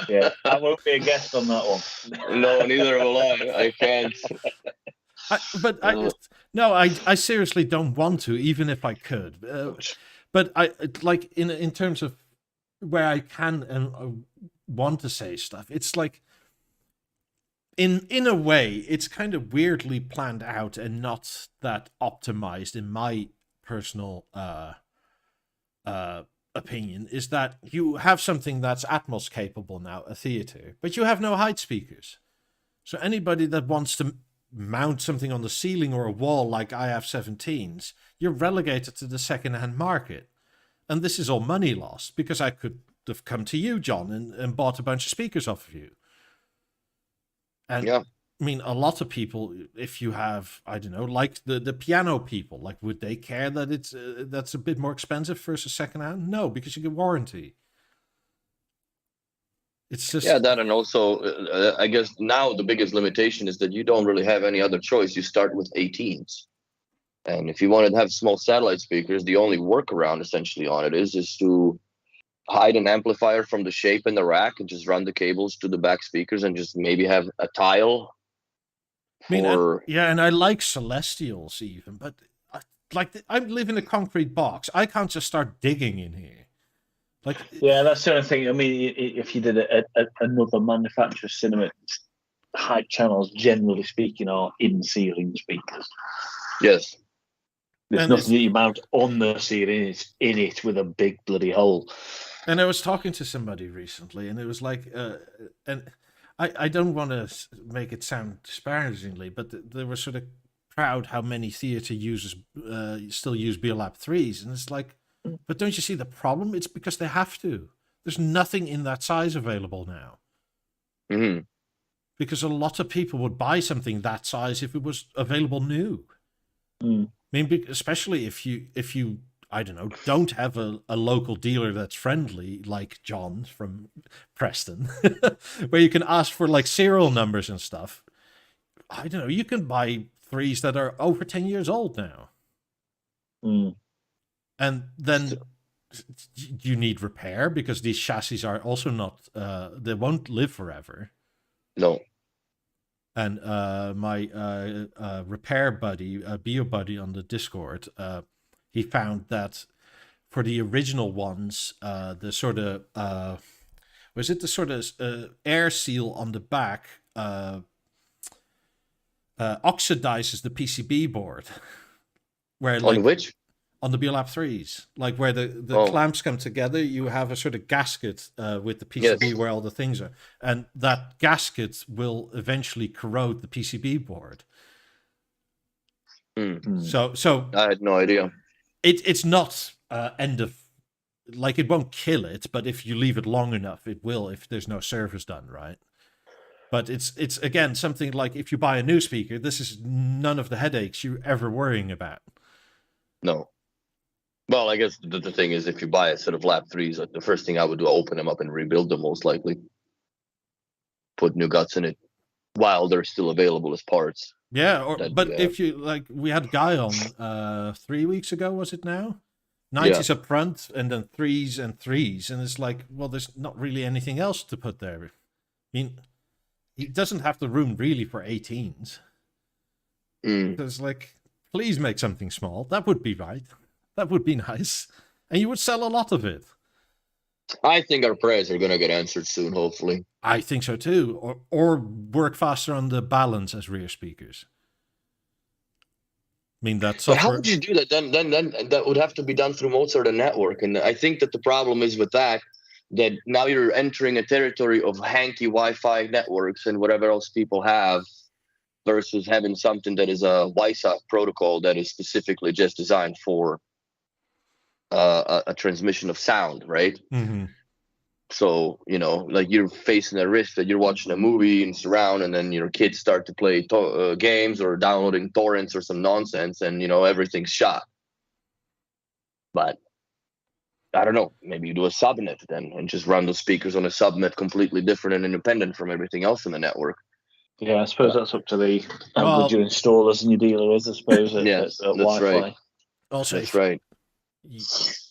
Yeah, I won't be a guest on that one. No, neither will I. I can't. I seriously don't want to, even if I could. But I like in terms of where I can and want to say stuff. It's like in a way, it's kind of weirdly planned out and not that optimized in my personal opinion, is that you have something that's Atmos capable now, a theater, but you have no height speakers. So anybody that wants to mount something on the ceiling or a wall like IF-17s, you're relegated to the second-hand market. And this is all money lost, because I could have come to you, John, and bought a bunch of speakers off of you. And yeah. I mean, a lot of people, if you have, I don't know, like the piano people, like, would they care that it's that's a bit more expensive versus secondhand? No, because you get warranty. It's just that, and also, I guess now the biggest limitation is that you don't really have any other choice. You start with 18s, and if you want to have small satellite speakers, the only workaround essentially on it is to hide an amplifier from the shape in the rack and just run the cables to the back speakers and just maybe have a tile. And I like Celestials even, but I live in a concrete box. I can't just start digging in here. Yeah, that's the other thing. I mean, if you did another manufacturer cinema, high channels, generally speaking, are in ceiling speakers. Yes. There's nothing that you mount on the ceiling. It's in it with a big bloody hole. And I was talking to somebody recently, and it was like, and I don't want to make it sound disparagingly, but they were sort of proud how many theater users still use BeoLab 3s, and it's like, But don't you see the problem? It's because they have to. There's nothing in that size available now. Mm-hmm. Because a lot of people would buy something that size if it was available new. I mean, especially if you I don't know, don't have a local dealer that's friendly, like John from Preston, where you can ask for like serial numbers and stuff. I don't know, you can buy 3s that are over 10 years old now. And then you need repair because these chassis are also not, they won't live forever. No. And my repair buddy, Bio buddy on the Discord, he found that for the original ones, the sort of was it the sort of air seal on the back oxidizes the PCB board, where like On which? On the BeoLab 3s, like where the clamps come together, you have a sort of gasket with the PCB where all the things are. And that gasket will eventually corrode the PCB board. So I had no idea. It's not end of, like it won't kill it, but if you leave it long enough, it will if there's no service done, right? But it's again, something like if you buy a new speaker, this is none of the headaches you're ever worrying about. No. Well, I guess the thing is, if you buy a set of Lab 3s, like the first thing I would do, open them up and rebuild them, most likely. Put new guts in it while they're still available as parts. Yeah, but if you, like, we had a guy on 3 weeks ago, was it now? 90s up front, and then 3s and 3s. And it's like, well, there's not really anything else to put there. I mean, he doesn't have the room really for 18s. It's like, please make something small. That would be right. That would be nice. And you would sell a lot of it. I think our prayers are going to get answered soon, hopefully. I think so too. Or work faster on the balance as rear speakers. I mean, that's But how would you do that? Then that would have to be done through Mozart and network. And I think that the problem is with that now you're entering a territory of hanky Wi-Fi networks and whatever else people have, versus having something that is a WISA protocol that is specifically just designed for a transmission of sound, right? So, like you're facing a risk that you're watching a movie in surround, and then your kids start to play games or downloading torrents or some nonsense, and everything's shot. But I don't know, maybe you do a subnet then and just run those speakers on a subnet completely different and independent from everything else in the network. Yeah, I suppose that's up to the how good your installers and your dealer is, I suppose. Yes, that's Wi-Fi. right. Also, that's right.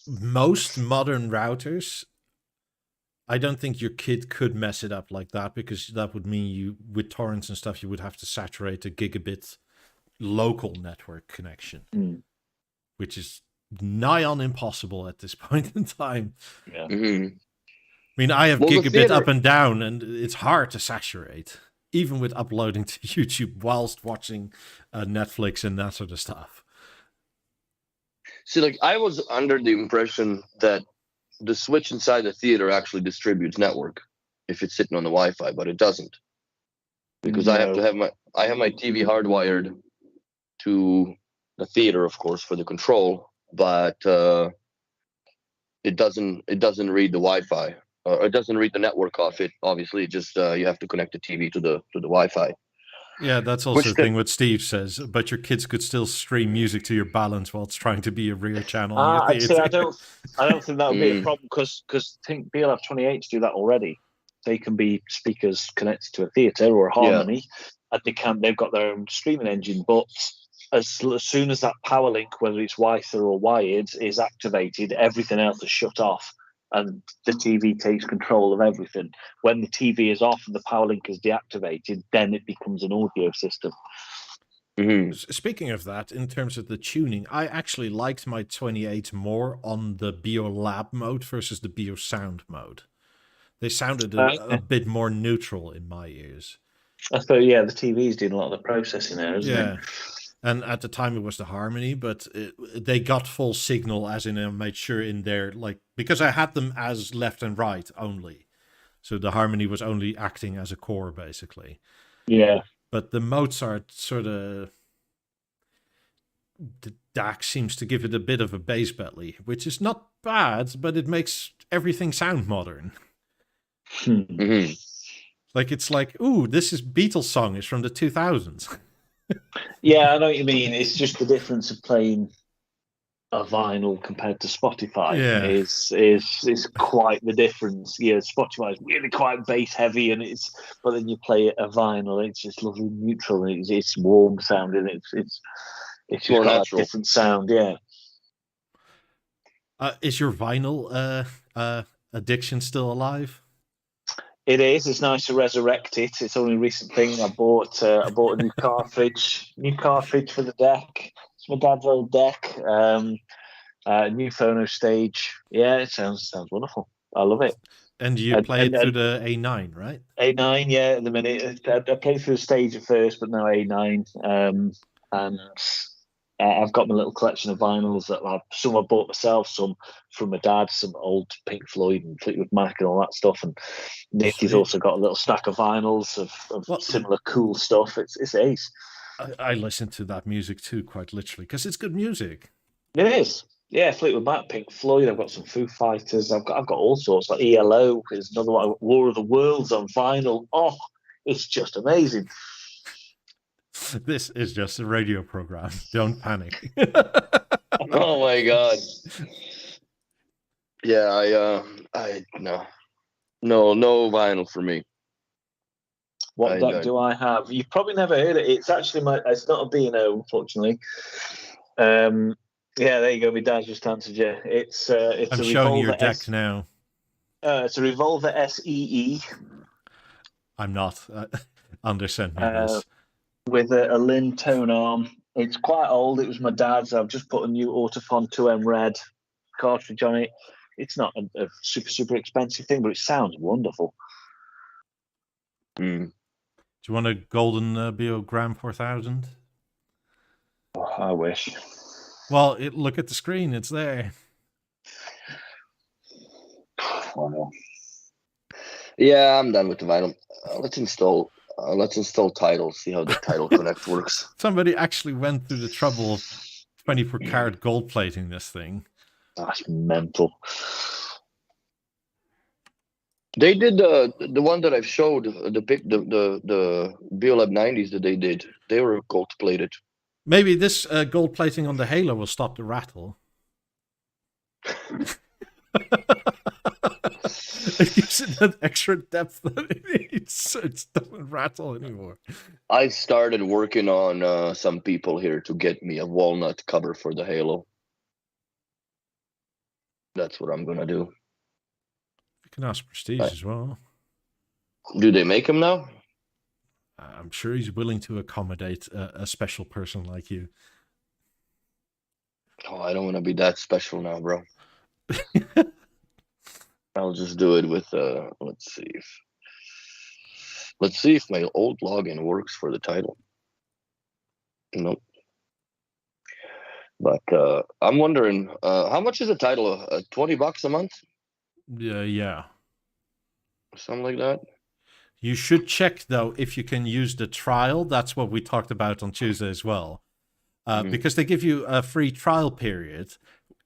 Most modern routers, I don't think your kid could mess it up like that, because that would mean with torrents and stuff, you would have to saturate a gigabit local network connection, which is nigh on impossible at this point in time. Yeah. I mean, I have gigabit up and down, and it's hard to saturate, even with uploading to YouTube whilst watching Netflix and that sort of stuff. See, like I was under the impression that the switch inside the theater actually distributes network if it's sitting on the Wi-Fi, but it doesn't, because I have my TV hardwired to the theater, of course, for the control, but it doesn't read the Wi-Fi, or it doesn't read the network off it. Obviously, just you have to connect the TV to the Wi-Fi. Yeah, that's also the thing what Steve says, but your kids could still stream music to your balance while it's trying to be a rear channel. I don't think that would be a problem, because I think BeoLab 28s do that already. They can be speakers connected to a theatre or a harmony, and they've got their own streaming engine. But as soon as that power link, whether it's WiSA or wired, is activated, everything else is shut off, and the TV takes control of everything. When the TV is off and the power link is deactivated, then it becomes an audio system. Speaking of that, in terms of the tuning, I actually liked my 28 more on the BeoLab mode versus the Beosound mode. They sounded a bit more neutral in my ears. I thought, the TV's doing a lot of the processing there, isn't it? And at the time it was the harmony, but they got full signal, as in I made sure in there, like, because I had them as left and right only. So the harmony was only acting as a core, basically. Yeah. But the Mozart sort of, the DAC seems to give it a bit of a bass belly, which is not bad, but it makes everything sound modern. Mm-hmm. Like, it's like, ooh, this is Beatles song is from the 2000s. Yeah, I know what you mean. It's just the difference of playing a vinyl compared to Spotify is quite the difference. Yeah, Spotify is really quite bass heavy, but then you play a vinyl, it's just lovely neutral. It's warm sounding. It's just more got natural. a different sound. Yeah. Is your vinyl addiction still alive? It is. It's nice to resurrect it. It's only a recent thing. I bought a new cartridge for the deck. It's my dad's old deck. New phono stage. Yeah, it sounds wonderful. I love it. And you play it through the A9, right? A9, yeah. At the minute, I played through the stage at first, but now A9. And I've got my little collection of vinyls that some I bought myself, some from my dad, some old Pink Floyd and Fleetwood Mac and all that stuff. And Nick has also got a little stack of vinyls of similar cool stuff. It's ace. I listen to that music too, quite literally, because it's good music. It is. Yeah, Fleetwood Mac, Pink Floyd. I've got some Foo Fighters. I've got all sorts. Like ELO is another one. War of the Worlds on vinyl. Oh, it's just amazing. This is just a radio program. Don't panic. Oh my god. Yeah, I no vinyl for me. What deck do I have? You've probably never heard it. It's actually it's not a B&O, unfortunately. Yeah, there you go. My dad just answered you. It's I'm showing your deck now. It's a Revolver SEE. I'm not. Understand me this. With a Lin tone arm. It's quite old. It was my dad's. I've just put a new Autofon 2M Red cartridge on it. It's not a super expensive thing, but it sounds wonderful. Mm. Do you want a golden Beogram 4000? Oh, I wish. Well, look at the screen. It's there. Wow. Yeah, I'm done with the vinyl. Let's install Tidal. See how the Tidal Connect works. Somebody actually went through the trouble of 24-karat gold plating this thing. That's mental. They did the one that I've showed the Beolab 90s that they did. They were gold plated. Maybe this gold plating on the Halo will stop the rattle. It gives it that extra depth that it needs, so it doesn't rattle anymore. I started working on some people here to get me a walnut cover for the Halo. That's what I'm gonna do. You can ask Prestige as well. Do they make them now? I'm sure he's willing to accommodate a special person like you. Oh, I don't want to be that special now, bro. I'll just do it with let's see if my old login works for the Tidal. Nope. But I'm wondering how much is a Tidal? $20 a month? Yeah. Something like that. You should check though if you can use the trial. That's what we talked about on Tuesday as well. Because they give you a free trial period.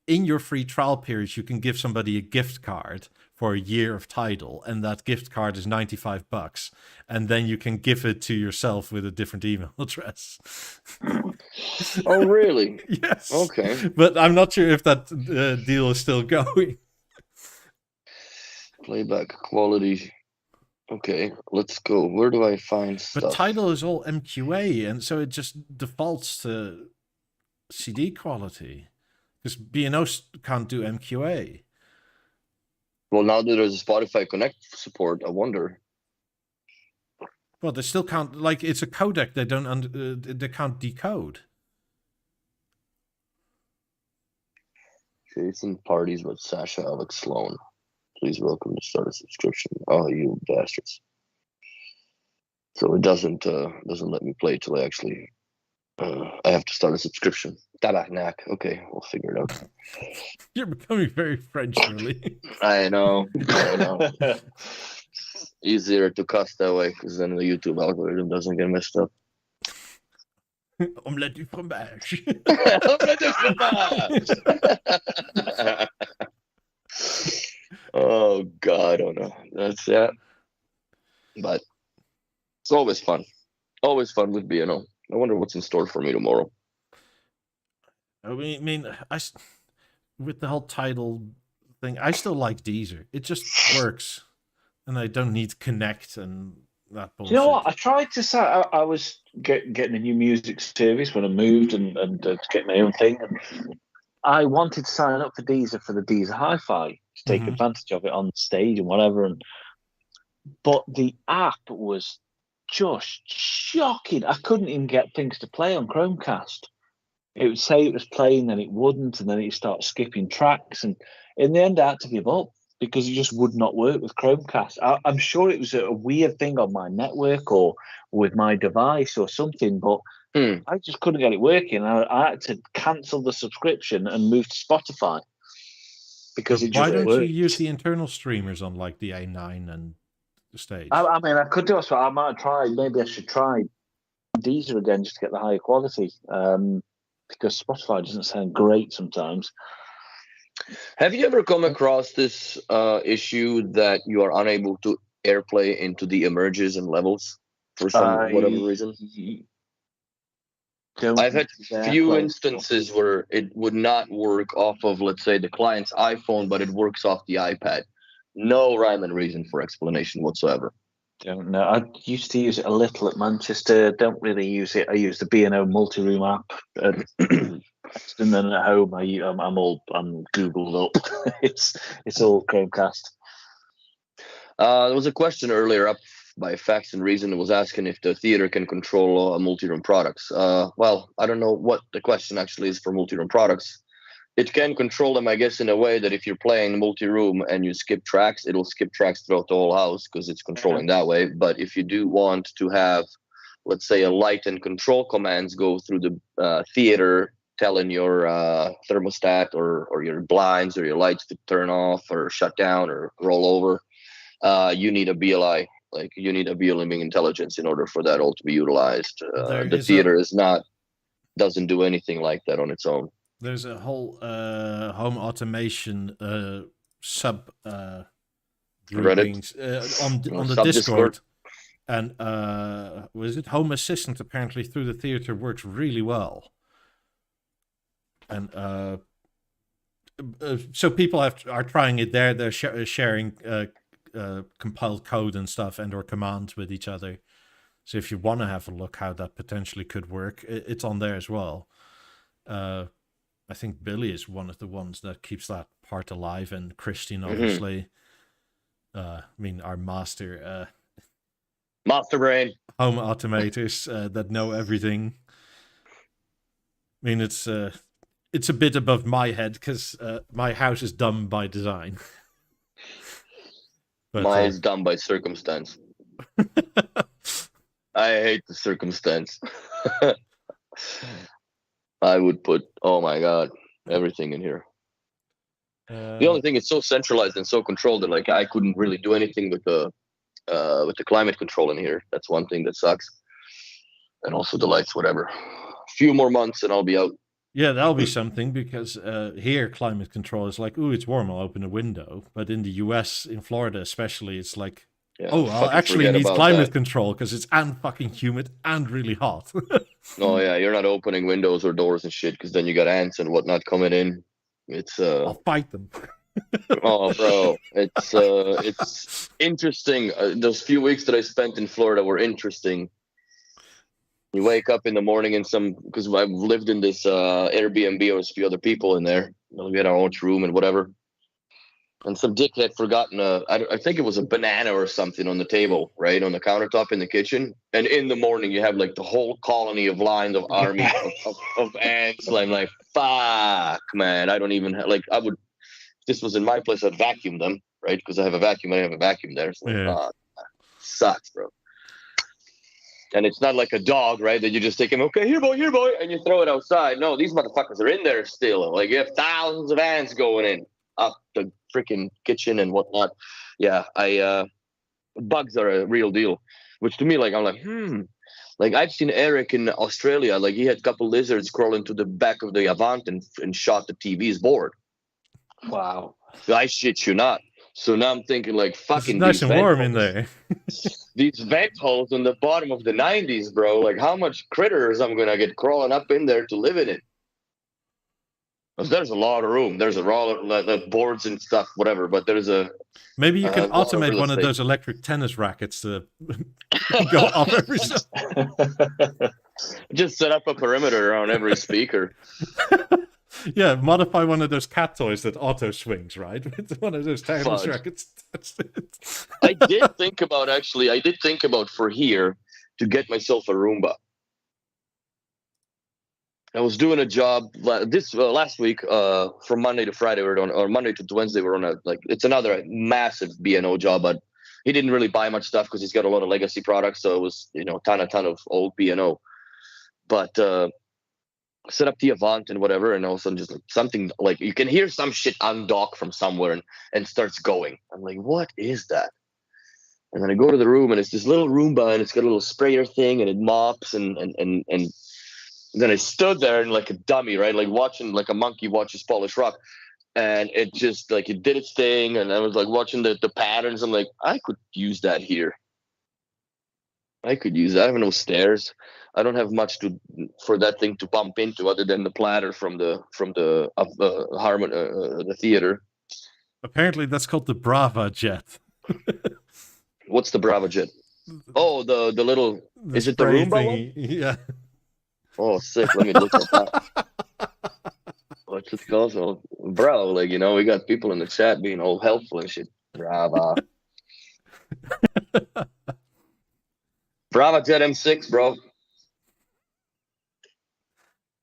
In your free trial period, you can give somebody a gift card for a year of Tidal, and that gift card is $95, and then you can give it to yourself with a different email address. Oh, really? Yes. Okay. But I'm not sure if that deal is still going. Playback quality. Okay, let's go. Where do I find stuff? But Tidal is all MQA, and so it just defaults to CD quality. Because B&O can't do MQA. Well, now that there's a Spotify Connect support, I wonder. Well, they still can't. Like, it's a codec. They don't. They can't decode. Jason parties with Sasha Alex Sloan. Please welcome to start a subscription. Oh, you bastards! So it doesn't let me play till I actually. I have to start a subscription. Tabarnak. Okay, we'll figure it out. You're becoming very French, really. I know. Easier to cuss that way because then the YouTube algorithm doesn't get messed up. Omelette du fromage. Omelette du fromage. Oh God, I don't know. That's but it's always fun. Always fun with B&O. I wonder what's in store for me tomorrow. I mean, with the whole title thing, I still like Deezer. It just works, and I don't need to connect and that bullshit. You know what? I tried to say I was getting a new music service when I moved and to get my own thing. And I wanted to sign up for Deezer for the Deezer Hi-Fi to take advantage of it on stage and whatever. But the app was just shocking. I couldn't even get things to play on Chromecast. It would say it was playing, then it wouldn't, and then it started skipping tracks. And in the end, I had to give up because it just would not work with Chromecast. I'm sure it was a weird thing on my network or with my device or something, but I just couldn't get it working. I had to cancel the subscription and move to Spotify because it just Why don't worked. you use the internal streamers on like the A9 and the stage? I mean, I could do it, so I might try. Maybe I should try Deezer again just to get the higher quality. Because Spotify doesn't sound great sometimes. Have you ever come across this issue that you are unable to AirPlay into the emerges and levels for some whatever reason? I've had few instances where it would not work off of, let's say, the client's iPhone, but it works off the iPad. No rhyme and reason for explanation whatsoever. Don't know. I used to use it a little at Manchester. Don't really use it. I use the B&O multi-room app, and then at home I'm Googled up. it's all Chromecast. There was a question earlier up by Facts and Reason that was asking if the theater can control multi-room products. Well, I don't know what the question actually is for multi-room products. It can control them, I guess, in a way that if you're playing multi-room and you skip tracks, it'll skip tracks throughout the whole house because it's controlling that way. But if you do want to have, let's say, a light and control commands go through the theater, telling your thermostat or your blinds or your lights to turn off or shut down or roll over, you need a BLI. Like, you need a BLI intelligence in order for that all to be utilized. The theater doesn't do anything like that on its own. There's a whole home automation sub groupings on the Discord. And was it Home Assistant apparently through the theater works really well. And so people are trying it there. They're sharing compiled code and stuff and or commands with each other. So if you want to have a look how that potentially could work, it's on there as well. I think Billy is one of the ones that keeps that part alive, and Christian, obviously. I mean, our master brain home automators that know everything. I mean, it's a bit above my head because my house is dumb by design. But, mine's dumb by circumstance. I hate the circumstance. I would put, oh my God, everything in here. The only thing is so centralized and so controlled that like I couldn't really do anything with the climate control in here. That's one thing that sucks. And also the lights, whatever. A few more months and I'll be out. Yeah, that'll be something because here climate control is like, ooh, it's warm, I'll open a window. But in the US, in Florida especially, it's like, I'll actually need climate control because it's fucking humid and really hot. Oh yeah, you're not opening windows or doors and shit because then you got ants and whatnot coming in. It's I'll fight them. Oh, bro, it's interesting. Those few weeks that I spent in Florida were interesting. You wake up in the morning and because I've lived in this Airbnb, there's a few other people in there. We had our own room and whatever. And some dick had forgotten I think it was a banana or something on the table, right on the countertop in the kitchen. And in the morning, you have like the whole colony of lines of army of ants. I'm like, fuck, man. I don't even if this was in my place, I'd vacuum them, right? Because I have a vacuum. I have a vacuum there. So sucks, bro. And it's not like a dog, right? That you just take him, okay, here, boy, and you throw it outside. No, these motherfuckers are in there still. Like, you have thousands of ants going in up the freaking kitchen and whatnot. Yeah, bugs are a real deal. Which to me, like, I'm like, Like I've seen Eric in Australia, like he had a couple lizards crawling to the back of the Avant and shot the TV's board. Wow. I shit you not. So now I'm thinking like fucking It's nice and warm in holes, there. these vent holes in the bottom of the 90s, bro. Like how much critters I'm gonna get crawling up in there to live in it. There's a lot of room. There's a lot of boards and stuff, whatever. But there's a Maybe you can lot of automate real one of estate. those electric tennis rackets to go up every so. Just set up a perimeter around every speaker. Yeah, modify one of those cat toys that auto swings, right? With one of those tennis Fudge. rackets. I did think about for here to get myself a Roomba. I was doing a job last week. From Monday to Friday, or Monday to Wednesday, we're on it's another massive B&O job. But he didn't really buy much stuff because he's got a lot of legacy products. So it was ton of old B&O. But set up the Avant and whatever, and all of a sudden just like something like you can hear some shit undock from somewhere and starts going. I'm like, what is that? And then I go to the room and it's this little Roomba and it's got a little sprayer thing and it mops and then I stood there and like a dummy, right? Like watching like a monkey watches polish rock. And it just like it did its thing and I was like watching the patterns. I'm like, I could use that here. I could use that. I have no stairs. I don't have much for that thing to bump into other than the platter from the theater. Apparently, that's called the Brava jet. What's the Brava jet? Oh, the little. Is it the spray Roomba thingy? one? Yeah. Oh, sick. Let me look at that. What's it called? So, bro, like we got people in the chat being all helpful and shit. Brava. Brava Jet M6, bro.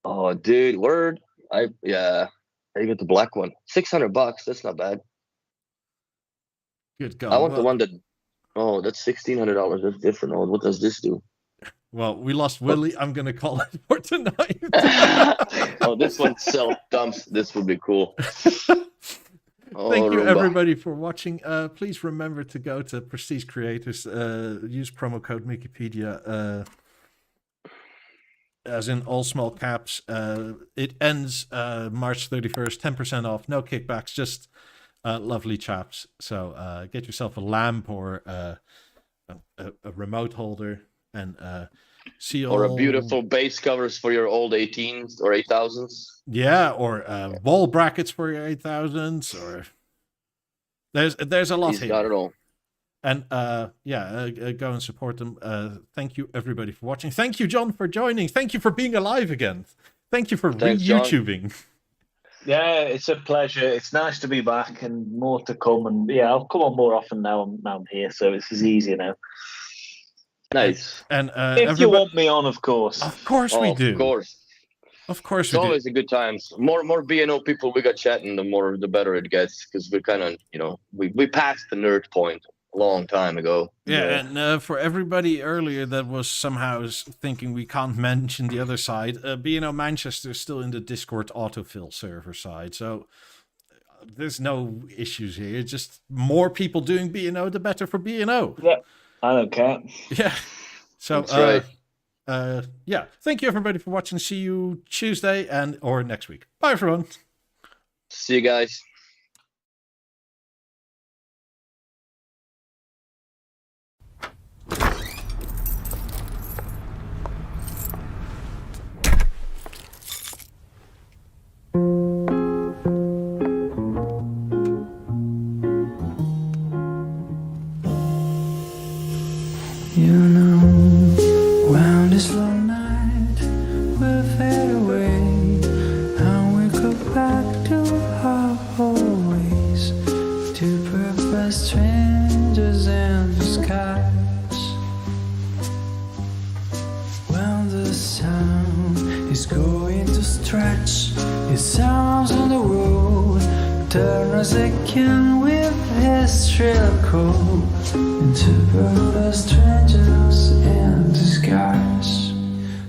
Oh, dude, word. I get the black one. $600. That's not bad. Good God. I want the one that. Oh, that's $1,600. That's different. Oh, what does this do? Well, we lost Willie. I'm gonna call it for tonight. Oh, this one self dumps. This would be cool. Thank you, Roomba. everybody, for watching. Please remember to go to Prestige Creators. Use promo code Wikipedia. As in all small caps. It ends March 31st. 10% off. No kickbacks. Just lovely chaps. So get yourself a lamp or a remote holder and see you or all... a beautiful base covers for your old 18s or 8000s. Yeah, or wall brackets for your 8000s, or there's a lot He's here. got it all. And go and support them. Thank you, everybody, for watching. Thank you, John, for joining. Thank you for being alive again. Thank you for re-YouTubing. Yeah, it's a pleasure. It's nice to be back and more to come. And yeah, I'll come on more often now I'm here, so it's easier now. Nice. And if you want me on, of course. Of course we do. Of course. Of course It's we do. always a good time. More B&O people we got chatting, the better it gets, because we kind of, we passed the nerd point a long time ago. Yeah, and for everybody earlier that was somehow thinking we can't mention the other side, B&O Manchester is still in the Discord autofill server side, so there's no issues here. Just more people doing B&O, the better for B&O. Yeah, I don't care. Yeah. So, that's right. Yeah. Thank you, everybody, for watching. See you Tuesday or next week. Bye, everyone. See you guys.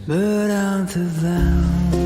But until then